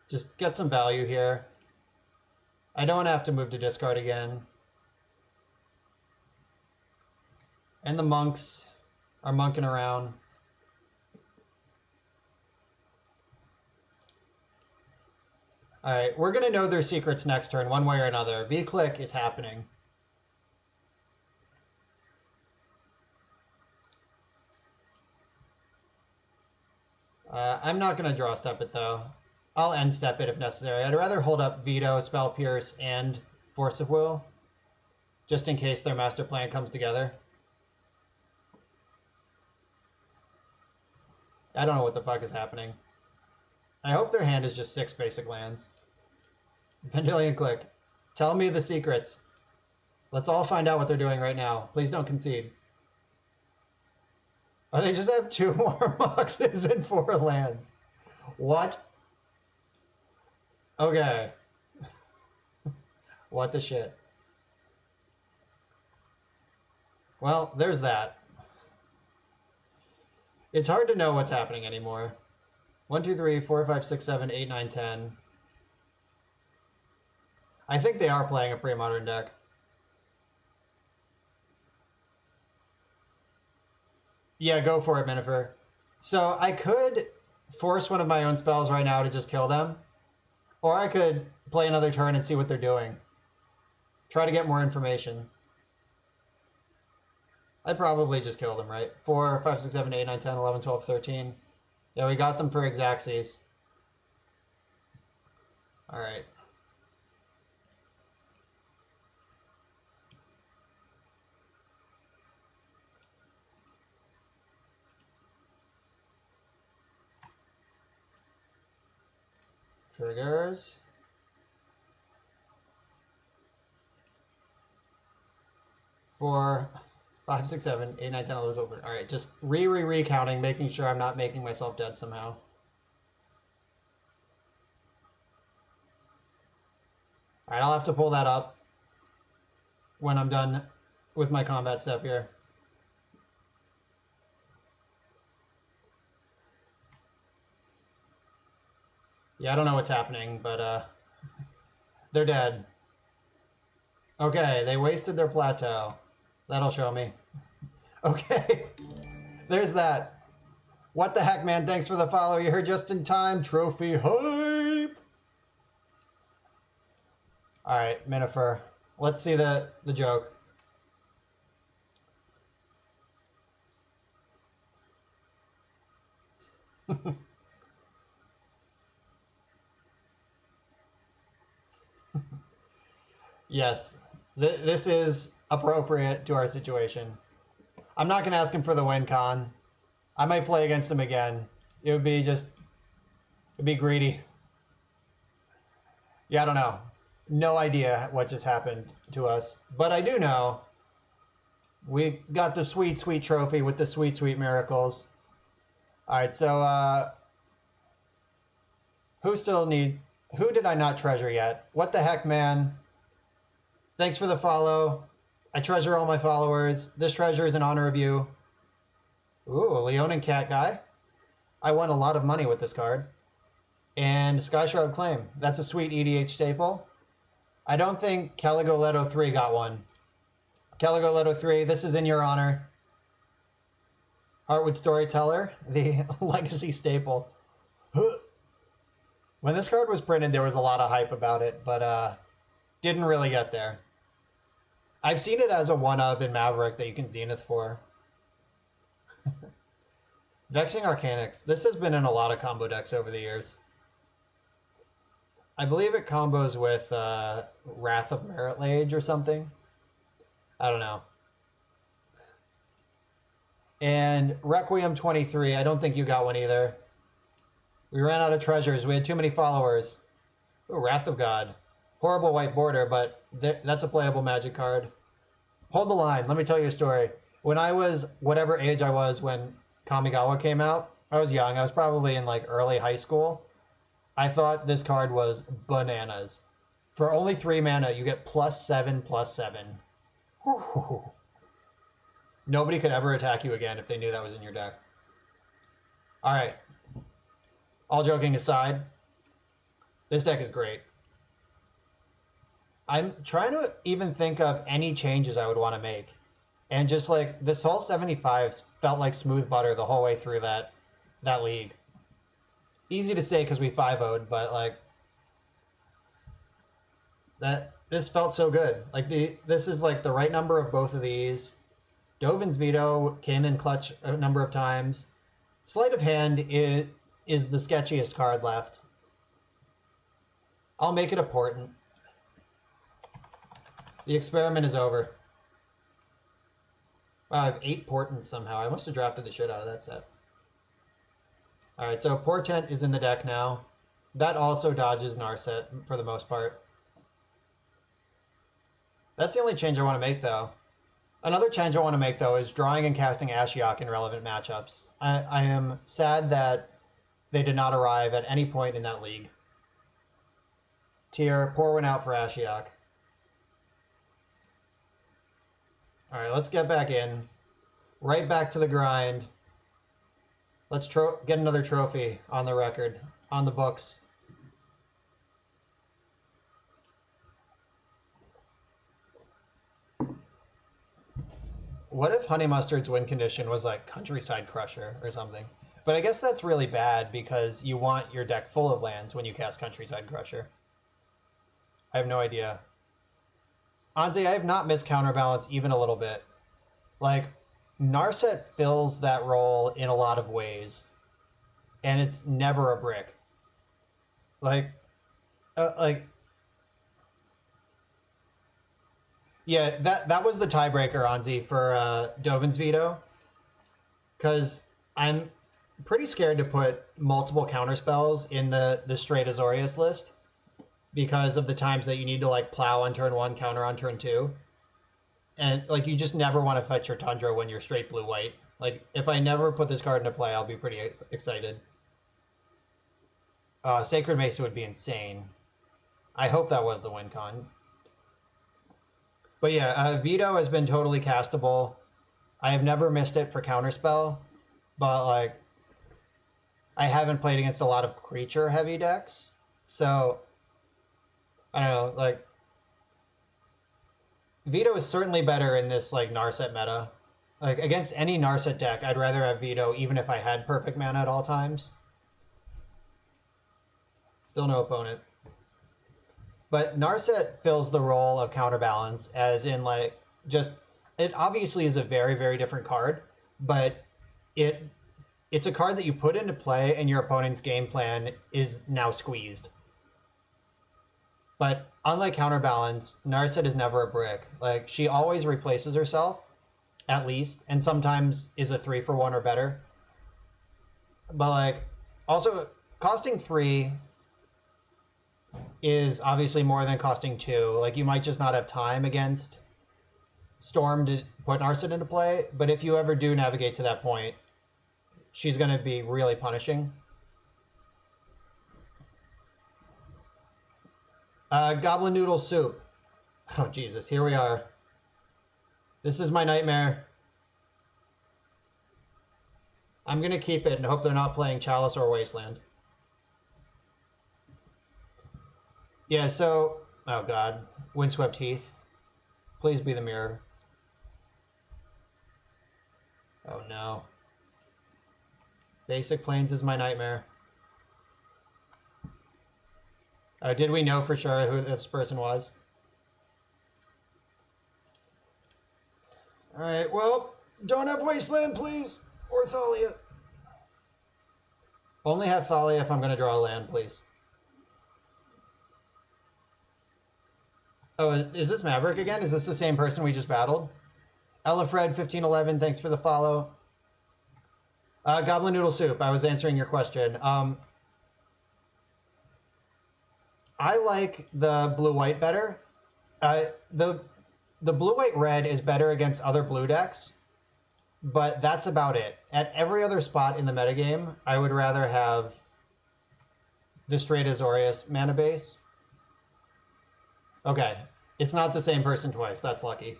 Just get some value here. I don't have to move to discard again. And the monks are monking around. Alright, we're going to know their secrets next turn, one way or another. V-click is happening. I'm not going to draw step it, though. I'll end step it if necessary. I'd rather hold up Veto, Spell Pierce, and Force of Will, just in case their master plan comes together. I don't know what the fuck is happening. I hope their hand is just 6 basic lands. Pendulum Click. Tell me the secrets. Let's all find out what they're doing right now. Please don't concede. Oh, they just have 2 more boxes and 4 lands. What? Okay. What the shit? Well, there's that. It's hard to know what's happening anymore. 1, 2, 3, 4, 5, 6, 7, 8, 9, 10. I think they are playing a pre-modern deck. Yeah, go for it, Minifer. So I could force one of my own spells right now to just kill them. Or I could play another turn and see what they're doing. Try to get more information. I'd probably just kill them, right? 4, 5, 6, 7, 8, 9, 10, 11, 12, 13. Yeah, we got them for Exaxes. Alright. Triggers. 4, 5, 6, 7, 8, 9, 10, 11, 12. All right, just recounting, making sure I'm not making myself dead somehow. All right, I'll have to pull that up when I'm done with my combat step here. Yeah, I don't know what's happening, but they're dead. Okay, they wasted their plateau. That'll show me. Okay, there's that. What the heck, man? Thanks for the follow. You're here just in time. Trophy hype. All right, Minifer. Let's see the joke. Yes, this is appropriate to our situation. I'm not going to ask him for the win con. I might play against him again. It would be just, it'd be greedy. Yeah, I don't know. No idea what just happened to us. But I do know we got the sweet, sweet trophy with the sweet, sweet miracles. All right, so who did I not treasure yet? What the heck, man? Thanks for the follow. I treasure all my followers. This treasure is in honor of you. Ooh, Leon and Cat Guy. I won a lot of money with this card. And Sky Shroud Claim. That's a sweet EDH staple. I don't think Caligoletto 3 got one. Caligoletto 3, this is in your honor. Heartwood Storyteller, the legacy staple. When this card was printed, there was a lot of hype about it, but didn't really get there. I've seen it as a one-of in Maverick that you can Zenith for. Vexing Arcanix. This has been in a lot of combo decks over the years. I believe it combos with Wrath of Merit Lage or something. I don't know. And Requiem 23. I don't think you got one either. We ran out of treasures. We had too many followers. Ooh, Wrath of God. Horrible white border, but that's a playable Magic card. Hold the line. Let me tell you a story. When I was whatever age I was when Kamigawa came out, I was young. I was probably in like early high school. I thought this card was bananas. For only 3 mana, you get +7/+7. Whew. Nobody could ever attack you again if they knew that was in your deck. All right. All joking aside, this deck is great. I'm trying to even think of any changes I would want to make. And just like this whole 75 felt like smooth butter the whole way through that league. Easy to say because we 5-0'd, but like this felt so good. Like this is like the right number of both of these. Dovin's Veto came in clutch a number of times. Sleight of Hand is the sketchiest card left. I'll make it a portent. The experiment is over. Wow, I have 8 portents somehow. I must have drafted the shit out of that set. Alright, so Portent is in the deck now. That also dodges Narset for the most part. That's the only change I want to make, though. Another change I want to make, though, is drawing and casting Ashiok in relevant matchups. I am sad that they did not arrive at any point in that league. Tier, pour one out for Ashiok. Alright, let's get back in. Right back to the grind. Let's get another trophy on the record, on the books. What if Honey Mustard's win condition was like Countryside Crusher or something? But I guess that's really bad because you want your deck full of lands when you cast Countryside Crusher. I have no idea. Anzi, I have not missed Counterbalance even a little bit. Like, Narset fills that role in a lot of ways, and it's never a brick. Yeah, that was the tiebreaker, Anzi, for Dovin's Veto, because I'm pretty scared to put multiple counterspells in the straight Azorius list because of the times that you need to like plow on turn 1, counter on turn 2. And like you just never want to fetch your Tundra when you're straight blue-white. Like if I never put this card into play, I'll be pretty excited. Sacred Mesa would be insane. I hope that was the win con. But yeah, Veto has been totally castable. I have never missed it for counterspell, but like I haven't played against a lot of creature heavy decks, so I don't know, like Veto is certainly better in this like Narset meta. Like against any Narset deck, I'd rather have Veto even if I had perfect mana at all times. Still no opponent. But Narset fills the role of Counterbalance as in like just it obviously is a very, very different card, but it's a card that you put into play and your opponent's game plan is now squeezed. But unlike Counterbalance, Narset is never a brick. Like she always replaces herself, at least, and sometimes is a 3-for-1 or better. But like also costing 3 is obviously more than costing 2. Like you might just not have time against Storm to put Narset into play, but if you ever do navigate to that point, she's going to be really punishing. Goblin Noodle Soup. Oh, Jesus, here we are. This is my nightmare. I'm going to keep it and hope they're not playing Chalice or Wasteland. Yeah, so... Oh, God. Windswept Heath. Please be the mirror. Oh no. Basic Plains is my nightmare. Oh, did we know for sure who this person was? Alright, well, don't have Wasteland, please. Or Thalia. Only have Thalia if I'm going to draw a land, please. Oh, is this Maverick again? Is this the same person we just battled? Ellafred1511, thanks for the follow. Goblin Noodle Soup, I was answering your question. I like the blue-white better. The blue-white-red is better against other blue decks, but that's about it. At every other spot in the metagame, I would rather have the straight Azorius mana base. Okay, it's not the same person twice. That's lucky.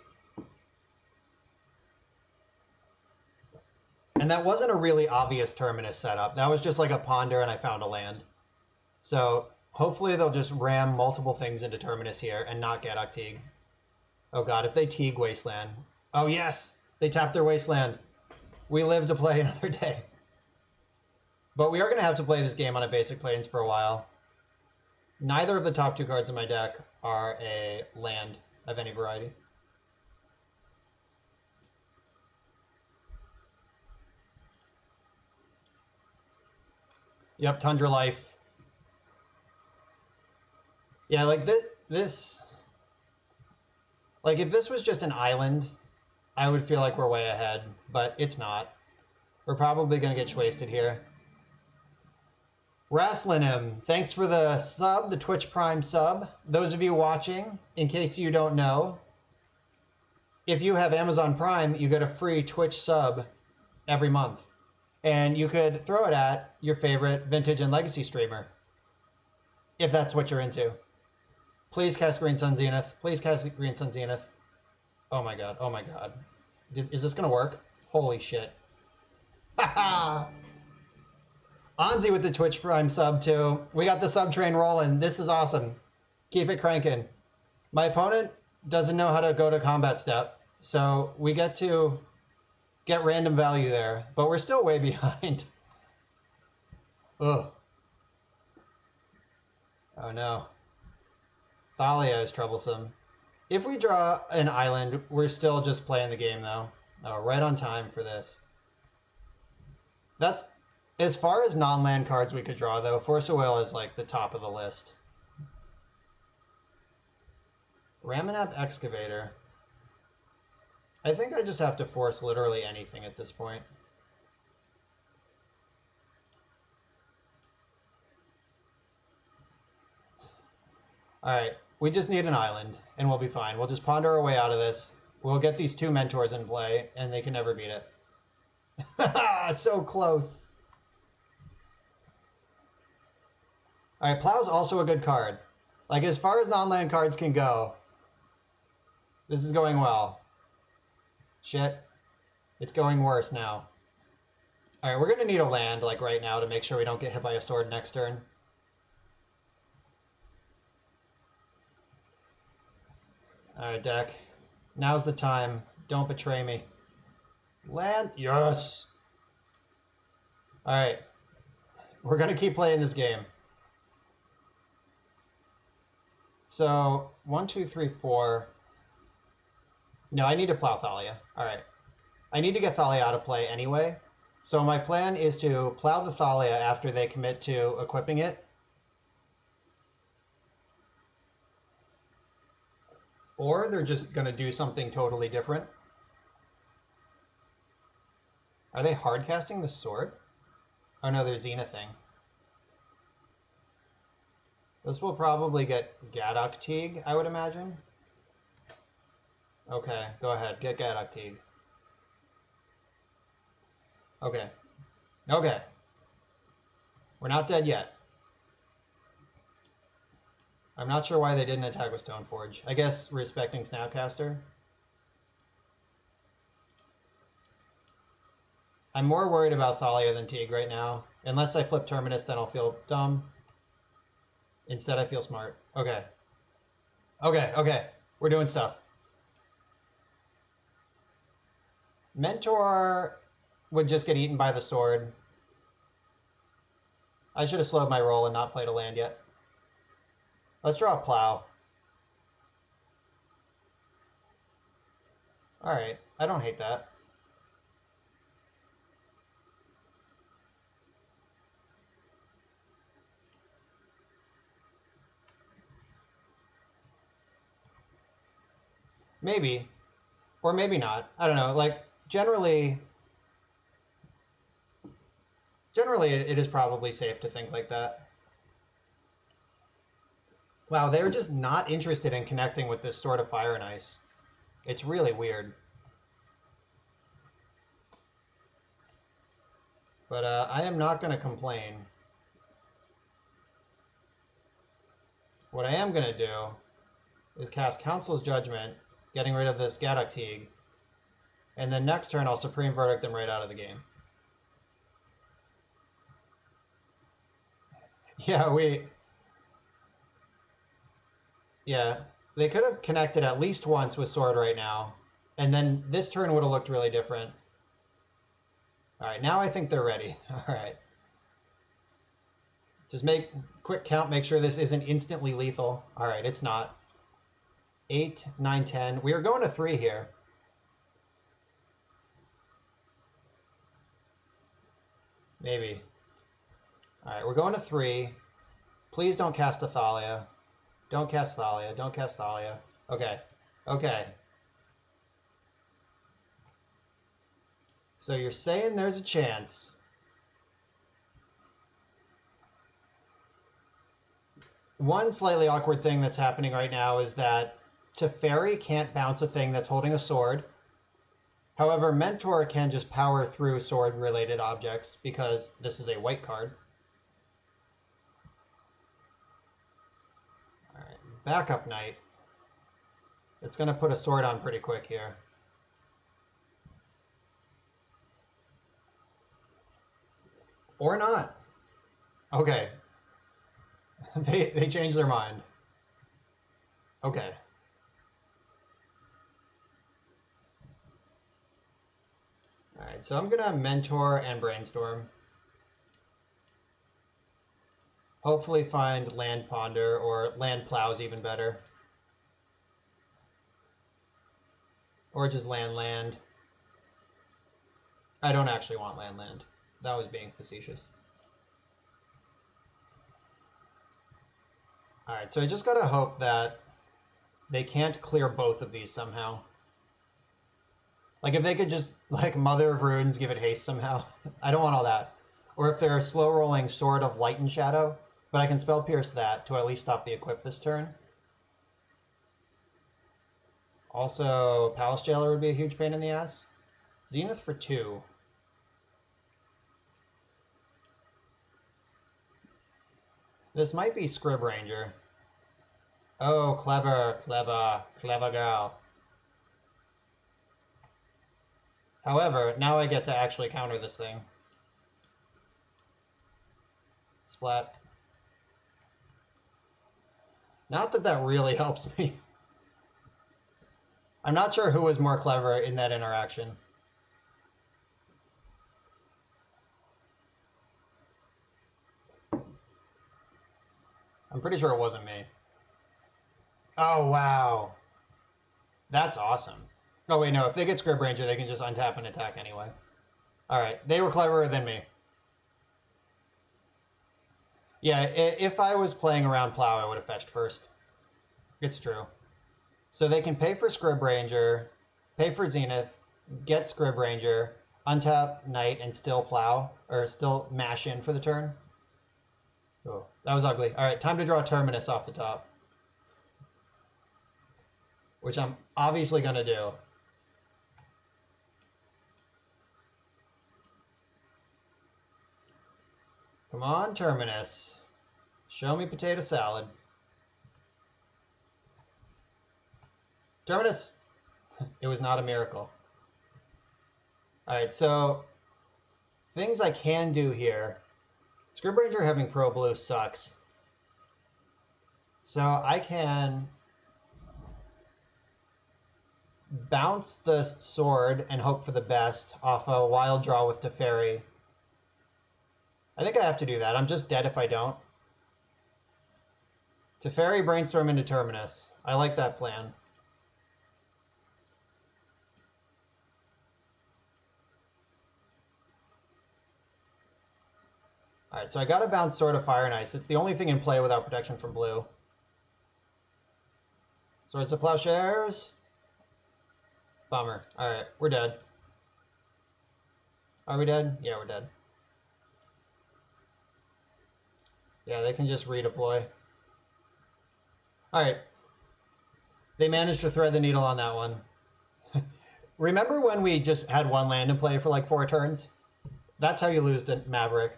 And that wasn't a really obvious Terminus setup. That was just like a ponder and I found a land. So hopefully they'll just ram multiple things into Terminus here and not get Teague. Oh god, if they Teague Wasteland. Oh yes, they tapped their Wasteland. We live to play another day. But we are going to have to play this game on a basic plains for a while. Neither of the top two cards in my deck are a land of any variety. Yep, Tundra Life. Yeah, like this... Like, if this was just an island, I would feel like we're way ahead, but it's not. We're probably going to get wasted here. Raslinim, thanks for the sub, the Twitch Prime sub. Those of you watching, in case you don't know, if you have Amazon Prime, you get a free Twitch sub every month. And you could throw it at your favorite vintage and legacy streamer, if that's what you're into. Please cast Green Sun Zenith. Please cast Green Sun Zenith. Oh my god, oh my god. Is this gonna work? Holy shit. Haha! Anzi with the Twitch Prime sub too. We got the sub train rolling. This is awesome. Keep it cranking. My opponent doesn't know how to go to combat step, so we get to get random value there, but we're still way behind. Ugh. Oh no. Thalia is troublesome. If we draw an island, we're still just playing the game though. Oh, right on time for this. That's, as far as non-land cards we could draw though, Force of Will is like the top of the list. Ramanap Excavator. I think I just have to force literally anything at this point. Alright, we just need an island, and we'll be fine. We'll just ponder our way out of this. We'll get these two mentors in play, and they can never beat it. So close. Alright, Plow's also a good card. Like, as far as non-land cards can go, this is going well. Shit. It's going worse now. Alright, we're going to need a land, like, right now to make sure we don't get hit by a sword next turn. Alright, deck. Now's the time. Don't betray me. Land? Yes! Alright. We're going to keep playing this game. So, 1, 2, 3, 4... No, I need to plow Thalia. Alright. I need to get Thalia out of play anyway. So my plan is to plow the Thalia after they commit to equipping it. Or they're just going to do something totally different. Are they hard casting the sword? Oh no, they're Zenithing. This will probably get Gadok Teague, I would imagine. Okay, go ahead. Get Gadok Teague. Okay. Okay. We're not dead yet. I'm not sure why they didn't attack with Stoneforge. I guess respecting Snapcaster. I'm more worried about Thalia than Teague right now. Unless I flip Terminus, then I'll feel dumb. Instead, I feel smart. Okay. Okay, okay. We're doing stuff. Mentor would just get eaten by the sword. I should have slowed my roll and not played a land yet. Let's draw a plow. Alright, I don't hate that. Maybe. Or maybe not. I don't know. Like, generally it is probably safe to think like that. Wow, they're just not interested in connecting with this Sword of Fire and Ice. It's really weird. But I am not going to complain. What I am going to do is cast Council's Judgment, getting rid of this Gaddock Teague, and then next turn I'll Supreme Verdict them right out of the game. Yeah, they could have connected at least once with Sword right now, and then this turn would have looked really different. Alright, now I think they're ready. Alright. Just make quick count, make sure this isn't instantly lethal. Alright, it's not. 8, 9, 10. We are going to 3 here. Maybe. Alright, we're going to 3. Please don't cast a Thalia. Don't cast Thalia. Don't cast Thalia. Okay. Okay. So you're saying there's a chance. One slightly awkward thing that's happening right now is that Teferi can't bounce a thing that's holding a sword. However, Mentor can just power through sword-related objects because this is a white card. Alright, Backup Knight. It's going to put a sword on pretty quick here. Or not. Okay. They changed their mind. Okay. Alright, so I'm going to Mentor and Brainstorm. Hopefully find Land Ponder, or Land Plow's even better. Or just land. I don't actually want land. That was being facetious. Alright, so I just gotta hope that they can't clear both of these somehow. Like, if they could just, like, Mother of Runes, give it haste somehow. I don't want all that. Or if they're a slow-rolling Sword of Light and Shadow, but I can Spell Pierce that to at least stop the equip this turn. Also, Palace Jailer would be a huge pain in the ass. Zenith for 2. This might be Scrib Ranger. Oh, clever girl. However, now I get to actually counter this thing. Splat. Not that that really helps me. I'm not sure who was more clever in that interaction. I'm pretty sure it wasn't me. Oh, wow. That's awesome. Oh, wait, no. If they get Scrib Ranger, they can just untap and attack anyway. Alright, they were cleverer than me. Yeah, if I was playing around Plow, I would have fetched first. It's true. So they can pay for Scrib Ranger, pay for Zenith, get Scrib Ranger, untap Knight, and still Plow, or still mash in for the turn. Oh, that was ugly. Alright, time to draw Terminus off the top. Which I'm obviously going to do. Come on, Terminus. Show me potato salad. Terminus! It was not a miracle. Alright, so things I can do here. Scrib Ranger having Pro Blue sucks. So I can bounce the sword and hope for the best off a wild draw with Teferi. I think I have to do that. I'm just dead if I don't. Teferi, Brainstorm into Terminus. I like that plan. Alright, so I gotta bounce Sword of Fire and Ice. It's the only thing in play without protection from blue. Swords of Plowshares. Bummer. Alright, we're dead. Are we dead? Yeah, we're dead. Yeah, they can just redeploy. Alright. They managed to thread the needle on that one. Remember when we just had one land in play for like 4 turns? That's how you lose to Maverick.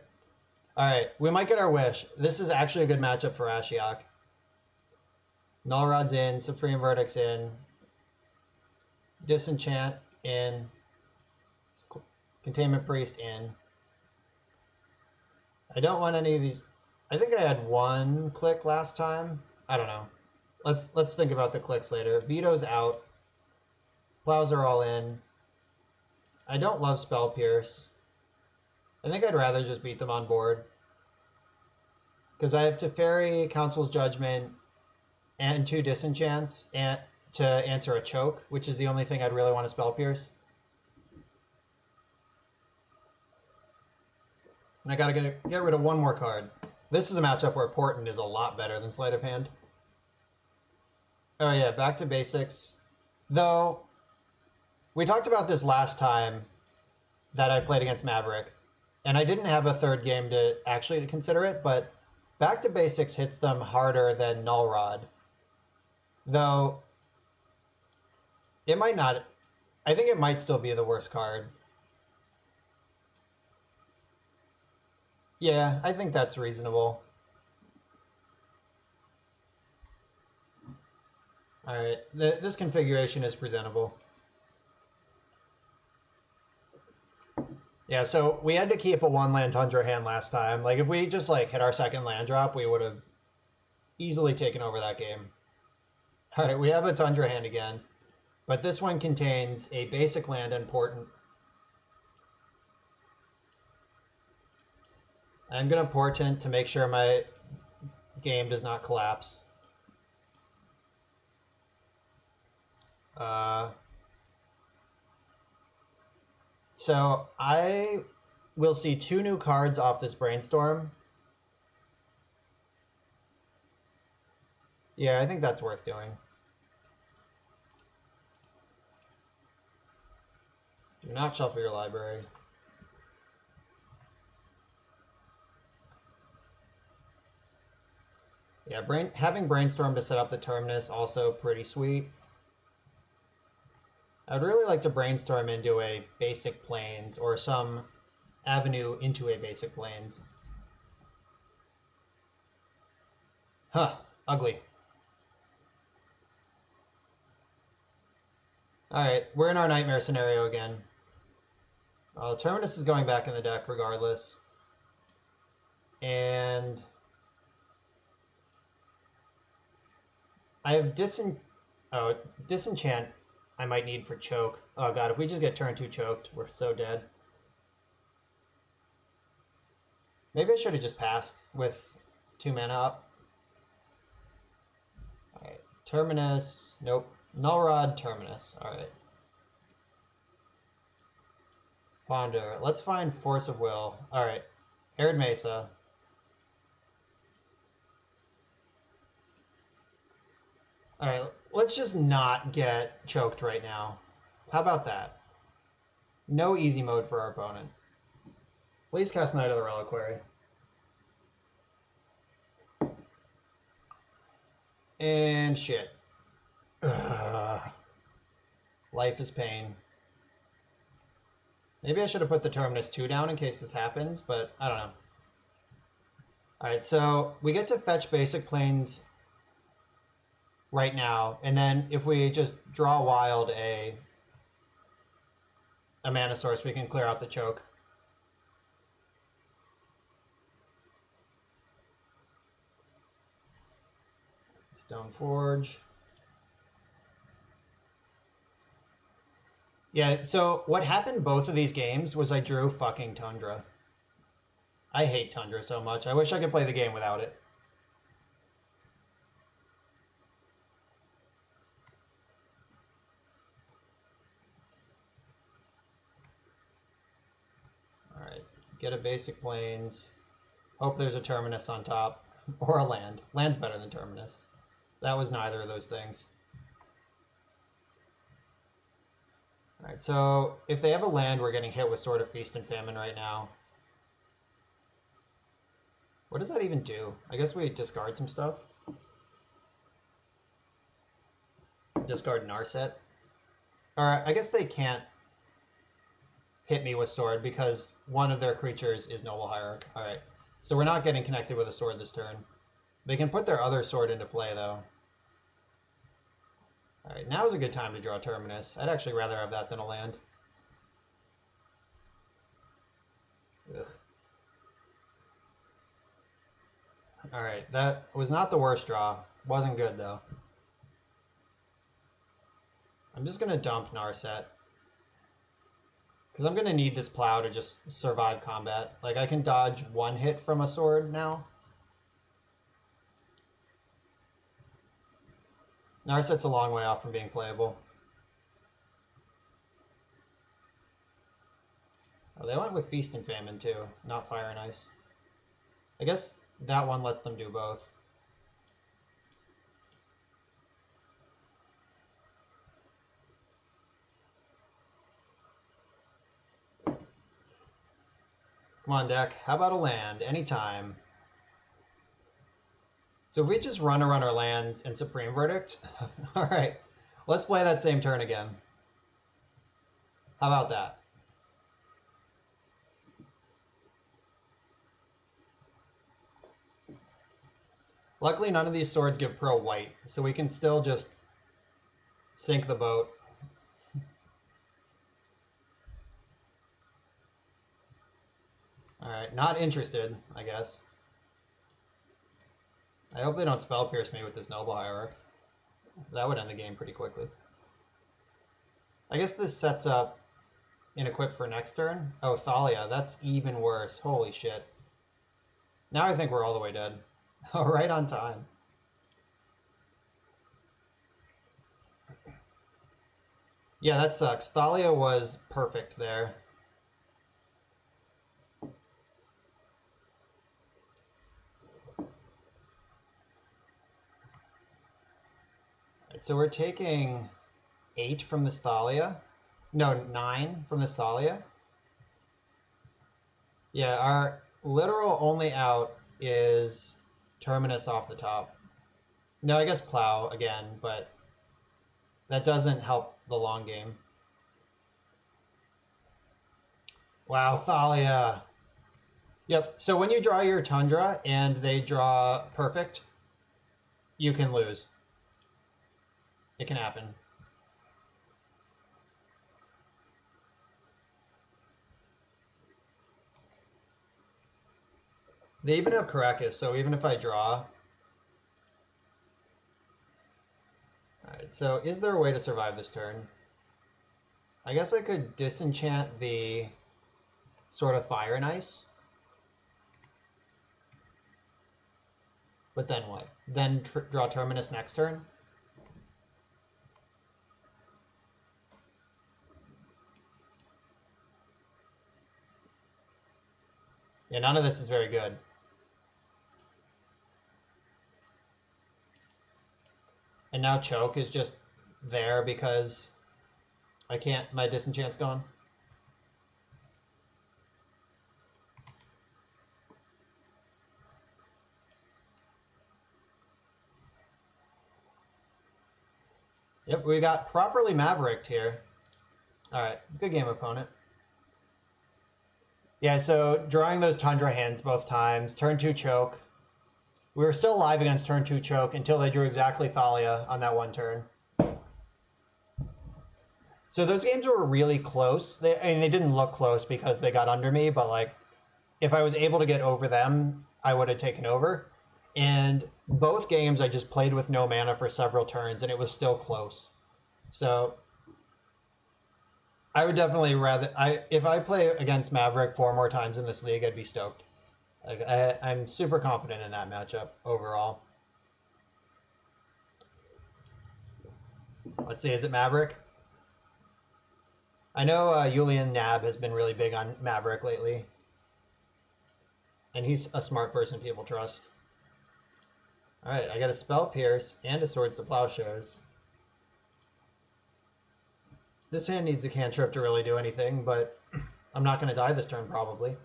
Alright, we might get our wish. This is actually a good matchup for Ashiok. Null Rod's in, Supreme Verdict's in, Disenchant in, Containment Priest in. I don't want any of these. I think I had 1 click last time. I don't know. Let's think about the clicks later. Veto's out. Plows are all in. I don't love Spell Pierce. I think I'd rather just beat them on board. Because I have Teferi, Council's Judgment, and 2 Disenchants and to answer a choke, which is the only thing I'd really want to Spell Pierce. And I gotta get rid of 1 more card. This is a matchup where Portent is a lot better than Sleight of Hand. Oh yeah, back to basics. Though, we talked about this last time that I played against Maverick, and I didn't have a 3rd game to actually consider it, but back to basics hits them harder than Null Rod. Though, it might not. I think it might still be the worst card. Yeah, I think that's reasonable. Alright, this configuration is presentable. Yeah, so we had to keep a 1-land Tundra hand last time. Like, if we just, like, hit our 2nd land drop, we would have easily taken over that game. Alright, we have a Tundra hand again. But this one contains a basic land and Portent. I'm going to Portent to make sure my game does not collapse. So I will see 2 new cards off this Brainstorm. Yeah, I think that's worth doing. Do not shuffle your library. Yeah, having Brainstorm to set up the Terminus also pretty sweet. I'd really like to Brainstorm into a basic Plains or some avenue into a basic Plains. Huh, ugly. Alright, we're in our Nightmare scenario again. Terminus is going back in the deck regardless. And I have Disenchant I might need for choke. Oh god, if we just get turn 2 choked, we're so dead. Maybe I should have just passed with 2 mana up. Alright, Terminus, nope. Null Rod, Terminus, alright. Ponder, let's find Force of Will. Alright, Arid Mesa. Alright, let's just not get choked right now. How about that? No easy mode for our opponent. Please cast Knight of the Reliquary. And shit. Ugh. Life is pain. Maybe I should have put the Terminus 2 down in case this happens, but I don't know. Alright, so we get to fetch basic Plains right now, and then if we just draw wild a mana source, we can clear out the choke. Stoneforge. Yeah, so what happened both of these games was I drew fucking Tundra. I hate Tundra so much. I wish I could play the game without it. Alright, get a basic plains. Hope there's a terminus on top. Or a land. Land's better than terminus. That was neither of those things. Alright, so if they have a land, we're getting hit with Sword of Feast and Famine right now. What does that even do? I guess we discard some stuff. Discard Narset. Or I guess they can't hit me with sword because one of their creatures is Noble Hierarch. Alright, so we're not getting connected with a sword this turn. They can put their other sword into play, though. Alright, now is a good time to draw Terminus. I'd actually rather have that than a land. Ugh. Alright, that was not the worst draw. Wasn't good, though. I'm just going to dump Narset. Because I'm going to need this plow to just survive combat. Like, I can dodge one hit from a sword now. Narset's a long way off from being playable. Oh, they went with Feast and Famine, too. Not Fire and Ice. I guess that one lets them do both. Come on, deck. How about a land? Anytime. So if we just run around our lands and Supreme Verdict, all right, let's play that same turn again. How about that? Luckily, none of these swords give pro white, so we can still just sink the boat. All right, not interested, I guess. I hope they don't Spell Pierce me with this Noble Hierarch. That would end the game pretty quickly. I guess this sets up an equip for next turn. Oh, Thalia, that's even worse. Holy shit. Now I think we're all the way dead. Oh, right on time. Yeah, that sucks. Thalia was perfect there. Right, so we're taking 8 from this Thalia. No, 9 from this Thalia. Yeah, our literal only out is Terminus off the top. No, I guess Plow again, but that doesn't help the long game. Wow, Thalia. Yep, so when you draw your Tundra and they draw Perfect, you can lose. It can happen. They even have Caracas, so even if I draw... Alright, so is there a way to survive this turn? I guess I could disenchant the sort of Fire and Ice. But then what? Then draw Terminus next turn? Yeah, none of this is very good. And now Choke is just there because I can't, my Disenchant's gone. Yep, we got properly Mavericked here. Alright, good game, opponent. Yeah, so drawing those Tundra hands both times, turn 2 Choke. We were still alive against turn 2 Choke until they drew exactly Thalia on that one turn. So those games were really close. I mean, they didn't look close because they got under me, but like, if I was able to get over them, I would have taken over. And both games I just played with no mana for several turns, and it was still close. So I would definitely rather if I play against Maverick 4 more times in this league, I'd be stoked. Like I'm super confident in that matchup overall. Let's see, is it Maverick? I know Julian Nab has been really big on Maverick lately, and he's a smart person people trust. All right, I got a Spell Pierce and a Swords to Plowshares. This hand needs a cantrip to really do anything, but I'm not going to die this turn probably.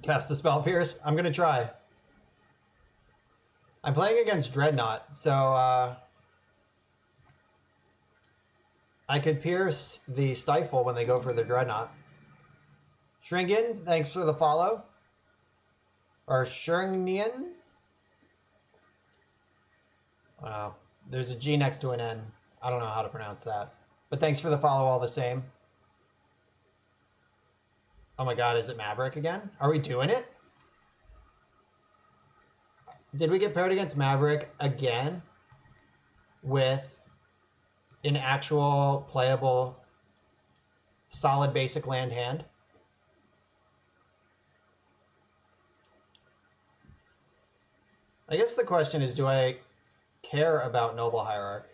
Cast the Spell Pierce. I'm going to try. I'm playing against Dreadnought, so I could pierce the Stifle when they go for the Dreadnought. Shrinkin, thanks for the follow. Or Shurnian? Wow. There's a G next to an N. I don't know how to pronounce that. But thanks for the follow all the same. Oh my god, is it Maverick again? Are we doing it? Did we get paired against Maverick again with an actual playable solid basic land hand? I guess the question is, do I care about Noble Hierarch?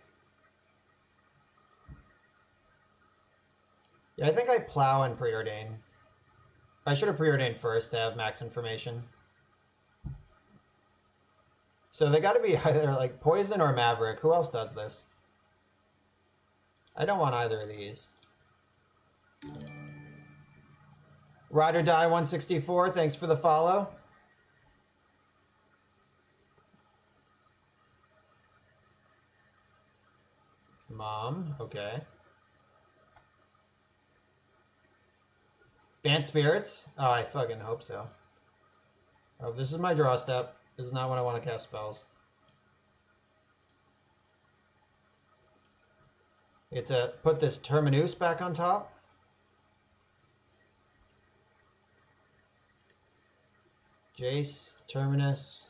Yeah, I think I plow and preordain. I should have preordained first to have max information. So they got to be either like Poison or Maverick. Who else does this? I don't want either of these. Ride or Die 164, thanks for the follow. Mom, okay. Bant Spirits? Oh, I fucking hope so. Oh, this is my draw step. This is not when I want to cast spells. I get to put this Terminus back on top. Jace, Terminus,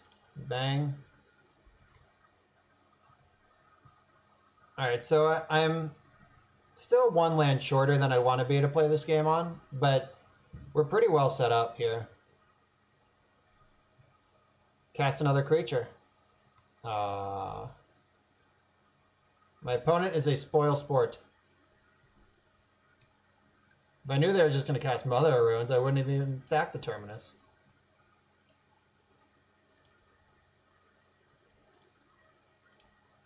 bang. Alright, so I'm still one land shorter than I want to be to play this game on, but we're pretty well set up here. Cast another creature. My opponent is a Spoil Sport. If I knew they were just going to cast Mother of Runes, I wouldn't have even stacked the Terminus.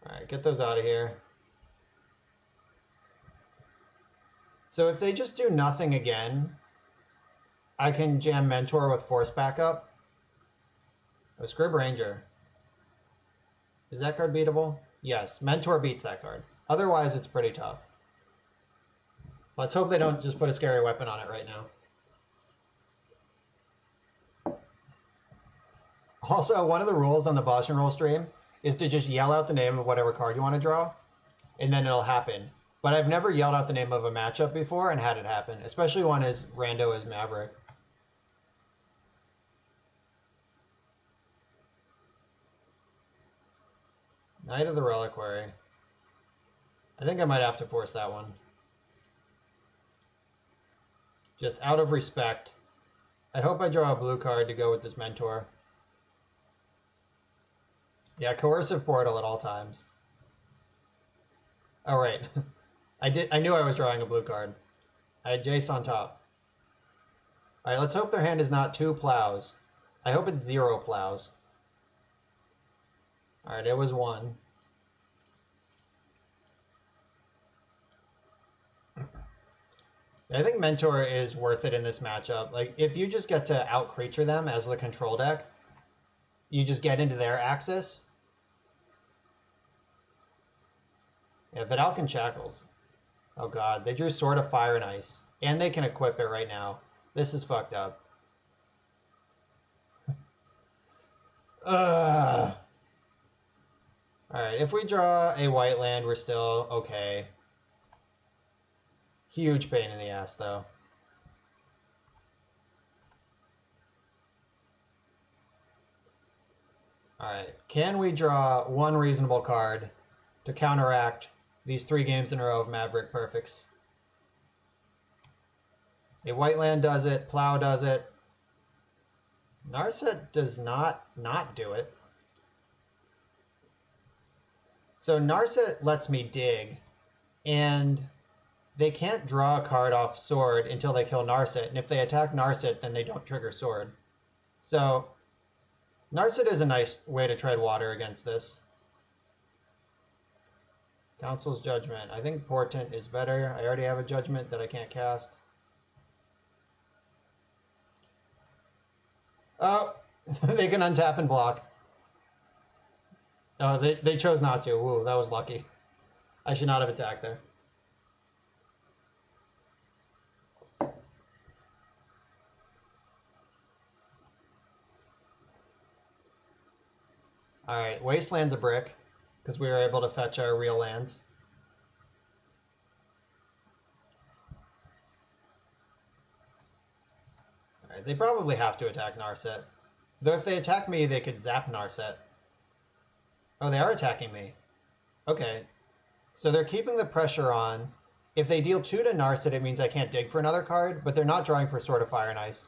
Alright, get those out of here. So if they just do nothing again, I can jam Mentor with Force backup. Oh, Scrib Ranger. Is that card beatable? Yes, Mentor beats that card. Otherwise, it's pretty tough. Let's hope they don't just put a scary weapon on it right now. Also, one of the rules on the Boston Roll stream is to just yell out the name of whatever card you want to draw, and then it'll happen. But I've never yelled out the name of a matchup before and had it happen, especially one as rando as Maverick. Knight of the Reliquary. I think I might have to force that one. Just out of respect. I hope I draw a blue card to go with this Mentor. Yeah, Coercive Portal at all times. Oh, right. I knew I was drawing a blue card. I had Jace on top. Alright, let's hope their hand is not 2 plows. I hope it's 0 plows. Alright, it was 1. I think Mentor is worth it in this matchup. Like, if you just get to out-creature them as the control deck, you just get into their axis. Yeah, Vidalcan Shackles. Oh god, they drew Sword of Fire and Ice. And they can equip it right now. This is fucked up. Alright, if we draw a white land, we're still okay. Huge pain in the ass, though. Alright, can we draw one reasonable card to counteract these 3 games in a row of Maverick perfects. A white land does it. Plow does it. Narset does not do it. So Narset lets me dig, and they can't draw a card off sword until they kill Narset, and if they attack Narset, then they don't trigger sword. So Narset is a nice way to tread water against this. Council's Judgment. I think Portent is better. I already have a Judgment that I can't cast. Oh, they can untap and block. Oh, they chose not to. Ooh, that was lucky. I should not have attacked there. Alright, Wasteland's a brick, because we were able to fetch our real lands. Alright, they probably have to attack Narset. Though if they attack me, they could zap Narset. Oh, they are attacking me. Okay. So they're keeping the pressure on. If they deal 2 to Narset, it means I can't dig for another card, but they're not drawing for Sword of Fire and Ice.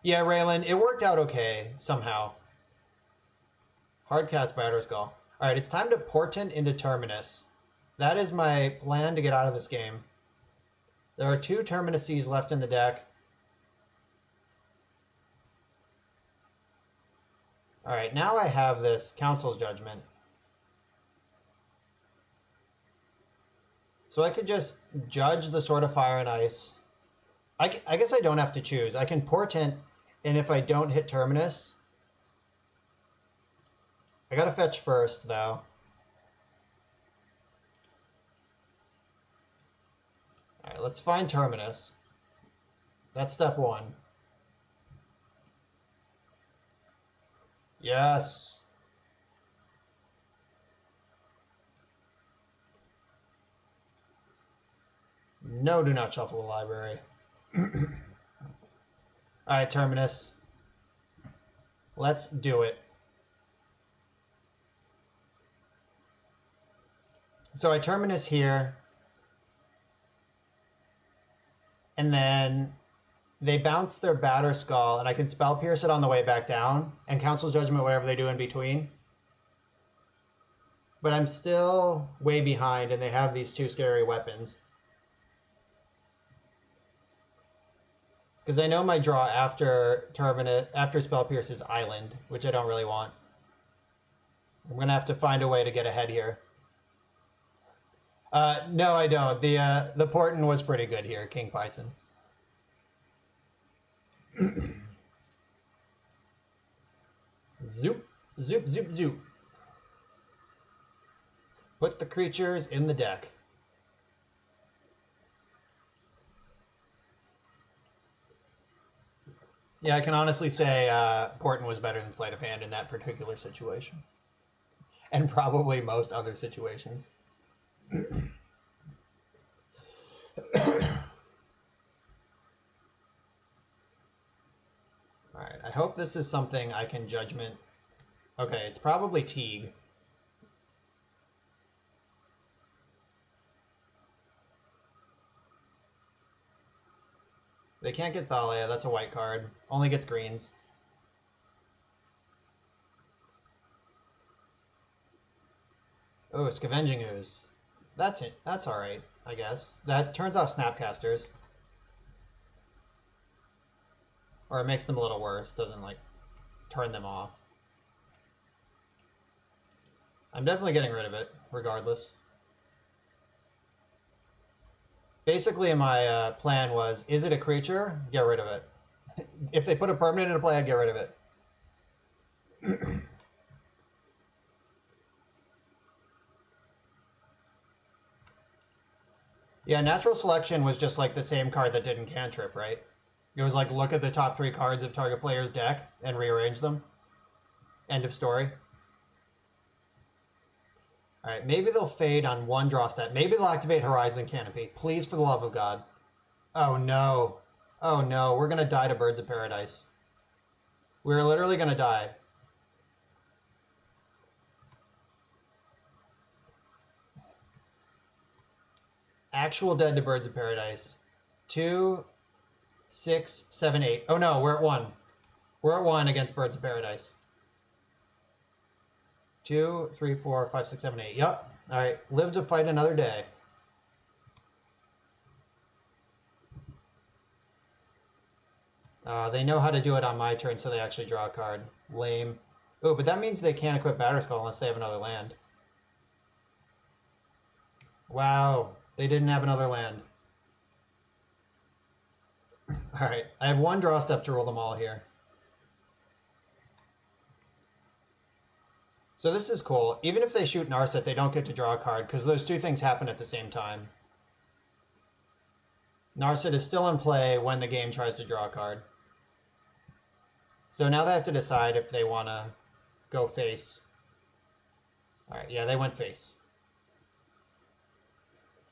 Yeah, Raylan, it worked out okay, somehow. Hardcast Batterskull. Skull. Alright, it's time to Portent into Terminus. That is my plan to get out of this game. There are 2 Terminuses left in the deck. Alright, now I have this Council's Judgment. So I could just judge the Sword of Fire and Ice. I guess I don't have to choose. I can Portent, and if I don't hit Terminus... I gotta fetch first, though. Alright, let's find Terminus. That's step 1. Yes! No, do not shuffle the library. Alright, Terminus. Let's do it. So I Terminus here. And then they bounce their Batterskull, and I can Spell Pierce it on the way back down, and Council's Judgment whatever they do in between. But I'm still way behind, and they have these 2 scary weapons. Because I know my draw after Spell Pierce is Island, which I don't really want. I'm going to have to find a way to get ahead here. No, I don't. The Portent was pretty good here, King Bison. Zoop, zoop, zoop, zoop. Put the creatures in the deck. Yeah, I can honestly say Portent was better than Sleight of Hand in that particular situation. And probably most other situations. Alright, I hope this is something I can Judgment. Okay, it's probably Teague. They can't get Thalia, that's a white card. Only gets greens. Oh, Scavenging Ooze. That's it. That's alright, I guess. That turns off Snapcasters. Or it makes them a little worse. Doesn't, like, turn them off. I'm definitely getting rid of it, regardless. Basically, my plan was, is it a creature? Get rid of it. If they put a permanent into play, I'd get rid of it. Yeah, Natural Selection was just like the same card that didn't cantrip, right? It was like, look at the top 3 cards of target player's deck and rearrange them. End of story. Alright, maybe they'll fade on 1 draw step. Maybe they'll activate Horizon Canopy. Please, for the love of God. Oh no. Oh no, we're gonna die to Birds of Paradise. We're literally gonna die. Actual dead to Birds of Paradise. 2, 6, 7, 8. Oh no, we're at 1. We're at 1 against Birds of Paradise. 2, 3, 4, 5, 6, 7, 8. Yep. All right. Live to fight another day. They know how to do it on my turn, so they actually draw a card. Lame. Oh, but that means they can't equip Batterskull unless they have another land. Wow. They didn't have another land. All right. I have 1 draw step to rule them all here. So this is cool. Even if they shoot Narset, they don't get to draw a card because those 2 things happen at the same time. Narset is still in play when the game tries to draw a card. So now they have to decide if they want to go face. All right, yeah, they went face.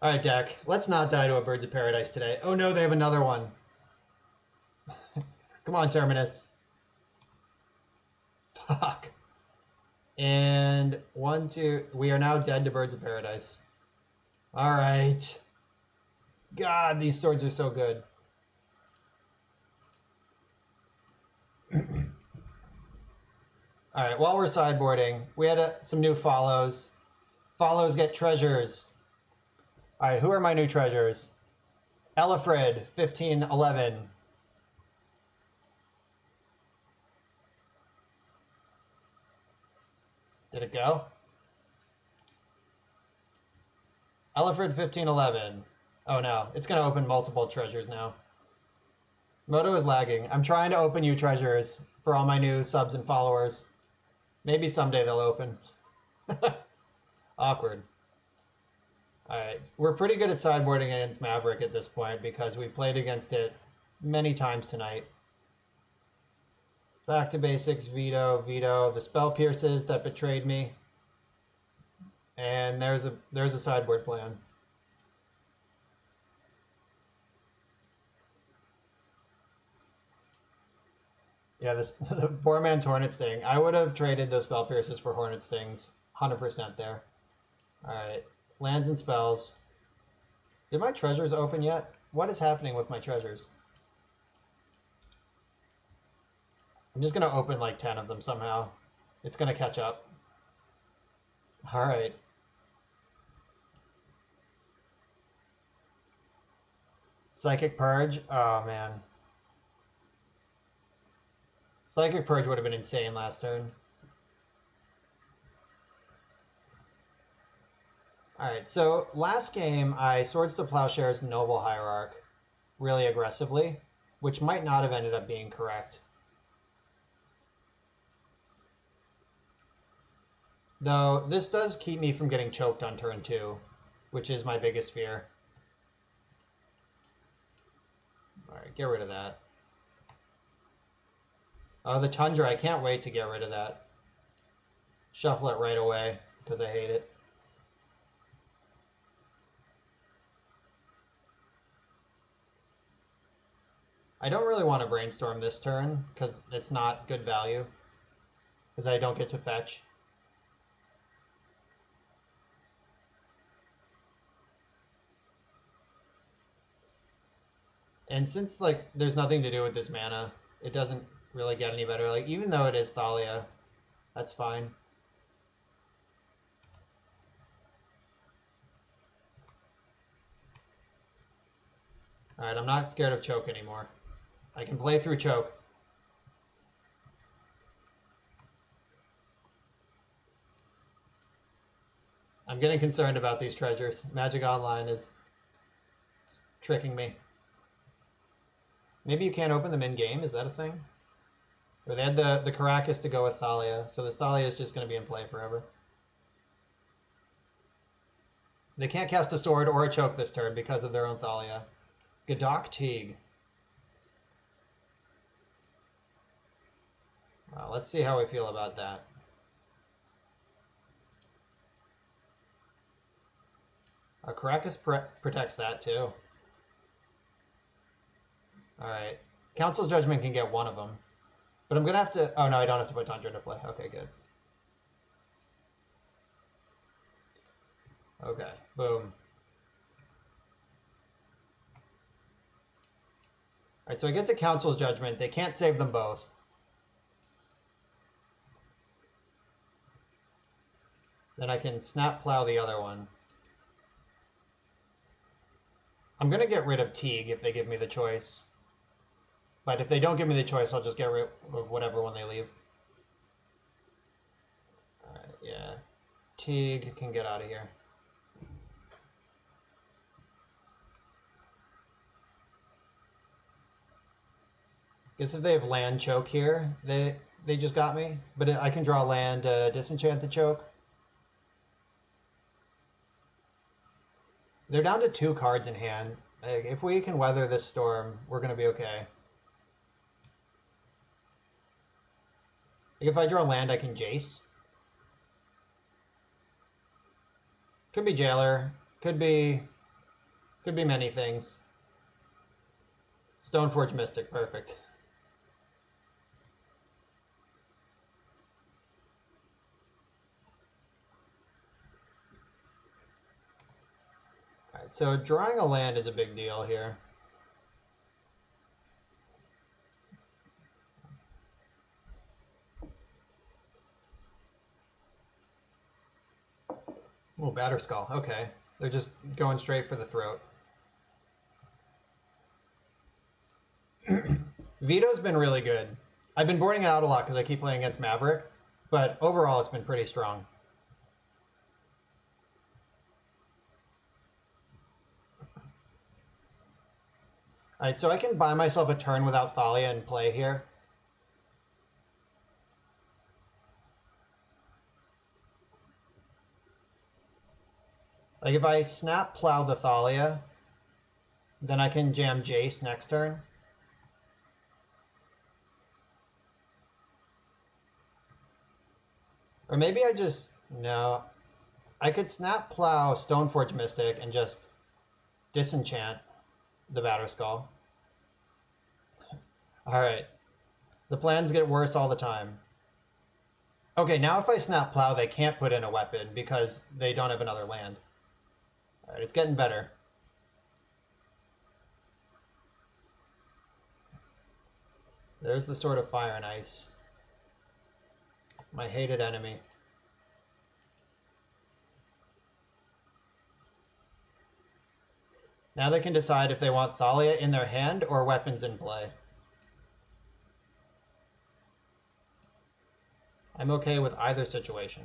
All right, deck. Let's not die to a Birds of Paradise today. Oh no, they have another one. Come on, Terminus. Fuck. And 1, 2. We are now dead to Birds of Paradise. All right. God, these swords are so good. All right, while we're sideboarding, we had some new follows. Follows get treasures. All right, who are my new treasures? Elifred, 1511. Did it go? Elifred, 1511. Oh no, it's going to open multiple treasures now. Moto is lagging. I'm trying to open you treasures for all my new subs and followers. Maybe someday they'll open. Awkward. Alright, we're pretty good at sideboarding against Maverick at this point because we played against it many times tonight. Back to basics, veto, veto. The spell pierces that betrayed me. And there's a sideboard plan. Yeah, the poor man's Hornet Sting. I would have traded those spell pierces for Hornet Stings. 100% there. Alright. Lands and spells. Did my treasures open yet? What is happening with my treasures? I'm just going to open like 10 of them somehow. It's going to catch up. Alright. Psychic Purge? Oh, man. Psychic Purge would have been insane last turn. Alright, so last game I Swords to Plowshares Noble Hierarch really aggressively, which might not have ended up being correct. Though this does keep me from getting choked on turn 2, which is my biggest fear. Alright, get rid of that. Oh, the Tundra, I can't wait to get rid of that. Shuffle it right away, because I hate it. I don't really want to Brainstorm this turn, because it's not good value. Because I don't get to fetch. And since, like, there's nothing to do with this mana, it doesn't really get any better. Like, even though it is Thalia, that's fine. Alright, I'm not scared of choke anymore. I can play through choke. I'm getting concerned about these treasures. Magic Online is tricking me. Maybe you can't open them in-game? Is that a thing? Or they had the Caracas to go with Thalia, so this Thalia is just going to be in play forever. They can't cast a sword or a choke this turn because of their own Thalia. Gadok Teague. Well, let's see how we feel about that. Caracas protects that too. Alright. Council's Judgment can get one of them. But I'm going to have to... Oh, no, I don't have to put Tundra into play. Okay, good. Okay, boom. Alright, so I get to Council's Judgment. They can't save them both. Then I can snap plow the other one. I'm going to get rid of Teague if they give me the choice. But if they don't give me the choice, I'll just get rid of whatever one they leave. Alright, yeah. Teague can get out of here. Guess if they have land choke here, they just got me. But I can draw land, disenchant the choke. They're down to 2 cards in hand. Like, if we can weather this storm, we're going to be okay. Like, if I draw land, I can Jace. Could be Jailer. Could be many things. Stoneforge Mystic, perfect. Alright, so drawing a land is a big deal here. Oh, Batterskull. Okay. They're just going straight for the throat. Veto's been really good. I've been boarding it out a lot because I keep playing against Maverick, but overall it's been pretty strong. Alright, so I can buy myself a turn without Thalia in play here. Like, if I snap plow the Thalia, then I can jam Jace next turn. Or maybe I just... No. I could snap plow Stoneforge Mystic and just disenchant the Batterskull. Alright. The plans get worse all the time. Okay, now if I snap plow, they can't put in a weapon because they don't have another land. Alright, it's getting better. There's the Sword of Fire and Ice. My hated enemy. Now they can decide if they want Thalia in their hand or weapons in play. I'm okay with either situation.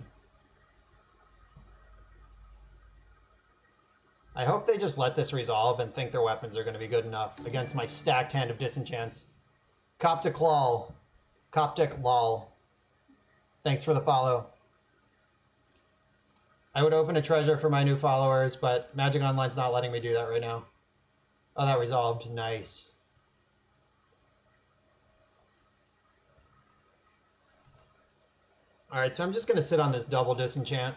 I hope they just let this resolve and think their weapons are going to be good enough against my stacked hand of disenchants. Coptic lol. Coptic lol. Thanks for the follow. I would open a treasure for my new followers, but Magic Online's not letting me do that right now. Oh, that resolved. Nice. Alright, so I'm just going to sit on this double disenchant.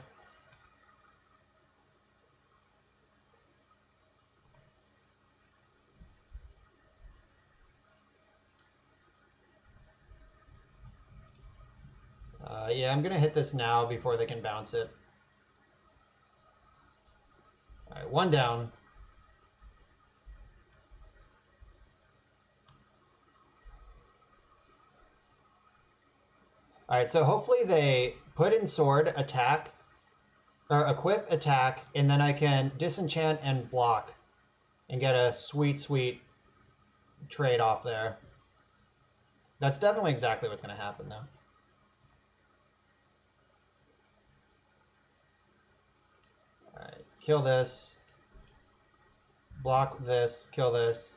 Yeah, I'm going to hit this now before they can bounce it. Alright, 1 down. Alright, so hopefully they put in sword, attack, or equip, attack, and then I can disenchant and block and get a sweet, sweet trade off there. That's definitely exactly what's going to happen, though. Alright, kill this. Block this, kill this.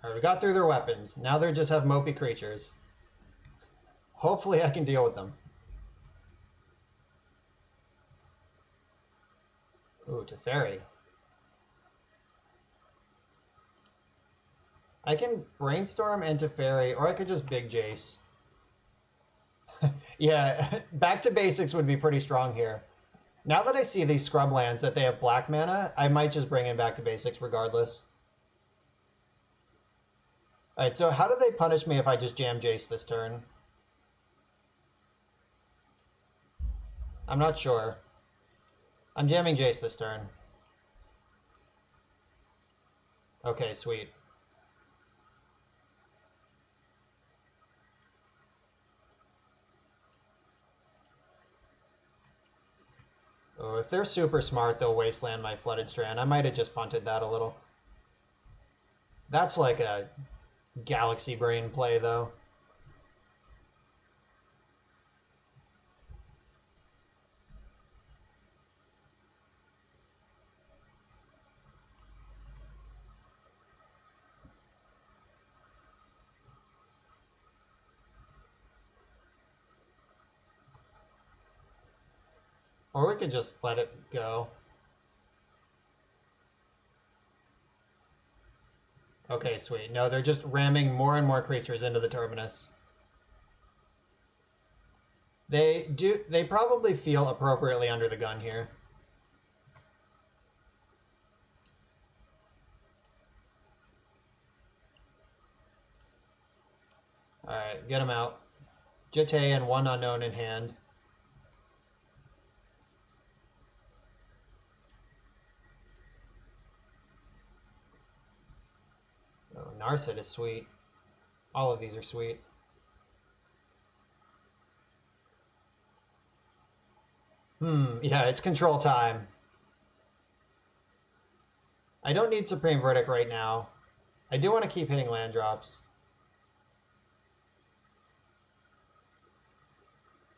Alright, we got through their weapons. Now they just have mopey creatures. Hopefully I can deal with them. Ooh, Teferi. I can brainstorm and Teferi, or I could just big Jace. Yeah, back to basics would be pretty strong here. Now that I see these scrub lands that they have black mana, I might just bring in back to basics regardless. Alright, so how do they punish me if I just jam Jace this turn? I'm not sure. I'm jamming Jace this turn. Okay, sweet. Oh, if they're super smart, they'll wasteland my flooded strand. I might have just punted that a little. That's like a galaxy brain play, though. Or we could just let it go. Okay, sweet. No, they're just ramming more and more creatures into the terminus. They probably feel appropriately under the gun here. Alright, get them out. Jite and one unknown in hand. Oh, Narset is sweet. All of these are sweet. Yeah, it's control time. I don't need Supreme Verdict right now. I do want to keep hitting land drops.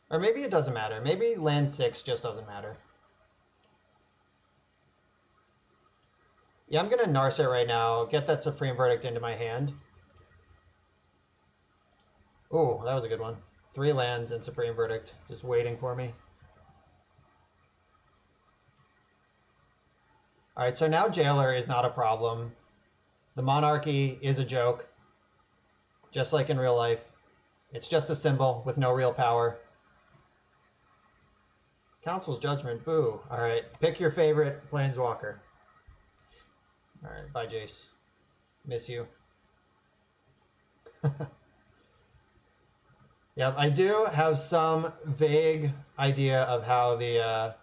Or maybe it doesn't matter. Maybe land 6 just doesn't matter. Yeah, I'm going to Narset right now. Get that Supreme Verdict into my hand. Ooh, that was a good one. 3 lands and Supreme Verdict just waiting for me. Alright, so now Jailer is not a problem. The Monarchy is a joke. Just like in real life. It's just a symbol with no real power. Council's Judgment, boo. Alright, pick your favorite Planeswalker. Alright, bye Jace. Miss you. Yep, I do have some vague idea of how the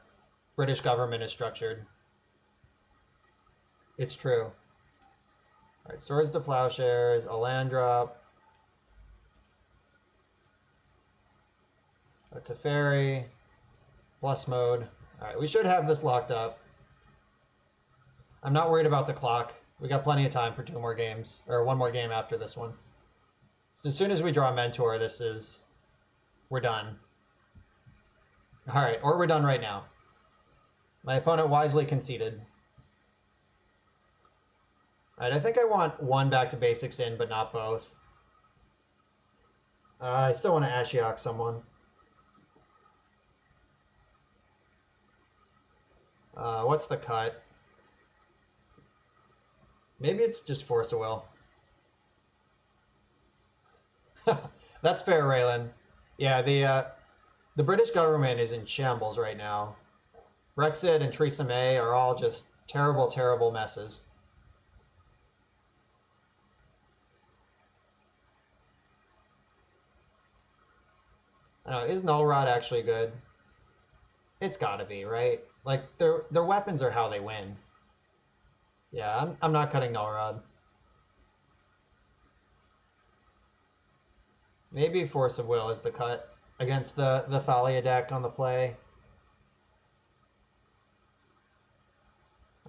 British government is structured. It's true. Alright, Swords to Plowshares, a land drop. A Teferi. Plus mode. Alright, we should have this locked up. I'm not worried about the clock. We got plenty of time for 2 more games. Or 1 more game after this one. So as soon as we draw Mentor, we're done. Alright, or we're done right now. My opponent wisely conceded. Alright, I think I want 1 back to basics in, but not both. I still want to Ashiok someone. What's the cut? Maybe it's just Force of Will. That's fair, Raylan. Yeah, the British government is in shambles right now. Brexit and Theresa May are all just terrible, terrible messes. I don't know, is Null Rod actually good? It's gotta be, right? Like, their weapons are how they win. Yeah, I'm not cutting Null Rod. Maybe Force of Will is the cut against the Thalia deck on the play.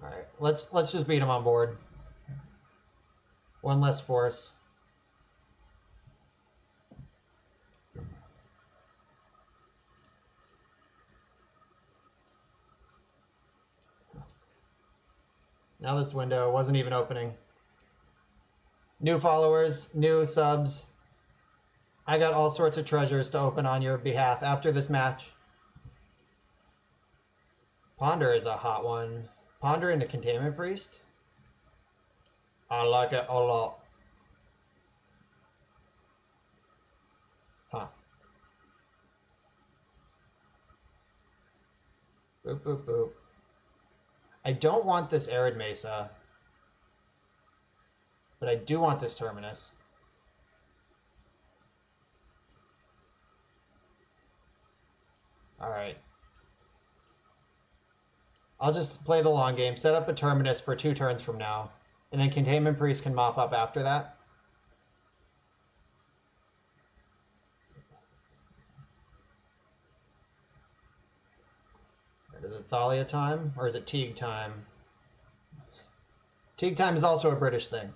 Alright, let's just beat him on board. 1 less force. Now this window wasn't even opening. New followers, new subs. I got all sorts of treasures to open on your behalf after this match. Ponder is a hot one. Ponder into Containment Priest? I like it a lot. Huh. Boop, boop, boop. I don't want this Arid Mesa. But I do want this Terminus. Alright. I'll just play the long game, set up a Terminus for 2 turns from now. And then Containment Priest can mop up after that. Is it Thalia time or is it Teague time? Teague time is also a British thing.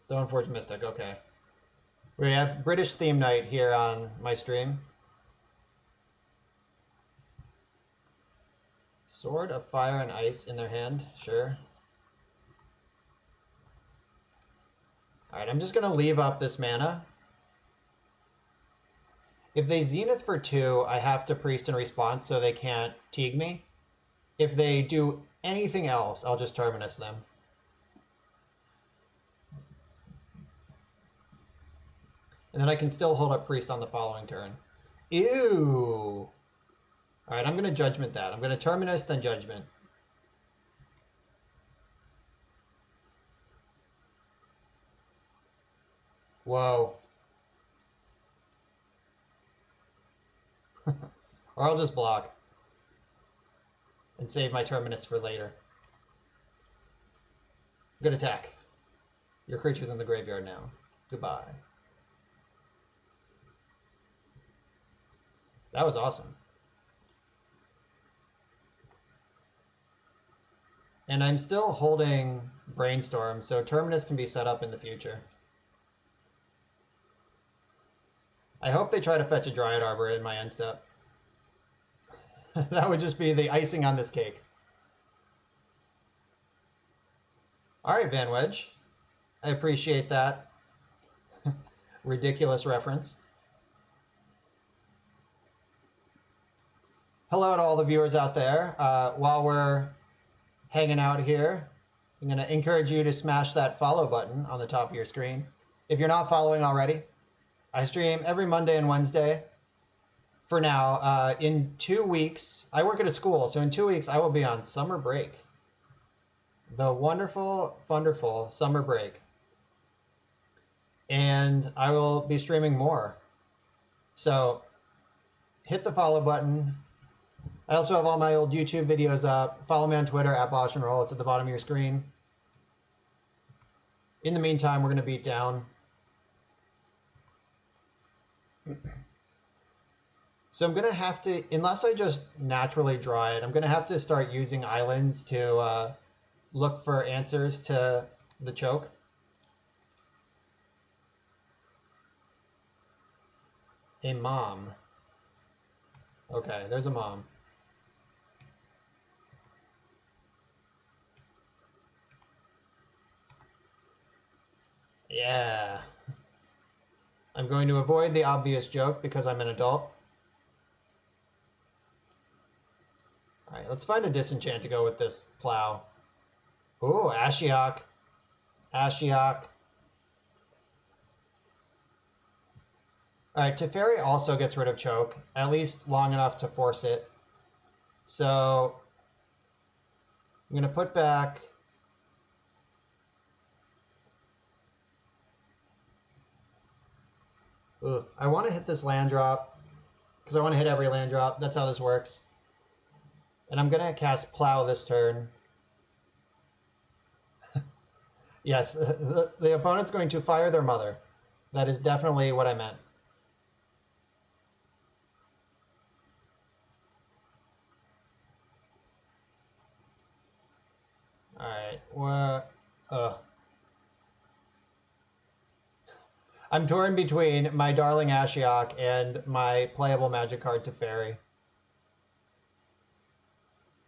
Stoneforge Mystic, okay. We have British theme night here on my stream. Sword of Fire and Ice in their hand, sure. Alright, I'm just going to leave up this mana. If they Zenith for 2, I have to Priest in response so they can't Teague me. If they do anything else, I'll just Terminus them. And then I can still hold up Priest on the following turn. Ew! Alright, I'm going to Judgment that. I'm going to Terminus, then Judgment. Whoa. Or I'll just block. And save my Terminus for later. Good attack. Your creature's in the graveyard now. Goodbye. That was awesome. And I'm still holding Brainstorm, so Terminus can be set up in the future. I hope they try to fetch a Dryad Arbor in my end step. That would just be the icing on this cake. Alright, Van Wedge. I appreciate that ridiculous reference. Hello to all the viewers out there. While we're hanging out here, I'm going to encourage you to smash that follow button on the top of your screen. If you're not following already, I stream every Monday and Wednesday. For now, in 2 weeks, I work at a school, so in 2 weeks I will be on summer break. The wonderful, wonderful summer break. And I will be streaming more. So hit the follow button. I also have all my old YouTube videos up. Follow me on Twitter at Bosh and Roll. It's at the bottom of your screen. In the meantime, we're going to beat down. So I'm going to have to, unless I just naturally draw it, I'm going to have to start using islands to look for answers to the choke. A mom. Okay, there's a mom. Yeah. I'm going to avoid the obvious joke because I'm an adult. Alright, let's find a disenchant to go with this plow. Ooh, Ashiok. Ashiok. Alright, Teferi also gets rid of choke, at least long enough to force it. So I'm going to put back... Ooh, I want to hit this land drop, because I want to hit every land drop. That's how this works. And I'm going to cast Plow this turn. Yes, the opponent's going to fire their mother. That is definitely what I meant. Alright, what? I'm torn between my darling Ashiok and my playable magic card Teferi.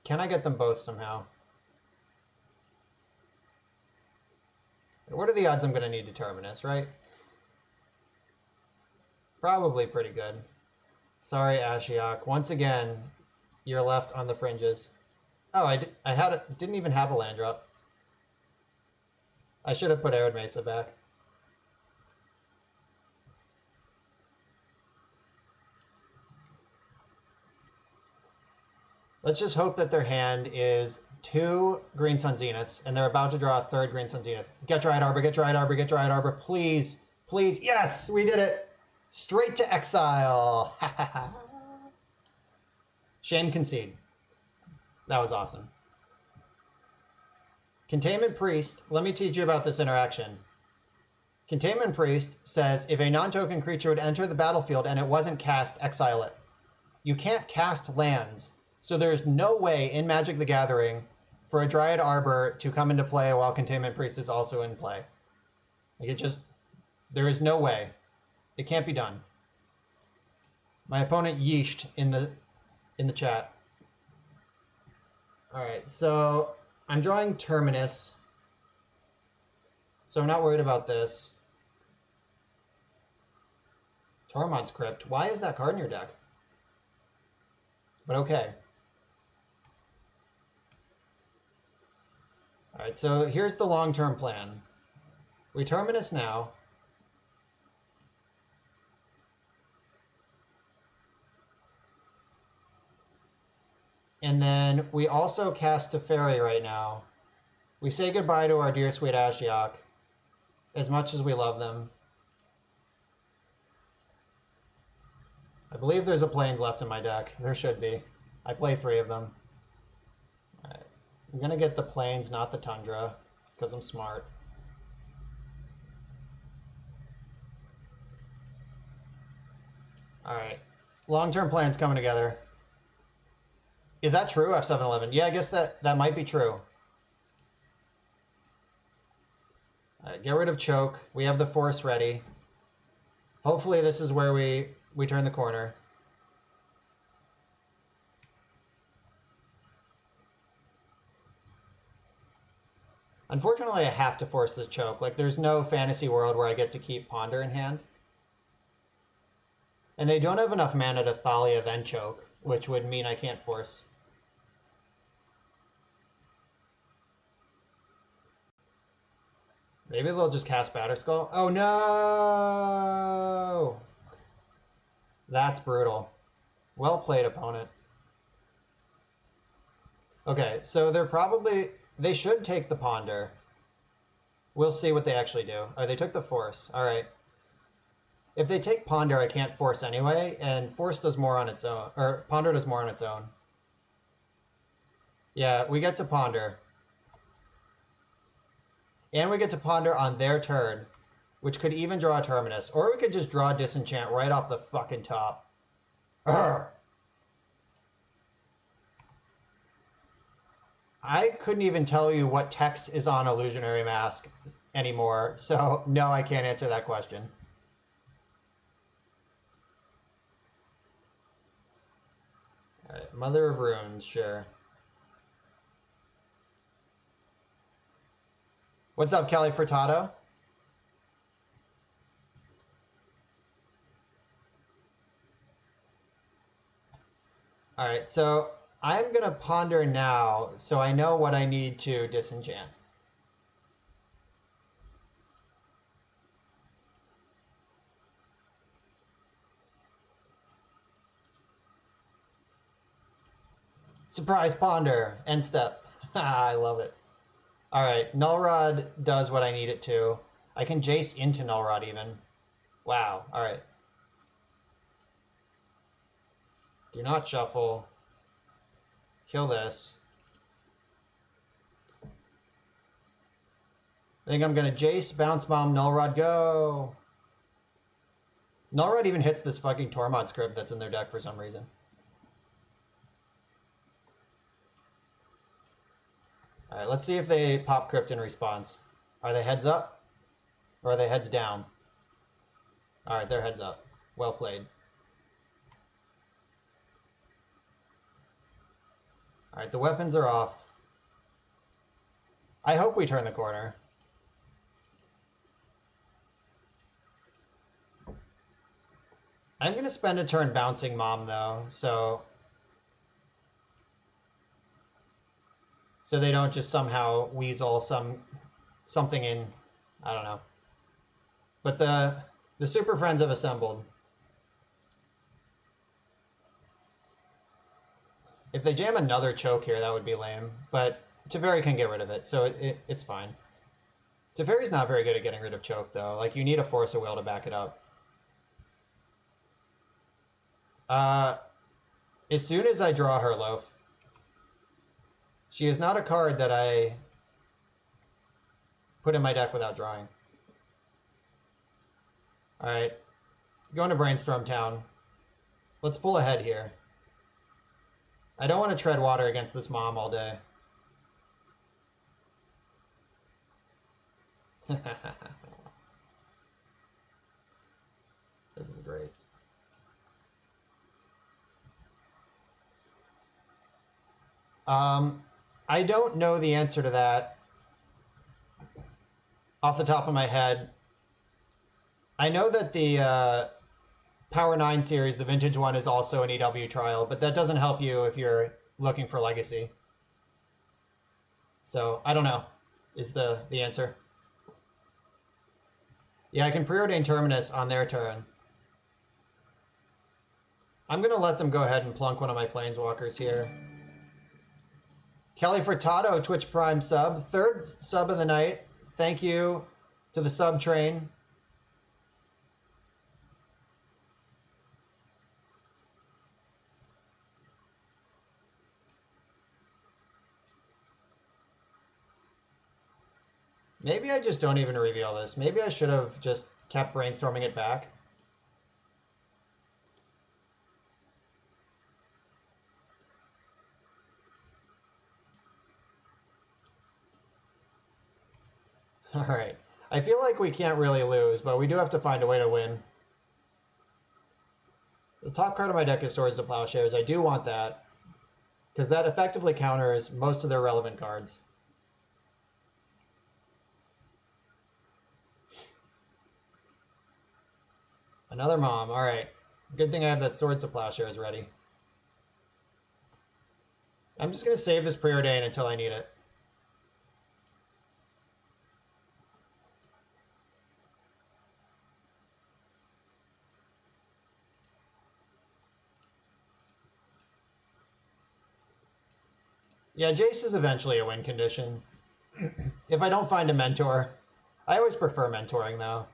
Can I get them both somehow? What are the odds I'm going to need to Terminus, right? Probably pretty good. Sorry, Ashiok. Once again, you're left on the fringes. Oh, I didn't even have a land drop. I should have put Arid Mesa back. Let's just hope that their hand is 2 Green Sun Zeniths, and they're about to draw a 3rd Green Sun Zenith. Get Dryad Arbor, get Dryad Arbor, get Dryad Arbor, please, please. Yes, we did it. Straight to exile. Shame concede. That was awesome. Containment Priest, let me teach you about this interaction. Containment Priest says if a non-token creature would enter the battlefield and it wasn't cast, exile it. You can't cast lands, so there's no way in Magic the Gathering for a Dryad Arbor to come into play while Containment Priest is also in play. Like it just, there is no way. It can't be done. My opponent yeeshed in the chat. All right, so I'm drawing Terminus, so I'm not worried about this. Tormod's Crypt. Why is that card in your deck? But okay. All right, so here's the long-term plan. We Terminus now. And then we also cast Teferi right now. We say goodbye to our dear sweet Ashiok, as much as we love them. I believe there's a Plains left in my deck. There should be. I play 3 of them. All right. I'm going to get the Plains, not the Tundra, because I'm smart. All right. Long-term plan's coming together. Is that true, F711? Yeah, I guess that might be true. All right, get rid of Choke. We have the Force ready. Hopefully this is where we turn the corner. Unfortunately, I have to force the Choke. Like, there's no fantasy world where I get to keep Ponder in hand. And they don't have enough mana to Thalia then Choke, which would mean I can't force. Maybe they'll just cast Batterskull. Oh no! That's brutal. Well played, opponent. Okay, so they should take the Ponder. We'll see what they actually do. Oh, they took the Force. All right. If they take Ponder, I can't force anyway, and Force does more on its own, or Ponder does more on its own. Yeah, we get to Ponder. And we get to Ponder on their turn, which could even draw a Terminus. Or we could just draw Disenchant right off the fucking top. Urgh. I couldn't even tell you what text is on Illusionary Mask anymore, so no, I can't answer that question. All right, Mother of Runes, sure. What's up, Kelly Furtado? All right, so I'm going to Ponder now so I know what I need to Disenchant. Surprise Ponder. End step. I love it. All right, Nullrod does what I need it to. I can Jace into Nullrod even. Wow, all right. Do not shuffle. Kill this. I think I'm going to Jace, Bounce Bomb, Nullrod, go. Nullrod even hits this fucking Tormod script that's in their deck for some reason. All right, let's see if they pop Crypt in response. Are they heads up? Or are they heads down? All right, they're heads up. Well played. All right, the weapons are off. I hope we turn the corner. I'm going to spend a turn bouncing Mom, though, so they don't just somehow weasel something in. I don't know. But the Super Friends have assembled. If they jam another Choke here, that would be lame. But Teferi can get rid of it, so it's fine. Teferi's not very good at getting rid of Choke, though. Like, you need a Force of Will to back it up. As soon as I draw her Loaf, she is not a card that I put in my deck without drawing. All right, going to Brainstorm Town. Let's pull ahead here. I don't want to tread water against this mom all day. This is great. I don't know the answer to that off the top of my head. I know that the Power 9 series, the vintage one, is also an EW trial, but that doesn't help you if you're looking for Legacy. So, I don't know, is the answer. Yeah, I can preordain Terminus on their turn. I'm going to let them go ahead and plunk one of my Planeswalkers here. Kelly Furtado, Twitch Prime sub. Third sub of the night. Thank you to the sub train. Maybe I just don't even reveal this. Maybe I should have just kept brainstorming it back. All right. I feel like we can't really lose, but we do have to find a way to win. The top card of my deck is Swords to Plowshares. I do want that, because that effectively counters most of their relevant cards. Another mom. All right. Good thing I have that Swords to Plowshares ready. I'm just going to save this Preordain until I need it. Yeah, Jace is eventually a win condition. If I don't find a mentor, I always prefer mentoring though.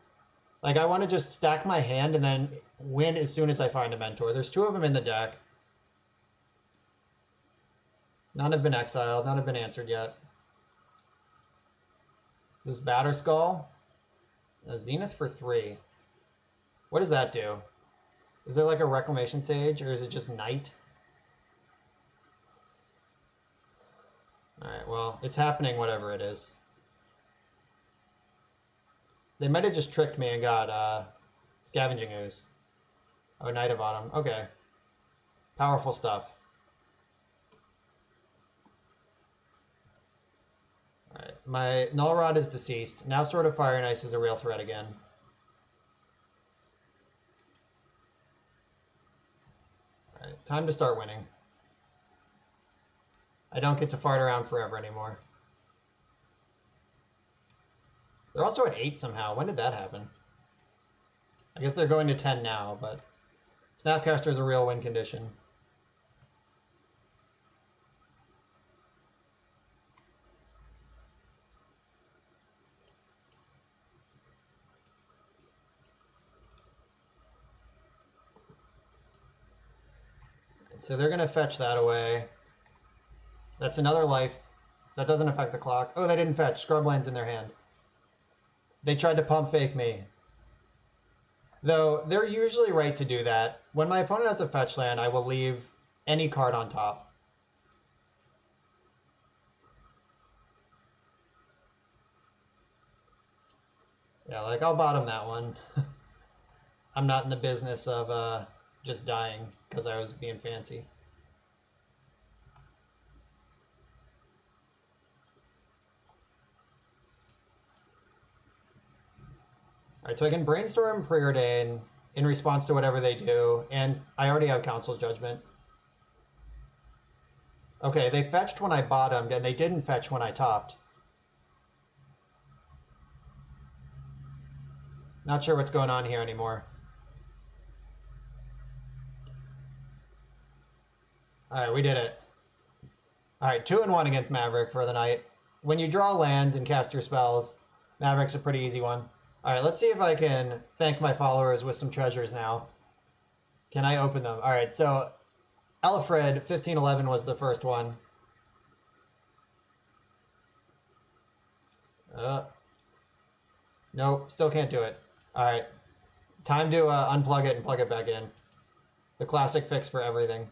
Like, I want to just stack my hand and then win as soon as I find a mentor. There's two of them in the deck. None have been exiled. None have been answered yet. Is this Batterskull? A Zenith for 3. What does that do? Is there like a Reclamation Sage, or is it just Night? Alright, well, it's happening whatever it is. They might have just tricked me and got Scavenging Ooze. Oh, Knight of Autumn. Okay. Powerful stuff. Alright, my Null Rod is deceased. Now Sword of Fire and Ice is a real threat again. Alright, time to start winning. I don't get to fart around forever anymore. They're also at 8 somehow. When did that happen? I guess they're going to 10 now, but Snapcaster is a real win condition. So they're going to fetch that away. That's another life. That doesn't affect the clock. Oh, they didn't fetch. Scrubland's in their hand. They tried to pump fake me. Though, they're usually right to do that. When my opponent has a fetch land, I will leave any card on top. Yeah, like, I'll bottom that one. I'm not in the business of just dying because I was being fancy. Alright, so I can brainstorm Preordain in response to whatever they do, and I already have Council's Judgment. Okay, they fetched when I bottomed, and they didn't fetch when I topped. Not sure what's going on here anymore. Alright, we did it. Alright, 2-1 against Maverick for the night. When you draw lands and cast your spells, Maverick's a pretty easy one. Alright, let's see if I can thank my followers with some treasures now. Can I open them? Alright, so Alfred 1511 was the first one. Nope, still can't do it. All right, time to unplug it and plug it back in. The classic fix for everything.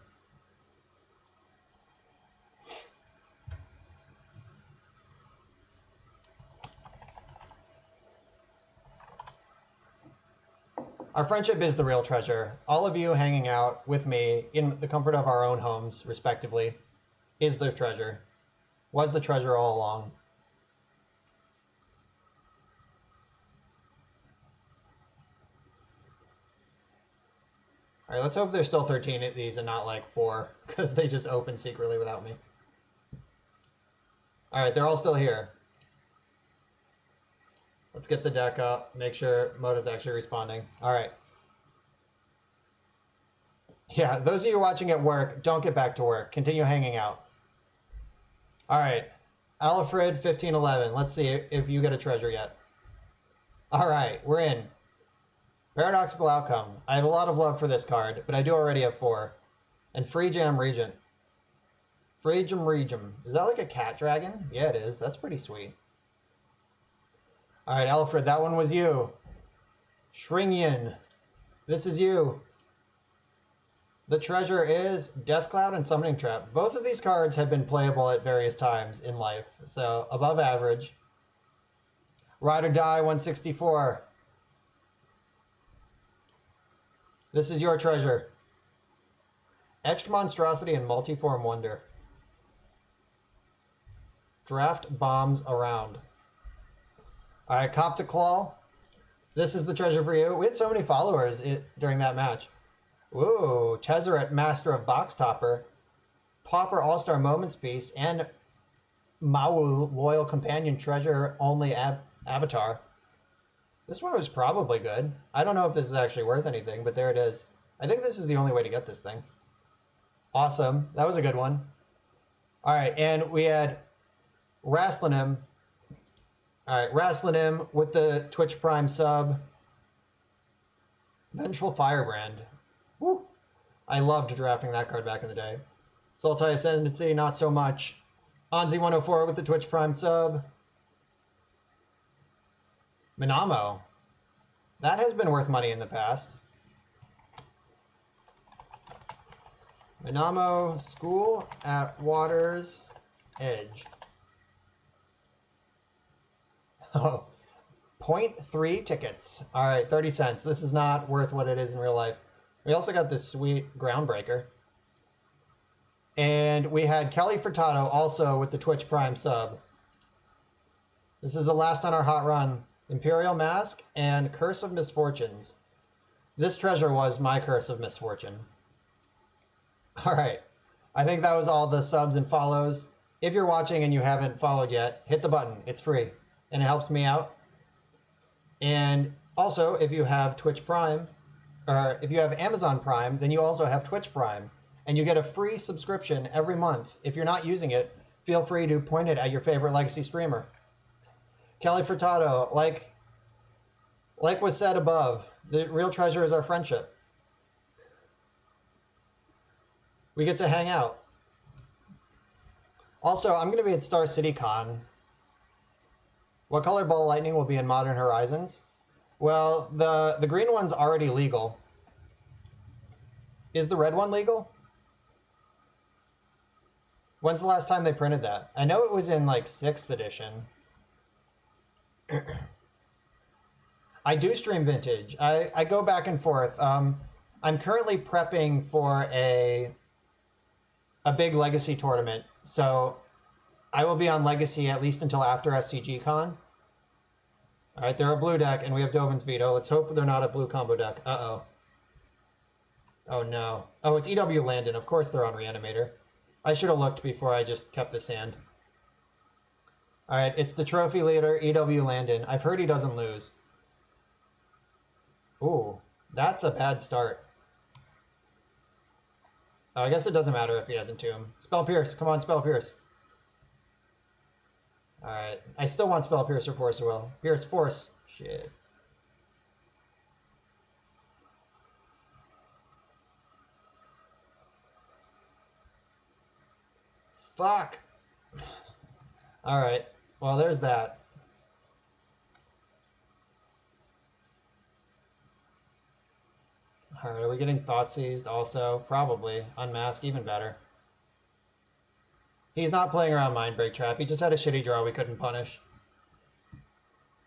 Our friendship is the real treasure. All of you hanging out with me in the comfort of our own homes, respectively, is the treasure. Was the treasure all along. All right, let's hope there's still 13 of these and not like 4, because they just open secretly without me. All right, they're all still here. Let's get the deck up, make sure Moda's actually responding. All right. Yeah, those of you watching at work, don't get back to work. Continue hanging out. All right. Alfred 1511. Let's see if you get a treasure yet. All right, we're in. Paradoxical outcome. I have a lot of love for this card, but I do already have 4. And Free Jam Regent. Free Jam Regent. Is that like a cat dragon? Yeah, it is. That's pretty sweet. All right, Alfred, that one was you. Shringian. This is you. The treasure is Death Cloud and Summoning Trap. Both of these cards have been playable at various times in life, so above average. Ride or Die 164. This is your treasure. Etched Monstrosity and Multiform Wonder. Draft Bombs Around. All right, Coptic Claw. This is the treasure for you. We had so many followers during that match. Ooh, Tezzeret, Master of Box Topper. Pauper, All-Star Moments Piece. And Mawu, Loyal Companion, Treasure Only Avatar. This one was probably good. I don't know if this is actually worth anything, but there it is. I think this is the only way to get this thing. Awesome. That was a good one. All right, and we had Raslanim. All right, Raslanim with the Twitch Prime sub. Vengeful Firebrand. Woo. I loved drafting that card back in the day. Sultai Ascendancy, not so much. Anzi104 with the Twitch Prime sub. Minamo. That has been worth money in the past. Minamo, School at Water's Edge. Oh, 0.3 tickets. All right, 30 cents. This is not worth what it is in real life. We also got this sweet Groundbreaker. And we had Kelly Furtado also with the Twitch Prime sub. This is the last on our hot run. Imperial Mask and Curse of Misfortunes. This treasure was my Curse of Misfortune. All right. I think that was all the subs and follows. If you're watching and you haven't followed yet, hit the button. It's free. And it helps me out. And also, if you have Twitch Prime, or if you have Amazon Prime, then you also have Twitch Prime. And you get a free subscription every month. If you're not using it, feel free to point it at your favorite legacy streamer. Kelly Furtado, like was said above, the real treasure is our friendship. We get to hang out. Also, I'm going to be at Star City Con. What color ball lightning will be in Modern Horizons? Well, the green one's already legal. Is the red one legal? When's the last time they printed that? I know it was in like 6th edition. I do stream vintage. I go back and forth. I'm currently prepping for a big Legacy tournament, so I will be on Legacy at least until after SCG Con. All right, they're a blue deck, and we have Dovin's Veto. Let's hope they're not a blue combo deck. Uh-oh. Oh, no. Oh, it's EW Landon. Of course they're on Reanimator. I should have looked before I just kept this hand. All right, it's the trophy leader, EW Landon. I've heard he doesn't lose. Ooh, that's a bad start. Oh, I guess it doesn't matter if he has Entomb. Spell Pierce, come on, Spell Pierce. All right, I still want Spell Pierce or Force Will. Pierce, Force. Shit. Fuck. All right. Well, there's that. Alright, are we getting thought seized also? Probably. Unmask, even better. He's not playing around Mind Break Trap. He just had a shitty draw we couldn't punish.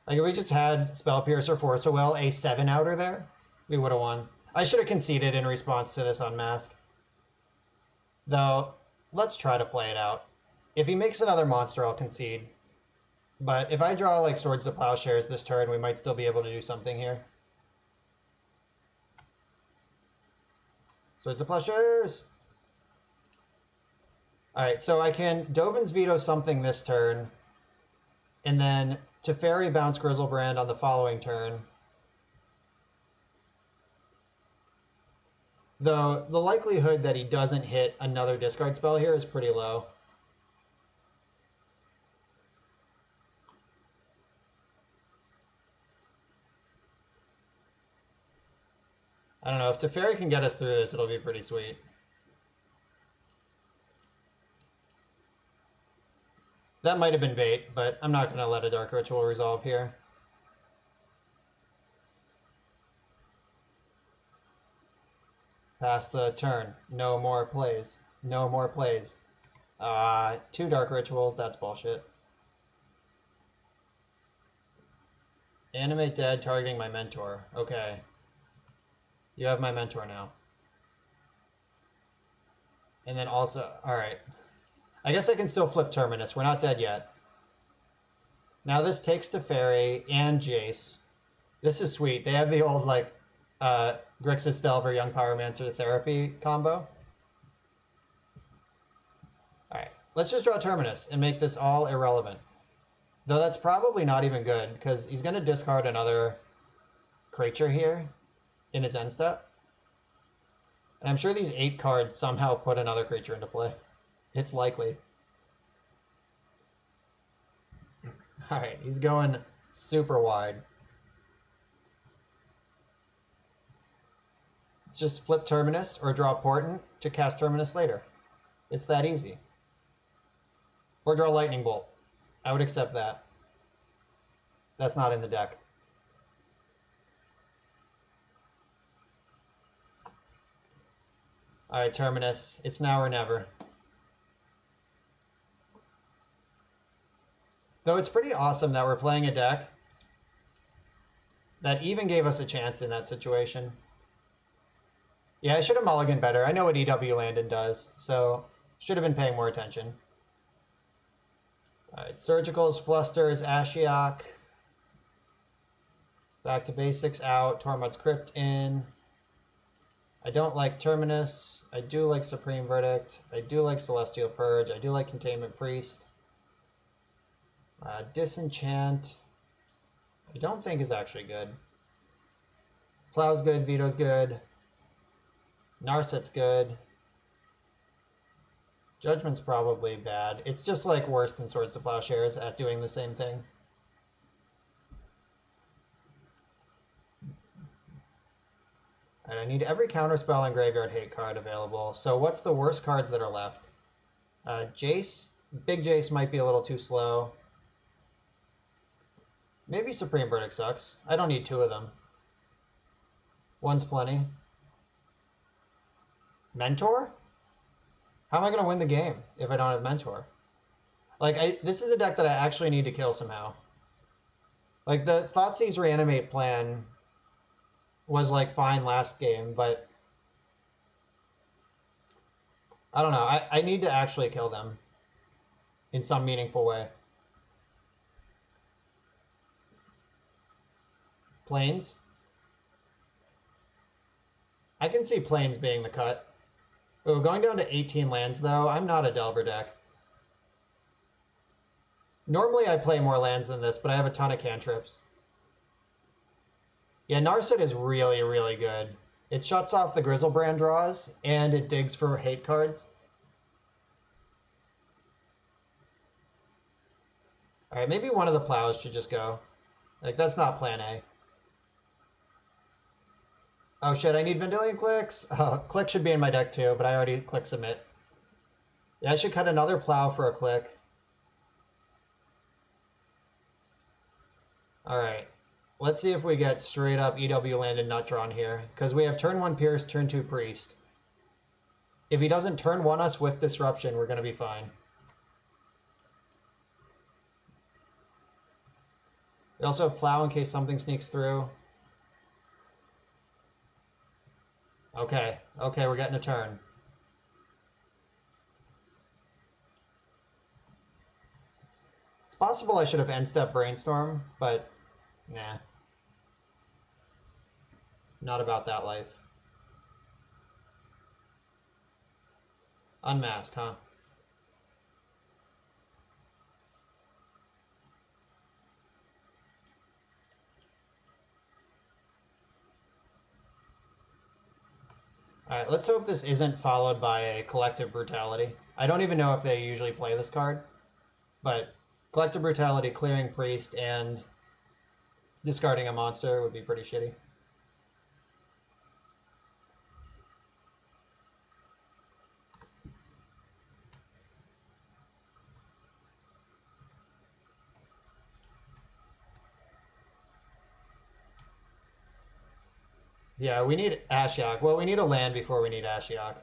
Like, if we just had Spell Piercer, Force of Will, a 7-outer there, we would have won. I should have conceded in response to this Unmask. Though, let's try to play it out. If he makes another monster, I'll concede. But if I draw, like, Swords to Plowshares this turn, we might still be able to do something here. Swords to Plowshares! Alright, so I can Dovin's Veto something this turn, and then Teferi bounce Grizzlebrand on the following turn. Though the likelihood that he doesn't hit another discard spell here is pretty low. I don't know, if Teferi can get us through this, it'll be pretty sweet. That might have been bait, but I'm not going to let a Dark Ritual resolve here. Pass the turn. No more plays. No more plays. 2 Dark Rituals, that's bullshit. Animate Dead targeting my mentor. Okay. You have my mentor now. And then also, alright. I guess I can still flip Terminus. We're not dead yet. Now this takes Teferi and Jace. This is sweet. They have the old, like, Grixis Delver Young Pyromancer Therapy combo. Alright, let's just draw Terminus and make this all irrelevant. Though that's probably not even good, because he's going to discard another creature here in his end step. And I'm sure these 8 cards somehow put another creature into play. It's likely. Alright, he's going super wide. Just flip Terminus or draw Portent to cast Terminus later. It's that easy. Or draw Lightning Bolt. I would accept that. That's not in the deck. Alright, Terminus. It's now or never. Though it's pretty awesome that we're playing a deck that even gave us a chance in that situation. Yeah, I should have mulliganed better. I know what EW Landon does, so should have been paying more attention. Alright, Surgicals, Flusters, Ashiok. Back to Basics out. Tormod's Crypt in. I don't like Terminus. I do like Supreme Verdict. I do like Celestial Purge. I do like Containment Priest. Disenchant, I don't think is actually good. Plow's good, Veto's good. Narset's good. Judgment's probably bad. It's just like worse than Swords to Plowshares at doing the same thing. And I need every counterspell and graveyard hate card available. So what's the worst cards that are left? Jace. Big Jace might be a little too slow. Maybe Supreme Verdict sucks. I don't need 2 of them. One's plenty. Mentor? How am I going to win the game if I don't have Mentor? Like, this is a deck that I actually need to kill somehow. Like, the Thoughtseize Reanimate plan was, like, fine last game, but I don't know. I need to actually kill them in some meaningful way. Plains? I can see Plains being the cut. Oh, going down to 18 lands, though, I'm not a Delver deck. Normally I play more lands than this, but I have a ton of cantrips. Yeah, Narset is really, really good. It shuts off the Grizzlebrand draws, and it digs for hate cards. Alright, maybe one of the plows should just go. Like, that's not plan A. Oh shit, I need Vendilion Clicks. Oh, Click should be in my deck too, but I already click Submit. Yeah, I should cut another plow for a Click. Alright. Let's see if we get straight up EW landed nut drawn here, because we have turn 1 Pierce, turn 2 Priest. If he doesn't turn 1 us with Disruption, we're going to be fine. We also have Plow in case something sneaks through. Okay, we're getting a turn. It's possible I should have end-step Brainstorm, but nah. Not about that life. Unmasked, huh? Alright, let's hope this isn't followed by a Collective Brutality. I don't even know if they usually play this card, but Collective Brutality, clearing Priest, and discarding a monster would be pretty shitty. Yeah, we need Ashiok. Well, we need a land before we need Ashiok.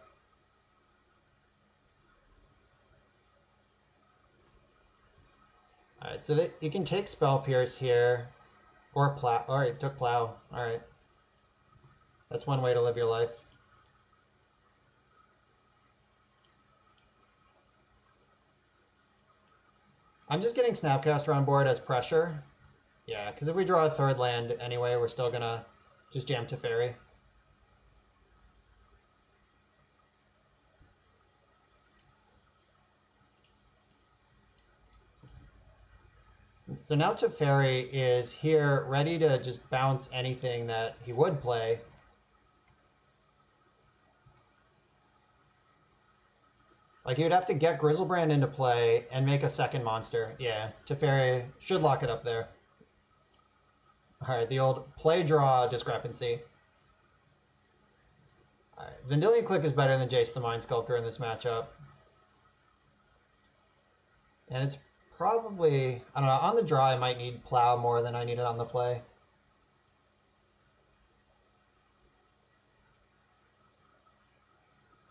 Alright, so you can take Spell Pierce here, or Plow. Alright, took Plow. Alright. That's one way to live your life. I'm just getting Snapcaster on board as pressure. Yeah, because if we draw a third land anyway, we're still gonna just jam Teferi. So now Teferi is here ready to just bounce anything that he would play. Like, he would have to get Grizzlebrand into play and make a second monster. Yeah, Teferi should lock it up there. Alright, the old play-draw discrepancy. Alright, Vendilion Click is better than Jace the Mind Sculptor in this matchup. And it's probably, I don't know, on the draw I might need Plow more than I need it on the play.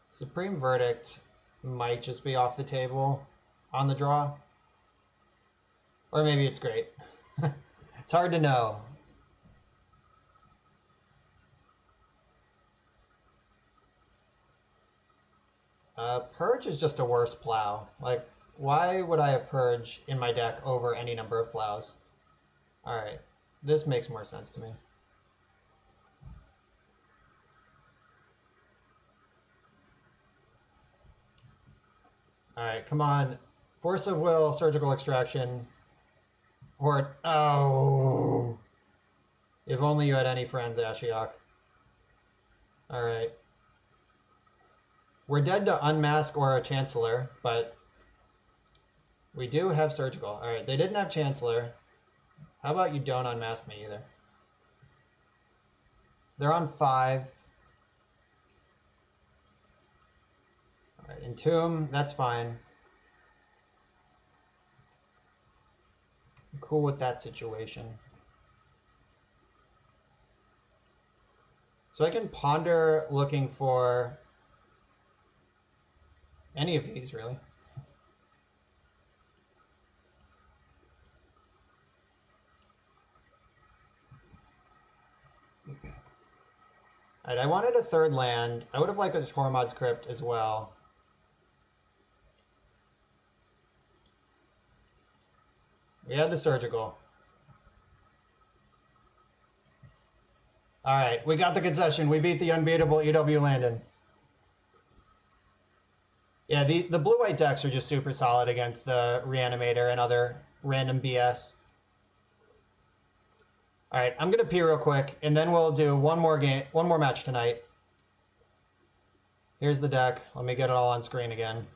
Supreme Verdict might just be off the table on the draw. Or maybe it's great. It's hard to know. Purge is just a worse Plow. Like, why would I have Purge in my deck over any number of Plows? Alright, this makes more sense to me. Alright, come on. Force of Will, Surgical Extraction. Or, oh! If only you had any friends, Ashiok. Alright. We're dead to Unmask or a Chancellor, but we do have Surgical. Alright, they didn't have Chancellor. How about you don't unmask me either? They're on 5. Alright, Entomb, that's fine. I'm cool with that situation. So I can ponder looking for any of these, really. Alright, I wanted a third land. I would have liked a Tormod's Crypt as well. We had the Surgical. Alright, we got the concession. We beat the unbeatable EW Landon. Yeah, the blue-white decks are just super solid against the Reanimator and other random BS. Alright, I'm going to pee real quick, and then we'll do one more match tonight. Here's the deck. Let me get it all on screen again.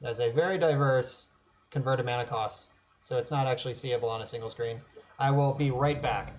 It has a very diverse converted mana cost, so it's not actually seeable on a single screen. I will be right back.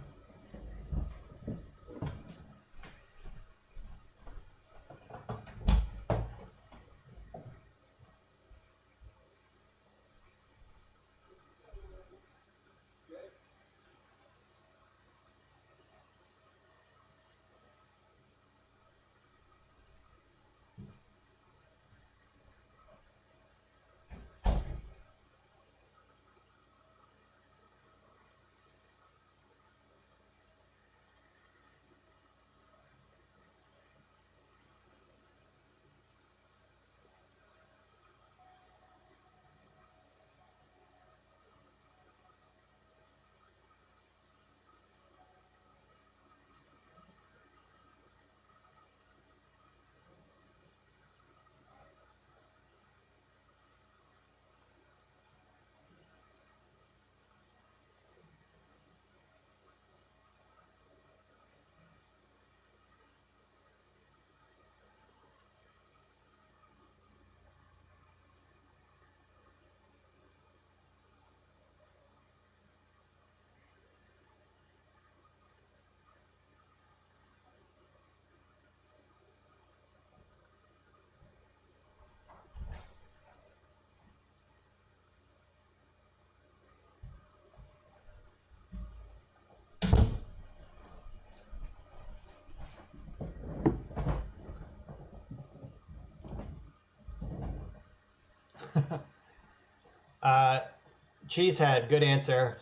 Cheesehead, good answer.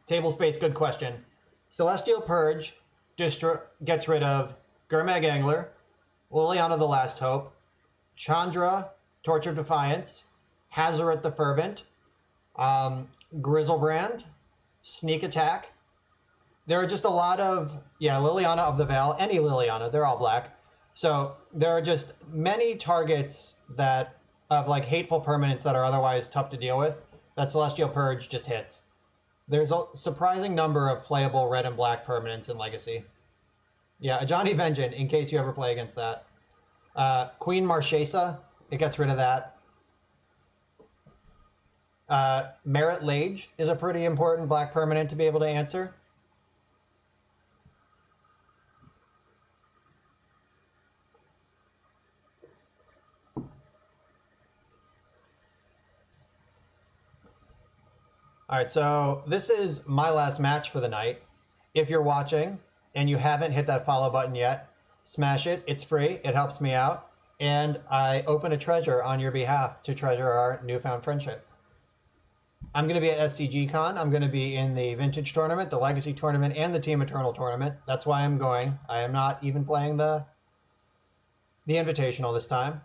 Table space, good question. Celestial Purge gets rid of Gurmag Angler, Liliana the Last Hope, Chandra, Torch of Defiance, Hazaret the Fervent, Grizzlebrand, Sneak Attack. There are just a lot of, Liliana of the Veil, any Liliana, they're all black. So there are just many targets that of like hateful permanents that are otherwise tough to deal with that Celestial Purge just hits. There's a surprising number of playable red and black permanents in Legacy. Yeah, a Johnny Vengeance, in case you ever play against that. Queen Marchesa, it gets rid of that. Merit Lage is a pretty important black permanent to be able to answer. All right, so this is my last match for the night. If you're watching and you haven't hit that follow button yet, smash it. It's free. It helps me out. And I open a treasure on your behalf to treasure our newfound friendship. I'm going to be at SCG Con. I'm going to be in the Vintage Tournament, the Legacy Tournament, and the Team Eternal Tournament. That's why I'm going. I am not even playing the Invitational this time.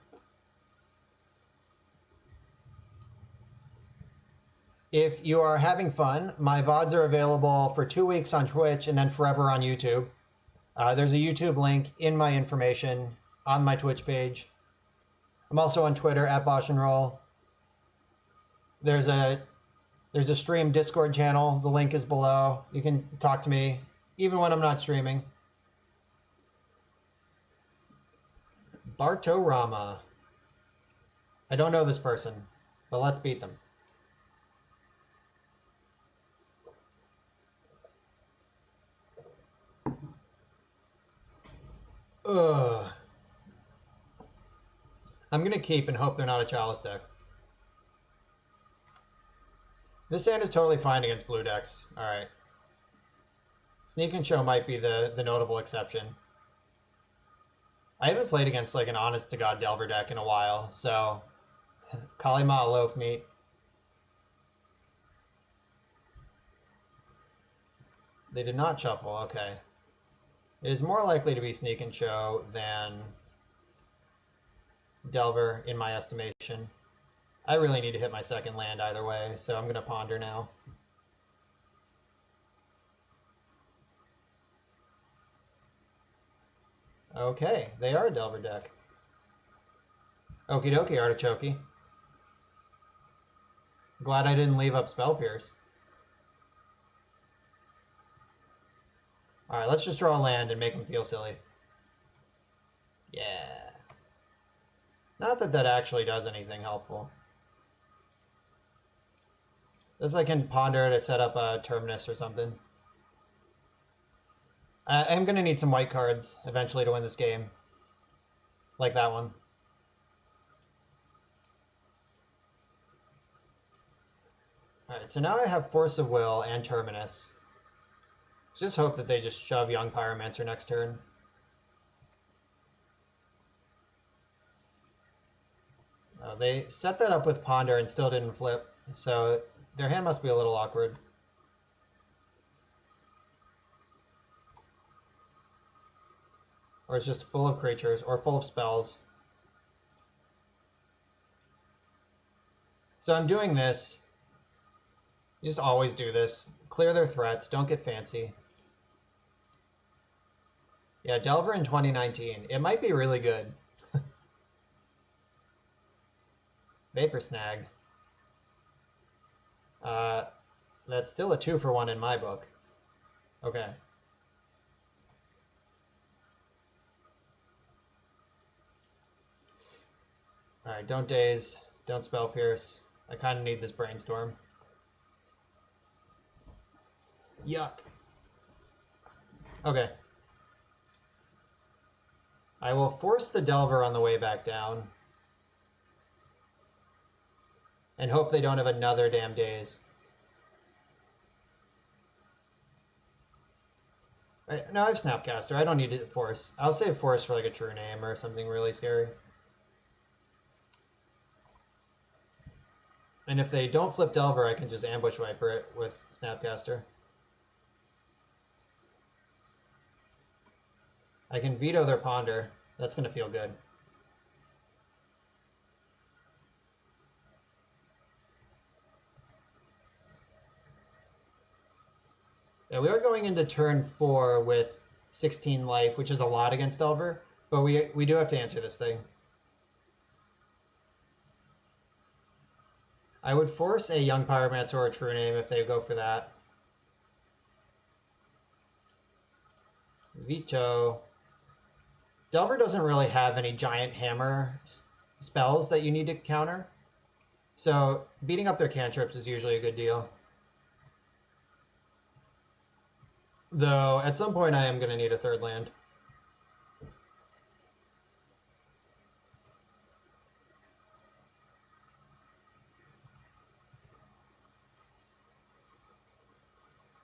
If you are having fun, my VODs are available for 2 weeks on Twitch and then forever on YouTube. There's a YouTube link in my information on my Twitch page. I'm also on Twitter at Bosch and Roll. There's a stream Discord channel. The link is below. You can talk to me even when I'm not streaming. Bartorama. I don't know this person, but let's beat them. Ugh. I'm going to keep and hope they're not a Chalice deck. This hand is totally fine against blue decks. All right. Sneak and Show might be the notable exception. I haven't played against like an honest-to-God Delver deck in a while, so Kalima loaf meat. They did not shuffle, okay. It is more likely to be Sneak and Show than Delver, in my estimation. I really need to hit my second land either way, so I'm going to ponder now. Okay, they are a Delver deck. Okie dokie, Artichoke. Glad I didn't leave up Spell Pierce. Alright, let's just draw a land and make him feel silly. Yeah. Not that that actually does anything helpful. This I can ponder to set up a Terminus or something. I'm going to need some white cards eventually to win this game. Like that one. Alright, so now I have Force of Will and Terminus. Just hope that they just shove Young Pyromancer next turn. They set that up with Ponder and still didn't flip, so their hand must be a little awkward. Or it's just full of creatures, or full of spells. So I'm doing this. You just always do this. Clear their threats, don't get fancy. Yeah, Delver in 2019. It might be really good. Vapor Snag. That's still a 2-for-1 in my book. Okay. Alright, don't Daze. Don't Spell Pierce. I kind of need this Brainstorm. Yuck. Okay. I will force the Delver on the way back down. And hope they don't have another damn Daze. Right, no, I have Snapcaster. I don't need to force. I'll save force for like a True Name or something really scary. And if they don't flip Delver, I can just ambush Viper it with Snapcaster. I can veto their Ponder. That's going to feel good. Yeah, we are going into turn 4 with 16 life, which is a lot against Delver, but we do have to answer this thing. I would force a Young Pyromancer or a True Name if they go for that. Veto. Delver doesn't really have any giant hammer spells that you need to counter, so beating up their cantrips is usually a good deal. Though, at some point I am going to need a third land.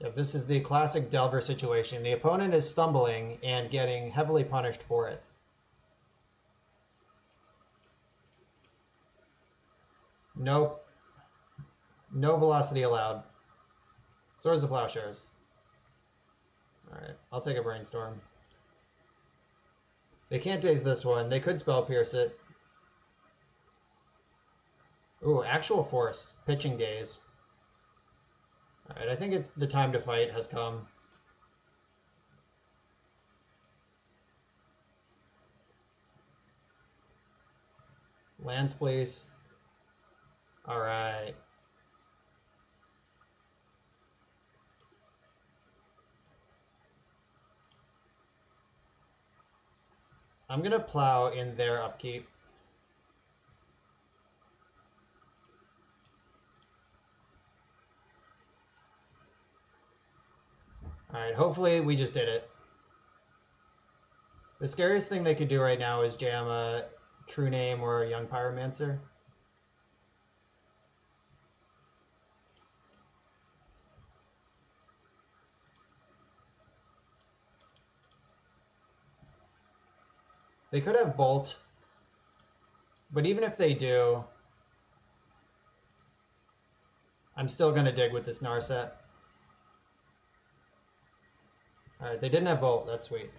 Yep, this is the classic Delver situation. The opponent is stumbling and getting heavily punished for it. Nope. No velocity allowed. Swords of Plowshares. Alright, I'll take a Brainstorm. They can't daze this one. They could Spell Pierce it. Ooh, Actual Force. Pitching Daze. Alright, I think it's the time to fight has come. Lands, please. Alright. I'm going to plow in their upkeep. Alright, hopefully we just did it. The scariest thing they could do right now is jam a True Name or a Young Pyromancer. They could have Bolt, but even if they do, I'm still going to dig with this Narset. Alright, they didn't have Bolt. That's sweet.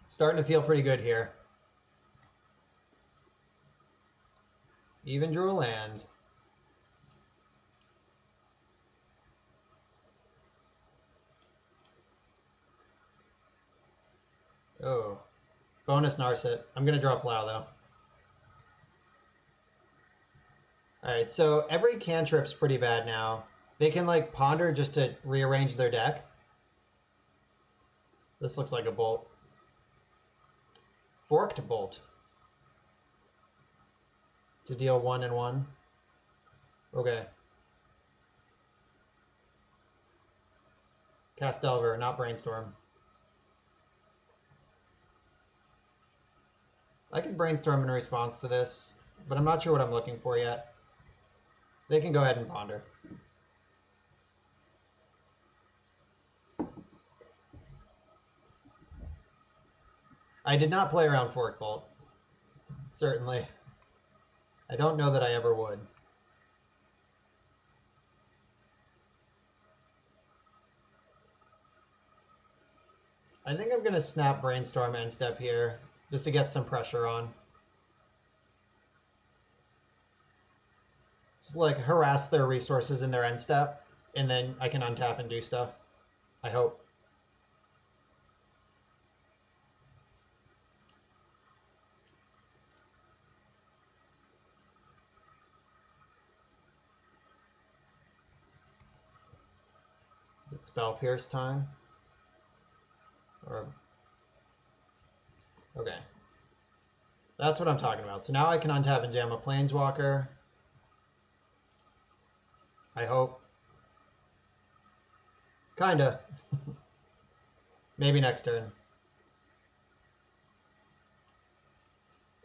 Starting to feel pretty good here. Even drew a land. Oh. Bonus Narset. I'm going to draw Plow, though. Alright, so every cantrip's pretty bad now. They can, like, Ponder just to rearrange their deck. This looks like a Bolt. Forked Bolt. To deal 1 and 1. Okay. Cast Delver, not Brainstorm. I could Brainstorm in response to this, but I'm not sure what I'm looking for yet. They can go ahead and Ponder. I did not play around Fork Bolt. Certainly. I don't know that I ever would. I think I'm going to snap Brainstorm end step here, just to get some pressure on. Just like harass their resources in their end step, and then I can untap and do stuff. I hope. Is it Spell Pierce time? Or... Okay. That's what I'm talking about. So now I can untap and jam a Planeswalker. I hope. Kinda. Maybe next turn.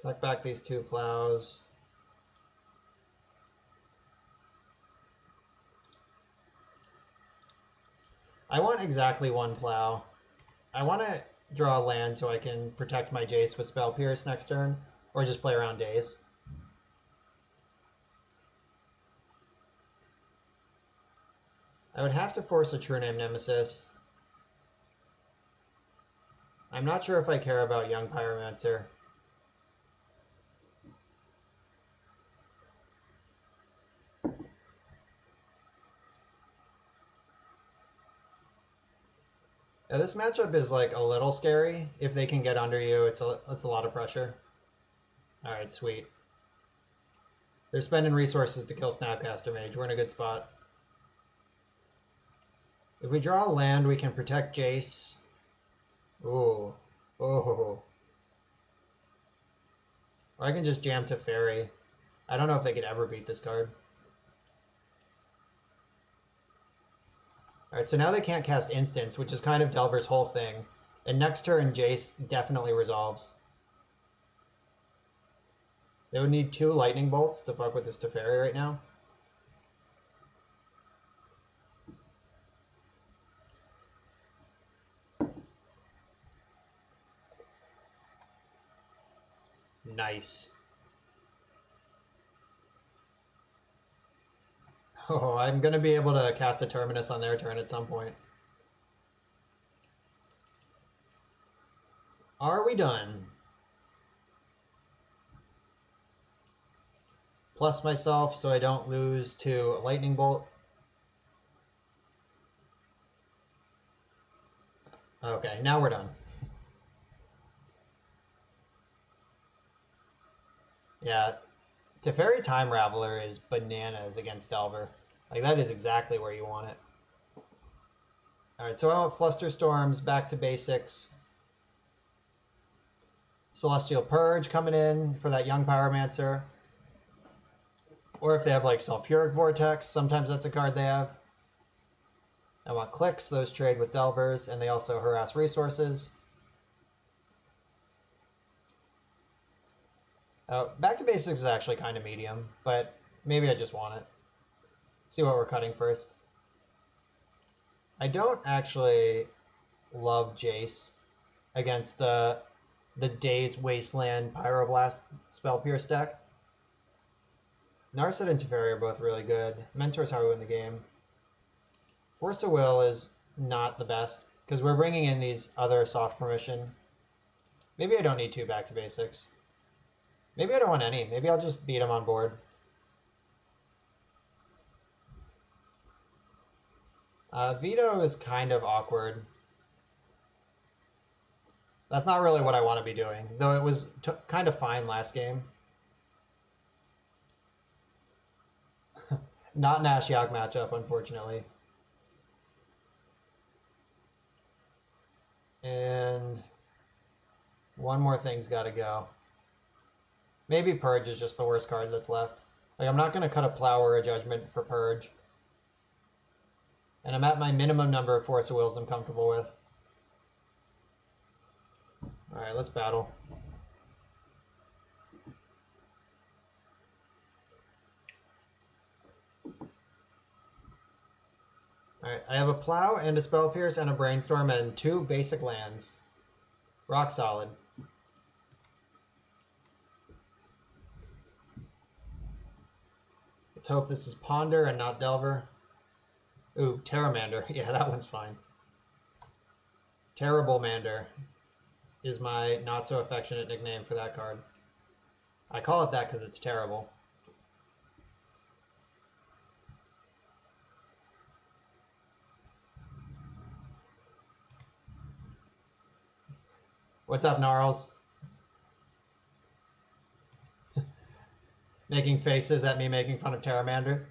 Tuck back these 2 plows. I want exactly 1 plow. I want to draw a land so I can protect my Jace with Spell Pierce next turn, or just play around Daze. I would have to force a True Name Nemesis. I'm not sure if I care about Young Pyromancer. Yeah, this matchup is like a little scary. If they can get under you, it's a lot of pressure. All right, sweet. They're spending resources to kill Snapcaster Mage. We're in a good spot. If we draw a land, we can protect Jace. Ooh. Oh. Or I can just jam to Fairy. I don't know if they could ever beat this card. Alright, so now they can't cast Instants, which is kind of Delver's whole thing. And next turn, Jace definitely resolves. They would need 2 Lightning Bolts to fuck with this Teferi right now. Nice. Oh, I'm going to be able to cast a Terminus on their turn at some point. Are we done? Plus myself so I don't lose to a Lightning Bolt. Okay, now we're done. Yeah, Teferi Time Raveler is bananas against Delver. Like, that is exactly where you want it. Alright, so I want Flusterstorms, back to basics. Celestial Purge coming in for that Young Pyromancer. Or if they have, like, Sulfuric Vortex, sometimes that's a card they have. I want clicks, those trade with Delvers, and they also harass resources. Back to basics is actually kind of medium, but maybe I just want it. See what we're cutting first. I don't actually love Jace against the Daze Wasteland Pyroblast Spell Pierce deck. Narset and Teferi are both really good. Mentor's how we win the game. Force of Will is not the best because we're bringing in these other soft permission. Maybe I don't need 2 back to basics. Maybe I don't want any. Maybe I'll just beat him on board. Veto is kind of awkward. That's not really what I want to be doing, though it was kind of fine last game. Not an Ashiok matchup, unfortunately. And one more thing's got to go. Maybe Purge is just the worst card that's left. Like, I'm not going to cut a Plow or a Judgment for Purge. And I'm at my minimum number of Force of Wills I'm comfortable with. Alright, let's battle. Alright, I have a Plow and a Spell Pierce and a Brainstorm and 2 basic lands. Rock solid. Let's hope this is Ponder and not Delver. Ooh, Terramander. Yeah, that one's fine. Terrible Mander is my not so affectionate nickname for that card. I call it that because it's terrible. What's up, Gnarls? Making faces at me making fun of Terramander.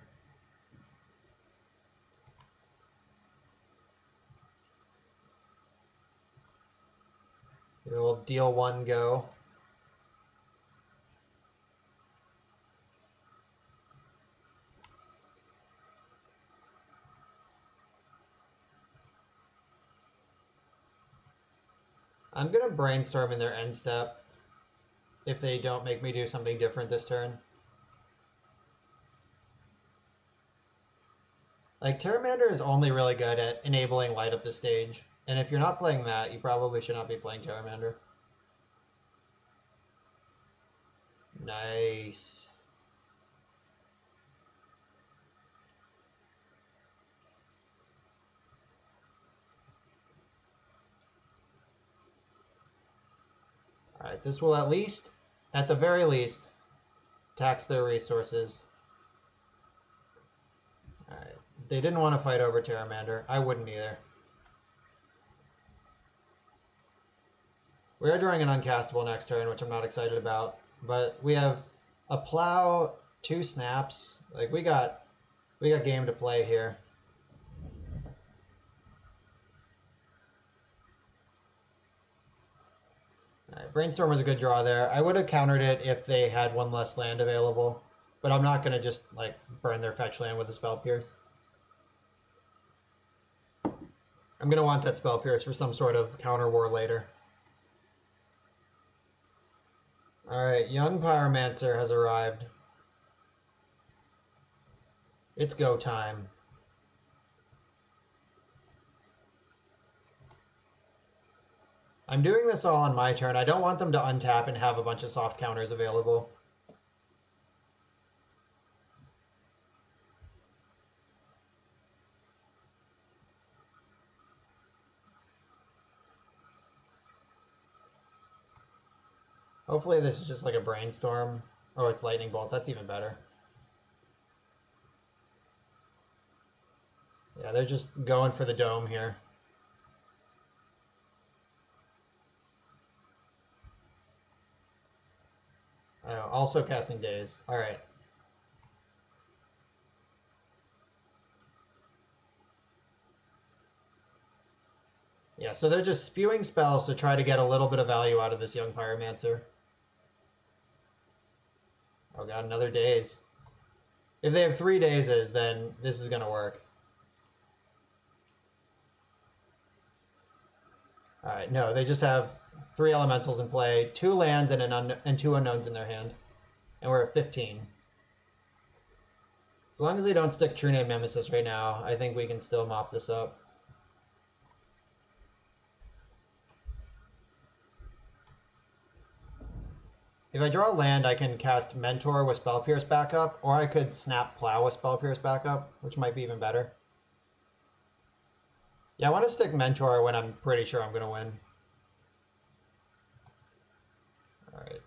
We'll deal 1 go. I'm going to Brainstorm in their end step if they don't make me do something different this turn. Like, Terramander is only really good at enabling light up the stage. And if you're not playing that, you probably should not be playing Terramander. Nice. Alright, this will at the very least, tax their resources. Alright, they didn't want to fight over Terramander. I wouldn't either. We are drawing an uncastable next turn, which I'm not excited about. But we have a plow, 2 snaps. Like, we got game to play here. Right, Brainstorm was a good draw there. I would have countered it if they had 1 less land available, but I'm not going to just like burn their fetch land with a Spell Pierce. I'm going to want that Spell Pierce for some sort of counter war later. Alright, Young Pyromancer has arrived. It's go time. I'm doing this all on my turn. I don't want them to untap and have a bunch of soft counters available. Hopefully this is just like a Brainstorm. Oh, it's Lightning Bolt. That's even better. Yeah, they're just going for the dome here. Oh, also casting Daze. Alright. Yeah, so they're just spewing spells to try to get a little bit of value out of this Young Pyromancer. Oh god, another Daze. If they have 3 Dazes, then this is going to work. Alright, no, they just have 3 elementals in play, 2 lands and 2 unknowns in their hand. And we're at 15. As long as they don't stick True Name Nemesis right now, I think we can still mop this up. If I draw a land, I can cast Mentor with Spell Pierce backup, or I could snap Plow with Spell Pierce backup, which might be even better. Yeah, I want to stick Mentor when I'm pretty sure I'm going to win. Alright.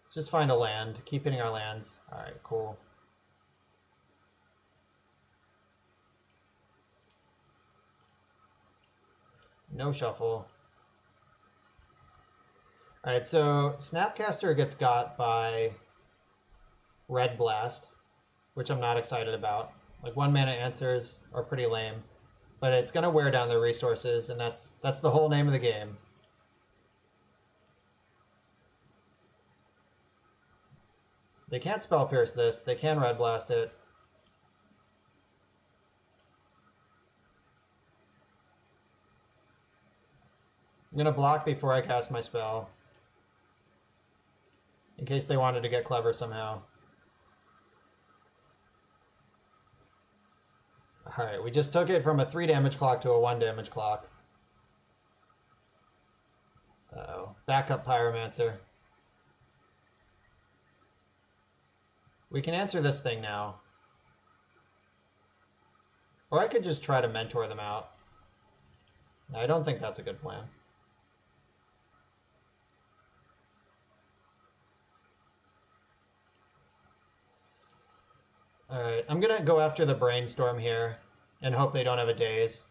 Let's just find a land. Keep hitting our lands. Alright, cool. No shuffle. Alright, so Snapcaster gets got by Red Blast, which I'm not excited about. Like 1 mana answers are pretty lame, but it's going to wear down their resources, and that's the whole name of the game. They can't Spell Pierce this. They can Red Blast it. I'm going to block before I cast my spell, in case they wanted to get clever somehow. Alright, we just took it from a 3 damage clock to a 1 damage clock. Uh-oh. Backup Pyromancer. We can answer this thing now. Or I could just try to Mentor them out. I don't think that's a good plan. Alright, I'm going to go after the Brainstorm here and hope they don't have a Daze.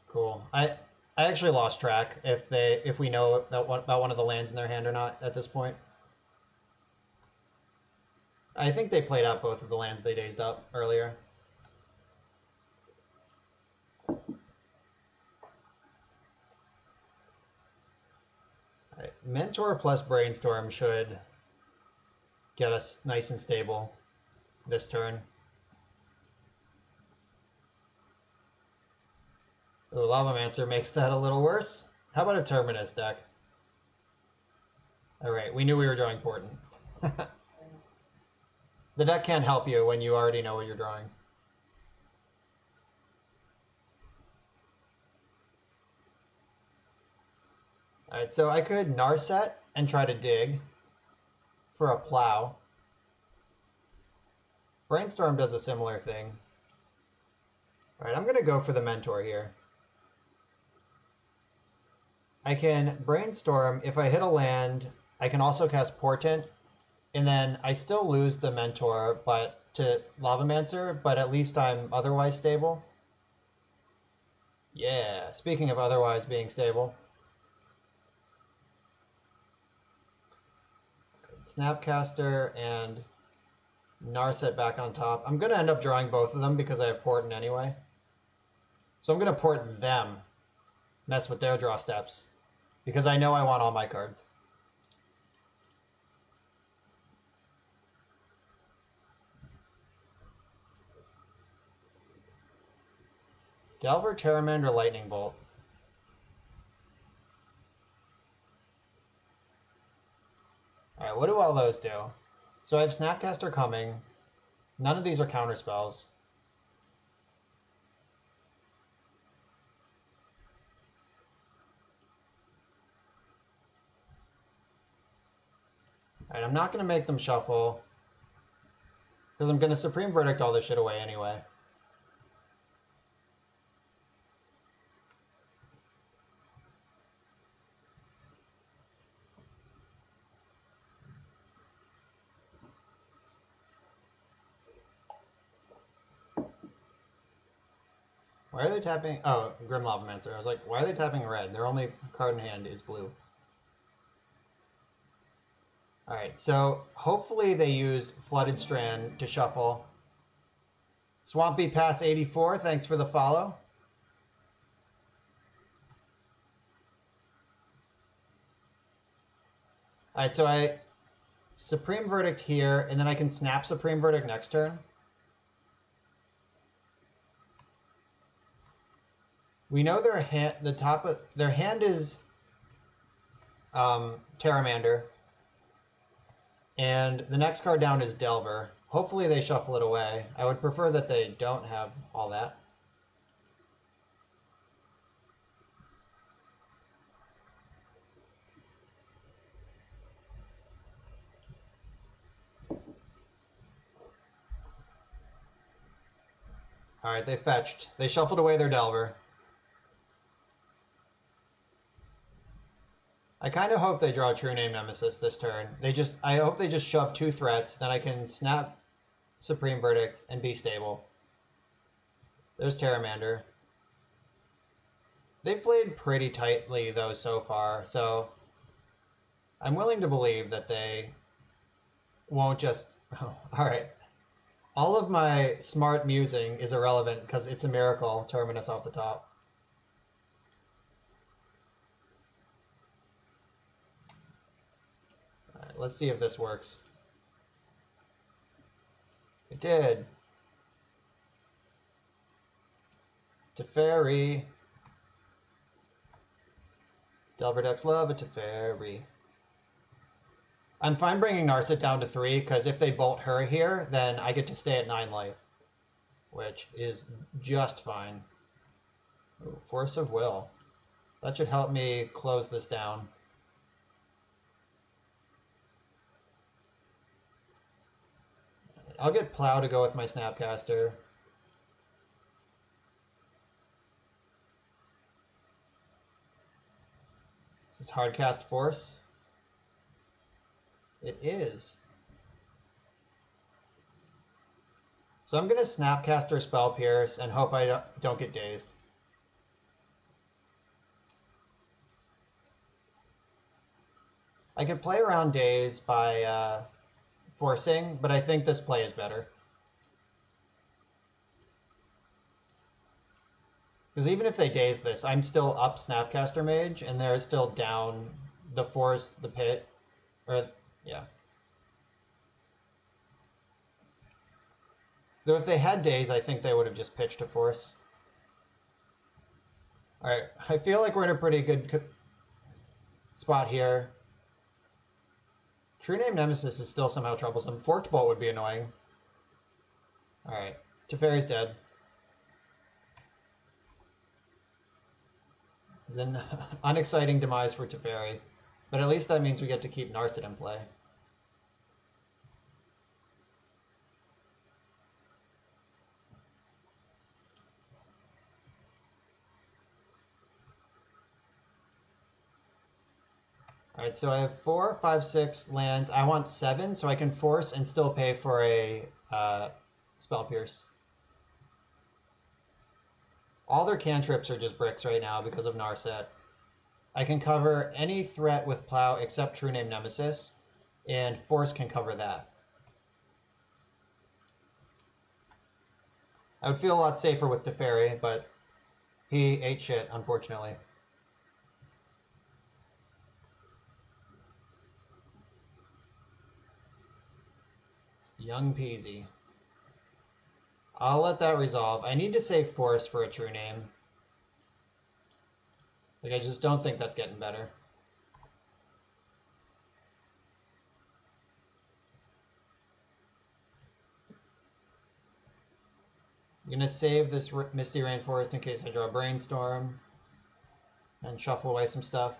Cool. I actually lost track if we know about one of the lands in their hand or not at this point. I think they played out both of the lands they dazed up earlier. Right. Mentor plus Brainstorm should get us nice and stable this turn. Ooh, Lavamancer makes that a little worse. How about a Terminus deck? Alright, we knew we were drawing Portent. The deck can't help you when you already know what you're drawing. Alright, so I could Narset and try to dig for a Plow. Brainstorm does a similar thing. All right, I'm going to go for the mentor here. I can brainstorm. If I hit a land, I can also cast Portent, and then I still lose the mentor but to Lavamancer, but at least I'm otherwise stable. Yeah, speaking of otherwise being stable. Snapcaster and Narset back on top. I'm going to end up drawing both of them because I have Portent anyway. So I'm going to port them, mess with their draw steps, because I know I want all my cards. Delver, Terramander, Lightning Bolt. Alright, what do all those do? So I have Snapcaster coming. None of these are counter spells. Alright, I'm not going to make them shuffle, because I'm going to Supreme Verdict all this shit away anyway. Why are they tapping? Oh, Grim Lavamancer. I was like, why are they tapping red? Their only card in hand is blue. Alright, so hopefully they used Flooded Strand to shuffle. Swampy Pass 84, thanks for the follow. Alright, so I Supreme Verdict here, and then I can snap Supreme Verdict next turn. We know their hand, the top of their hand is Terramander, and the next card down is Delver. Hopefully they shuffle it away. I would prefer that they don't have all that. Alright, they fetched. They shuffled away their Delver. I kind of hope they draw True Name Nemesis this turn. I hope they just shove 2 threats, then I can snap Supreme Verdict and be stable. There's Terramander. They've played pretty tightly, though, so far, so I'm willing to believe that they won't just... Oh, alright. All of my smart musing is irrelevant because it's a miracle Terminus off the top. Alright, let's see if this works. It did. Teferi. Delver decks love a Teferi. I'm fine bringing Narset down to 3, because if they bolt her here, then I get to stay at 9 life, which is just fine. Ooh, Force of Will. That should help me close this down. I'll get Plow to go with my Snapcaster. This is Hardcast Force. It is. So I'm going to Snapcaster Spell Pierce and hope I don't get dazed. I could play around daze by forcing, but I think this play is better. Because even if they daze this, I'm still up Snapcaster Mage, and they're still down the Force, the Pit, or, yeah. Though if they had daze, I think they would have just pitched a Force. Alright, I feel like we're in a pretty good spot here. True Name Nemesis is still somehow troublesome. Forked Bolt would be annoying. Alright, Teferi's dead. It's an unexciting demise for Teferi, but at least that means we get to keep Narset in play. Alright, so I have 4, 5, 6 lands. I want 7, so I can force and still pay for a Spell Pierce. All their cantrips are just bricks right now because of Narset. I can cover any threat with Plow except True Name Nemesis, and Force can cover that. I would feel a lot safer with Teferi, but he ate shit, unfortunately. Young Peasy. I'll let that resolve. I need to save Force for a True Name. Like, I just don't think that's getting better. I'm going to save this Misty Rainforest in case I draw Brainstorm and shuffle away some stuff.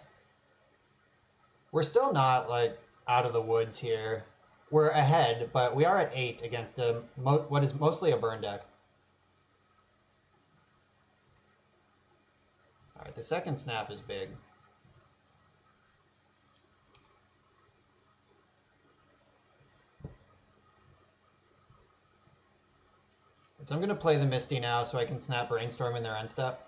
We're still not, like, out of the woods here. We're ahead, but we are at 8 against what is mostly a burn deck. Alright, the second snap is big. So I'm going to play the Misty now so I can snap Brainstorm in their end step.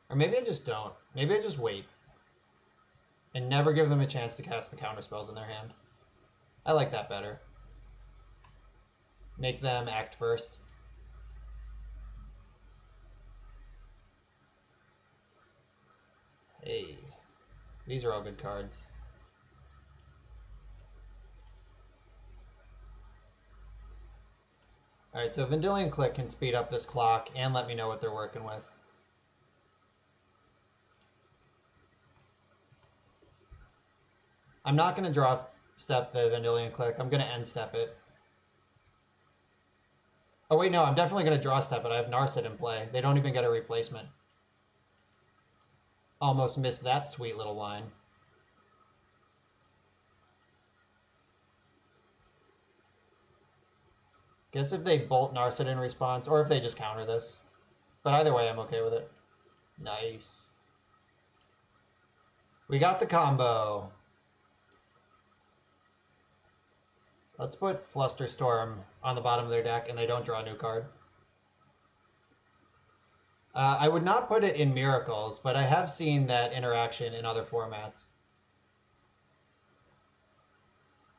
Or maybe I just don't. Maybe I just wait. And never give them a chance to cast the counter spells in their hand. I like that better. Make them act first. Hey, these are all good cards. Alright, so Vendilion Click can speed up this clock and let me know what they're working with. I'm not going to draw step the Vendilion Click. I'm going to end step it. Oh wait, no, I'm definitely going to draw step it. I have Narset in play. They don't even get a replacement. Almost missed that sweet little line. Guess if they bolt Narset in response, or if they just counter this. But either way, I'm okay with it. Nice. We got the combo. Let's put Flusterstorm on the bottom of their deck and they don't draw a new card. I would not put it in Miracles, but I have seen that interaction in other formats.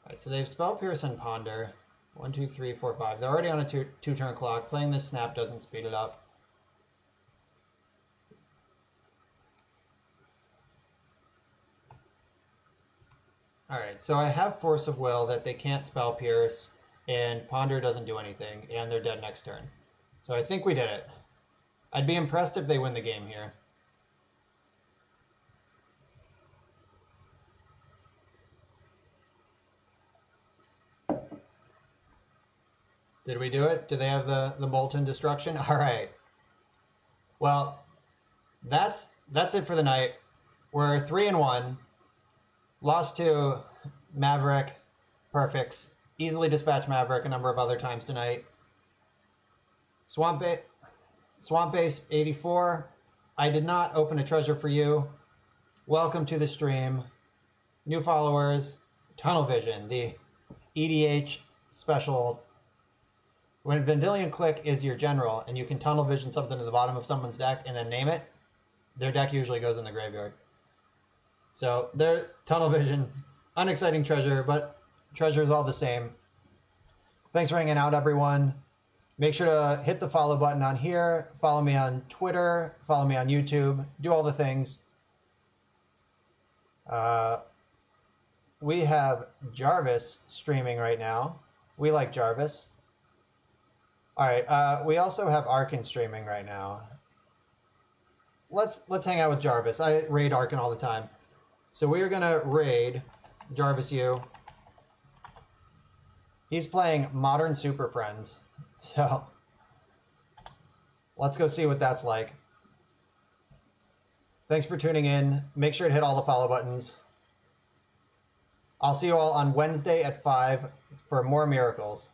Alright, so they have Spell Pierce and Ponder. 1, 2, 3, 4, 5. They're already on a two-turn clock. Playing this snap doesn't speed it up. Alright, so I have Force of Will that they can't Spell Pierce, and Ponder doesn't do anything, and they're dead next turn. So I think we did it. I'd be impressed if they win the game here. Did we do it? Do they have the Molten Destruction? Alright. Well, that's it for the night. We're 3-1. Lost to Maverick, Perfects. Easily dispatched Maverick a number of other times tonight. Swamp Base 84. I did not open a treasure for you. Welcome to the stream. New followers. Tunnel Vision, the EDH special. When Vendilion Click is your general and you can tunnel vision something to the bottom of someone's deck and then name it, their deck usually goes in the graveyard. So their tunnel vision, unexciting treasure, but treasure is all the same. Thanks for hanging out, everyone. Make sure to hit the follow button on here. Follow me on Twitter. Follow me on YouTube. Do all the things. We have Jarvis streaming right now. We like Jarvis. All right. We also have Arkin streaming right now. Let's hang out with Jarvis. I raid Arkin all the time. So we are gonna raid Jarvis U. He's playing Modern Super Friends. So let's go see what that's like. Thanks for tuning in. Make sure to hit all the follow buttons. I'll see you all on Wednesday at 5 for more miracles.